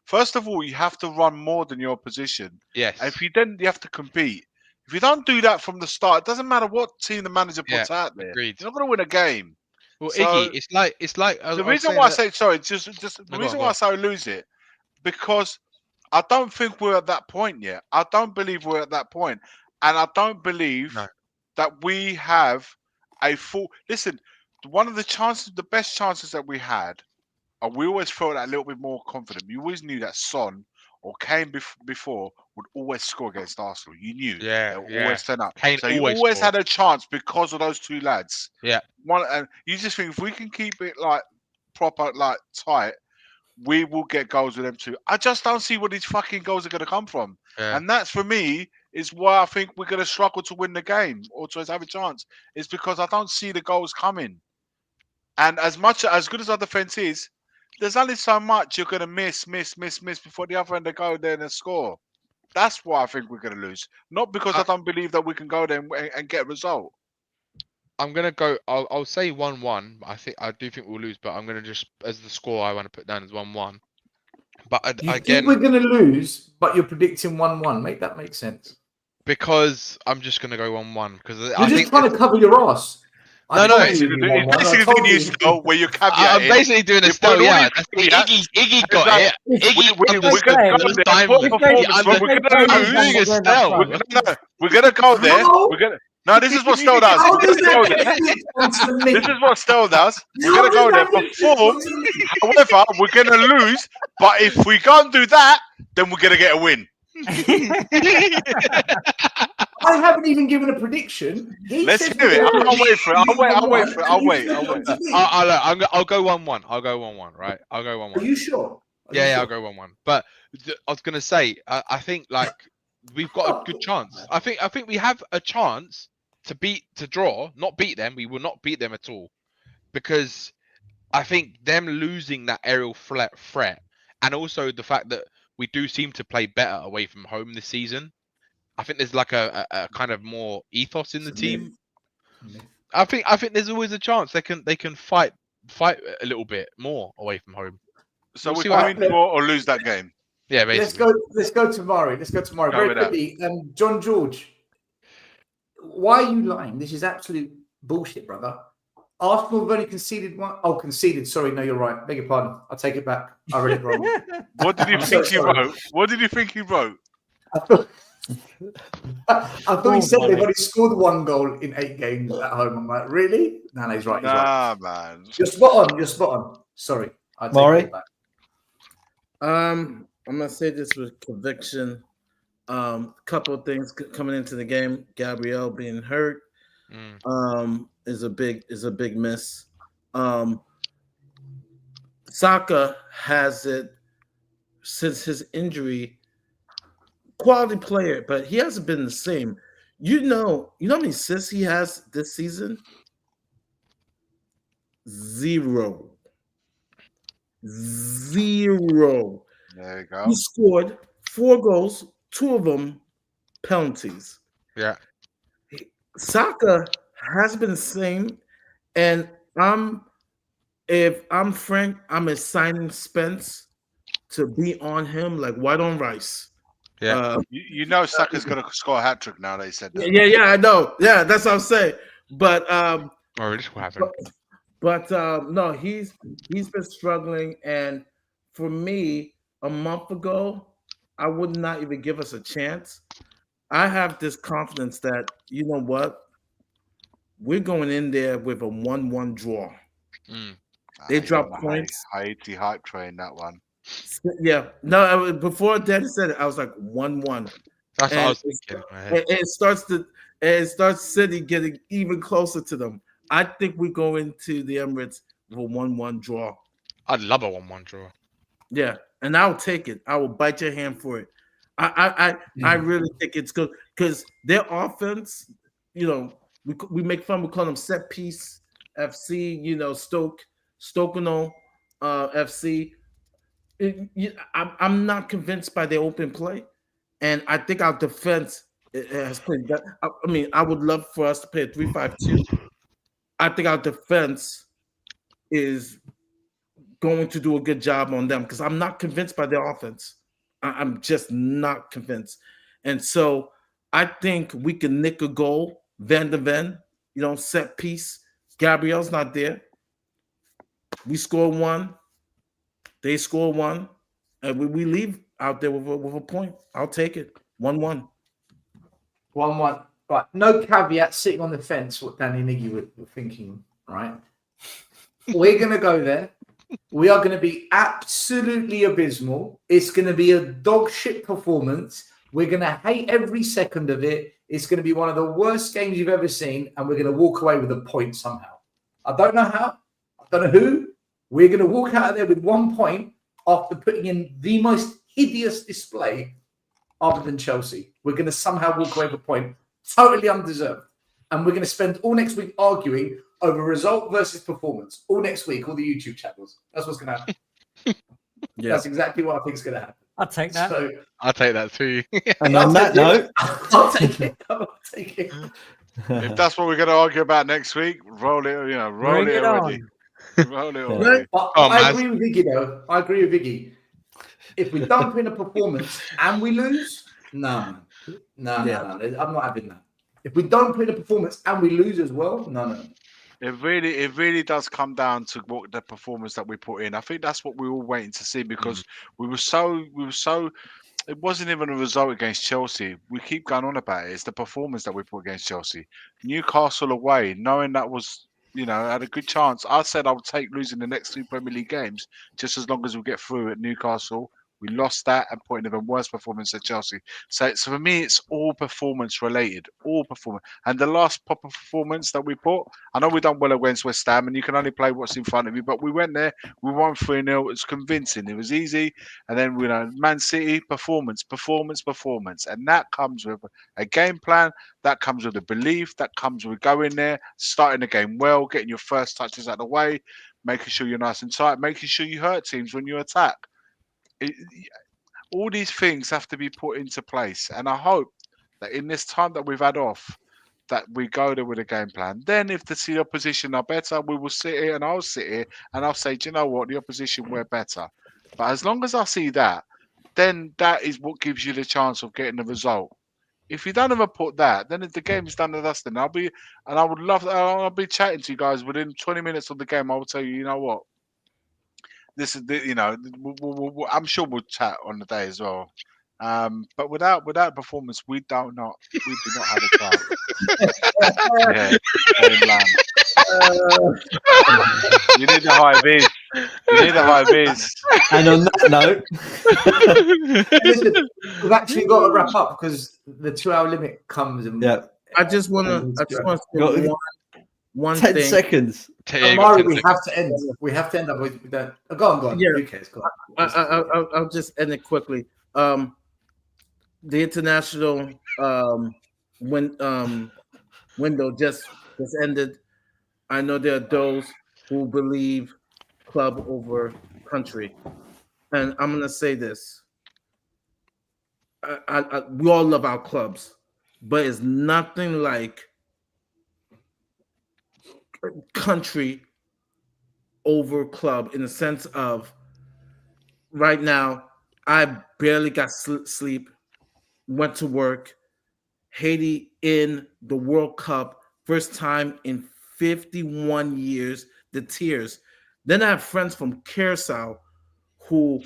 first of all, you have to run more than your opposition. Yes. And you have to compete. If you don't do that from the start, it doesn't matter what team the manager puts out there. Agreed. You're not going to win a game. Well, so, Iggy, it's like the reason why I say sorry, just the reason why I say I lose it, because I don't think we're at that point yet. I don't believe we're at that point, and I don't believe that we have a full. Listen, one of the best chances that we had, and we always felt that a little bit more confident. You always knew that Son or Kane before would always score against Arsenal. You knew, they would always turn up. Kane so you always had a chance because of those two lads. Yeah. And you just think if we can keep it like proper, like tight, we will get goals with them too. I just don't see where these fucking goals are going to come from, and that's for me is why I think we're going to struggle to win the game or to have a chance. Is because I don't see the goals coming, and as good as our defense is, there's only so much you're going to miss before the other end they go there and they score. That's why I think we're going to lose. Not because I don't believe that we can go there and get a result. I'm going to go, I'll say 1-1. I do think we'll lose, but I'm going to just, as the score I want to put down is 1-1. But you think we're going to lose, but you're predicting 1-1. Make that make sense. Because I'm just going to go 1-1. Because you're just trying to cover your ass. No, it's basically doing you still where you caveat. I'm basically doing a still, yeah. Iggy got it. We're gonna go there. No, this is what Stell does. This is what Stell does. We're gonna go there, perform. However, we're gonna lose. But if we can't do that, then we're gonna get a win. I haven't even given a prediction. Let's do it. I'll wait for it. I'll wait. I'll go 1-1. I'll go 1-1. Right. I'll go 1-1. Are you sure? Yeah, I'll go 1-1. But I was gonna say, I think like we've got a good chance. I think we have a chance to draw, not beat them. We will not beat them at all, because I think them losing that aerial threat, and also the fact that we do seem to play better away from home this season. I think there's like a kind of more ethos in the team. I think there's always a chance they can fight a little bit more away from home. So We'll we see what can win or lose that game. Yeah, basically. Let's go tomorrow. Go Very with that. quickly, John George, why are you lying? This is absolute bullshit, brother. Arsenal have only conceded one. Oh, conceded. Sorry, no, you're right. Beg your pardon. I take it back. I read it wrong. What did you I'm think so he sorry. wrote? What did you think he wrote? I thought he said they've only scored 1 goal in 8 games at home. I'm like, really? No, he's right. He's right. Man. You're spot on. You're spot on. Sorry, I take Maury? it back. I'm gonna say this with conviction. Couple of things coming into the game. Gabriel being hurt is a big miss. Saka has it since his injury. Quality player, but he hasn't been the same. You know how many assists he has this season? 0. There you go. He scored 4 goals, 2 of them penalties. Yeah. Saka has been the same, and if I'm frank, I'm assigning Spence to be on him like white on rice. Yeah. You know Saka's going to score a hat-trick now, they said that. Yeah, I know. Yeah, that's what I'm saying. But Oh, this what happened. But no, he's been struggling, and for me, a month ago, I would not even give us a chance. I have this confidence that, you know what, we're going in there with a 1-1 draw. They drop points. Haiti hype train, that one. Yeah, no. Before Daddy said it, I was like 1-1. That's what I was thinking. It starts City getting even closer to them. I think we go into the Emirates with a 1-1 draw. I'd love a 1-1 draw. Yeah, and I'll take it. I will bite your hand for it. I really think it's good because their offense, we make fun. We call them set piece FC. Stokano FC. I'm not convinced by their open play, and I think our defense has played that. I mean, I would love for us to play a 3-5-2. I think our defense is going to do a good job on them because I'm not convinced by their offense. I'm just not convinced. And so I think we can nick a goal. Van de Ven, set piece. Gabriel's not there. We score 1. They score 1. And we leave out there with a point. I'll take it. 1-1. 1-1. Right. No caveat sitting on the fence, what Danny and Iggy were thinking, right? We're going to go there. We are going to be absolutely abysmal. It's going to be a dog shit performance. We're going to hate every second of it. It's going to be one of the worst games you've ever seen, and we're going to walk away with a point somehow. I don't know how. I don't know who. We're going to walk out of there with 1 point after putting in the most hideous display other than Chelsea. We're going to somehow walk away with a point. Totally undeserved. And we're going to spend all next week arguing over result versus performance. All next week, all the YouTube channels. That's what's going to happen. Yeah. That's exactly what I think is going to happen. I'll take that. So, I'll take that too. And on that note, I'll take it. I'll take it. If that's what we're going to argue about next week, roll it already. Roll it already. But I agree with Iggy, though. I agree with Iggy. If we don't win a performance and we lose, no. I'm not having that. If we don't put in a performance and we lose as well, no. It really does come down to what the performance that we put in. I think that's what we're all waiting to see because we were so. It wasn't even a result against Chelsea. We keep going on about it. It's the performance that we put against Chelsea. Newcastle away, knowing that was, had a good chance. I said I would take losing the next 2 Premier League games just as long as we get through at Newcastle. We lost that and put in even worse performance at Chelsea. So for me, it's all performance related, all performance. And the last proper performance that we put, I know we done well against West Ham, and you can only play what's in front of you. But we went there, we won 3-0. It was convincing. It was easy. And then Man City performance, and that comes with a game plan. That comes with a belief. That comes with going there, starting the game well, getting your first touches out of the way, making sure you're nice and tight, making sure you hurt teams when you attack. All these things have to be put into place, and I hope that in this time that we've had off, that we go there with a game plan. Then if the opposition are better, we will sit here and I'll sit here and I'll say, do you know what? The opposition, we're better. But as long as I see that, then that is what gives you the chance of getting the result. If you don't ever put that, then if the game is done and dusted, I'll be chatting to you guys within 20 minutes of the game. I will tell you, you know what? This is I'm sure we'll chat on the day as well. But without performance, we do not have a chance. Yeah, you need the high vis. You need the high vis. And on that note, Listen, we've actually got to wrap up because the 2-hour limit comes. And I just want to say one 10 thing. seconds. Amari, we have to end. We have to end up with that. Go on. Yeah. Who cares? Go on. I'll just end it quickly. The international window just ended. I know there are those who believe club over country, and I'm gonna say this: we all love our clubs, but it's nothing like country over club in the sense of right now. I barely got sleep. Went to work. Haiti in the World Cup, first time in 51 years, the tears. Then I have friends from Curacao, who,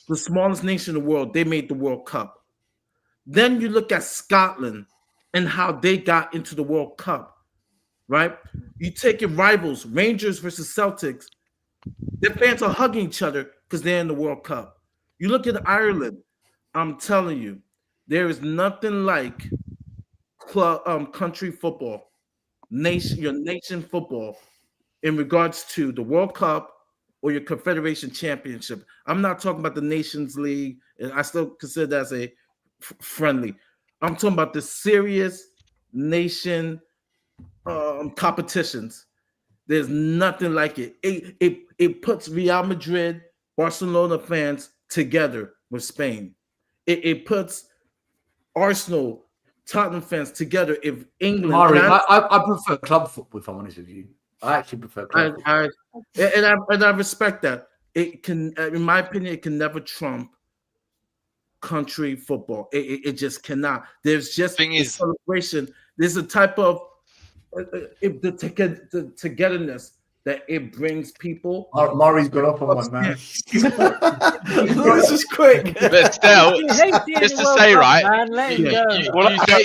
the smallest nation in the world, they made the World Cup. Then you look at Scotland and how they got into the World Cup, right? You take your rivals, Rangers versus Celtics, their fans are hugging each other because they're in the World Cup. You look at Ireland, I'm telling you, there is nothing like country football, your nation football, in regards to the World Cup or your Confederation Championship. I'm not talking about the Nations League, and I still consider that as a friendly. I'm talking about the serious nation competitions. There's nothing like it. It puts Real Madrid, Barcelona fans together with Spain. It puts Arsenal, Tottenham fans together. If England, Mari, I prefer club football. If I'm honest with you, I actually prefer club football. And I respect that. It can, in my opinion, it can never trump country football. It just cannot. There's just a celebration. There's a type of the togetherness that it brings people. Mari's got off on one, man. This is quick. But still, just to say, right?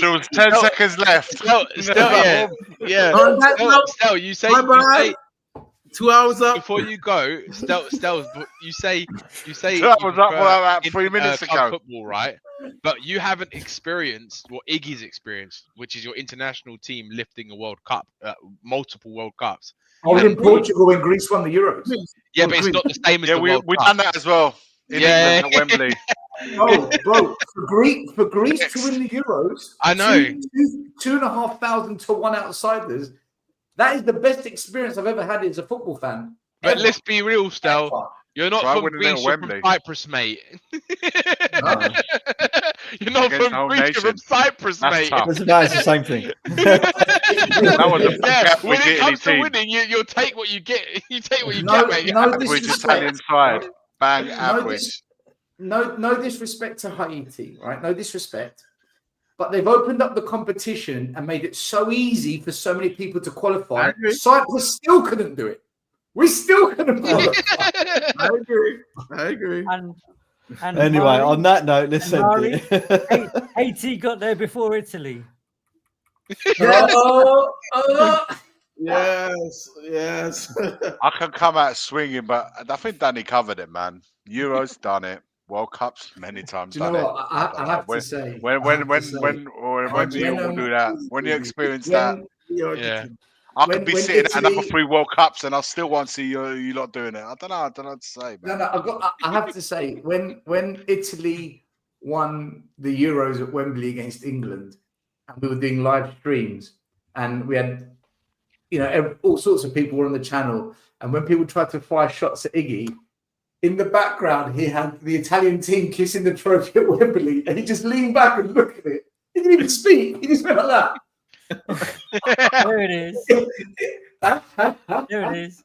There was 10 seconds left. Still, you say 2 hours up before you go. Still, you say 2 hours up about 3 minutes ago. Football, right? But you haven't experienced what Iggy's experienced, which is your international team lifting a World Cup, multiple World Cups. I was in Portugal when Greece won the Euros. Yeah, but it's not the same as the World we've Cup. done that as well. In England at Wembley. Oh, bro, for Greece to win the Euros, I know 2,500 to 1 outsiders. That is the best experience I've ever had as a football fan. But let's be real, Stel. You're not from Greece, you're from Cyprus, mate. No. You're not from Greece, you're from Cyprus, mate. It's the same thing. When it comes to winning, you'll take what you get. You take what you get, mate. Average Italian side. Bang, average. No disrespect to Haiti, right? No disrespect. But they've opened up the competition and made it so easy for so many people to qualify. Cyprus still couldn't do it. We still couldn't qualify. I agree. And anyway, Mari, on that note, let's end it. Haiti got there before Italy. Yes. I can come out swinging, but I think Danny covered it, man. Euros done it. World Cups many times. Do you know what? I have to say. When do you all do that? When you experience that? Yeah. I could be sitting at another 3 World Cups and I still want to see you lot doing it. I don't know what to say, man. I have to say, when Italy won the Euros at Wembley against England, and we were doing live streams, and we had, all sorts of people were on the channel, and when people tried to fire shots at Iggy, in the background he had the Italian team kissing the trophy at Wembley, and he just leaned back and looked at it. He didn't even speak. He just went like that. There it is. There it is.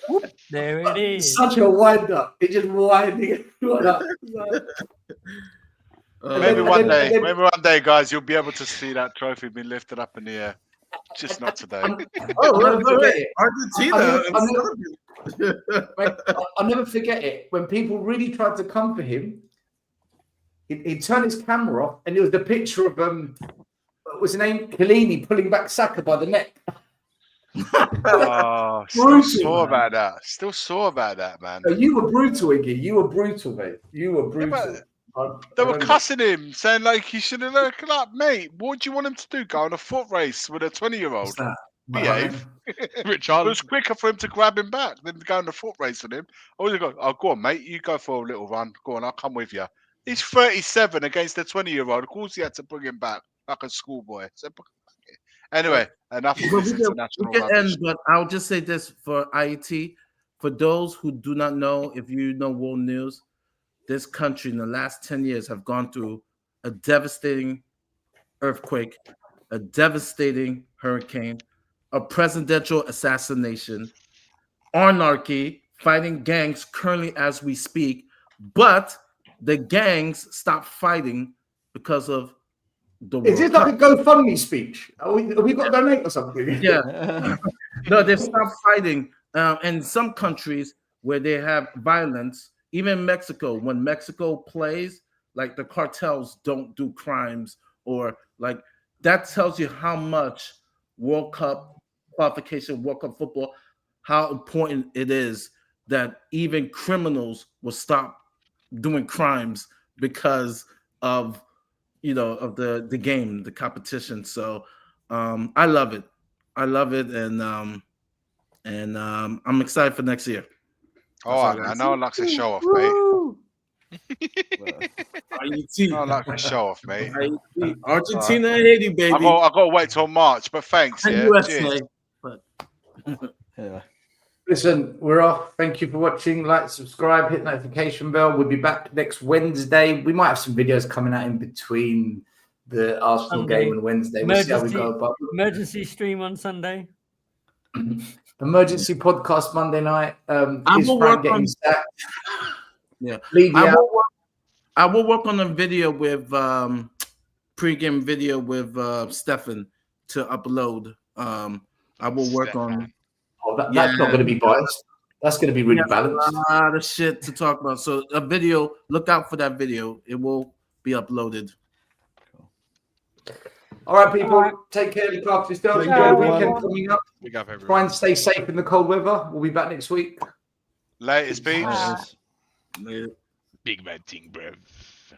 Whoop, there it is. Such a wind up. It just winding everyone up. Maybe one day, guys, you'll be able to see that trophy being lifted up in the air. Just not today. I'll never forget it. When people really tried to come for him, he'd turn his camera off, and it was the picture of what was his name? Chiellini pulling back Saka by the neck. Oh, still sore about that. Still sore about that, man. You were brutal, Iggy. You were brutal, mate. You were brutal. They were cussing him, saying like he should have looked up, mate. What do you want him to do? Go on a foot race with a 20-year-old? Behave. It was quicker for him to grab him back than to go on a foot race with him. I was going, oh, go on, mate. You go for a little run. Go on, I'll come with you. He's 37 against a 20-year-old. Of course, he had to bring him back like a schoolboy. So, anyway, enough of this international rubbish. But I'll just say this for IET. For those who do not know, if you know world news, this country in the last 10 years have gone through a devastating earthquake, a devastating hurricane, a presidential assassination, anarchy, fighting gangs currently as we speak. But the gangs stopped fighting because of the Is this like a GoFundMe speech? Have we got to donate or something? Yeah. No, they've stopped fighting. In some countries where they have violence, even Mexico, when Mexico plays, like the cartels don't do crimes, or like that tells you how much World Cup qualification, World Cup football, how important it is that even criminals will stop doing crimes because of the game, the competition. So I love it. And I'm excited for next year. Oh, I know I like to show off, mate. I like to show off, mate. Argentina and Haiti, baby. I got to wait till March, but thanks. And Yeah, USA. cheers. But Yeah. Listen, we're off. Thank you for watching. Like, subscribe, hit notification bell. We'll be back next Wednesday. We might have some videos coming out in between the Arsenal Sunday. game and Wednesday. We'll see how we go. But Emergency stream on Sunday. Emergency podcast Monday night. Is will Frank work getting on- sacked? Yeah. Leave you out. I will work on a video with pre-game video with Stefan to upload. I will work on. Oh, that's not going to be biased. That's going to be really balanced. A lot of shit to talk about. So a video. Look out for that video. It will be uploaded. All right, people. Take care. Look after yourselves. Enjoy the weekend coming up. Big up, everyone. Try and stay safe in the cold weather. We'll be back next week. Latest beats. Later. Big man thing, bro.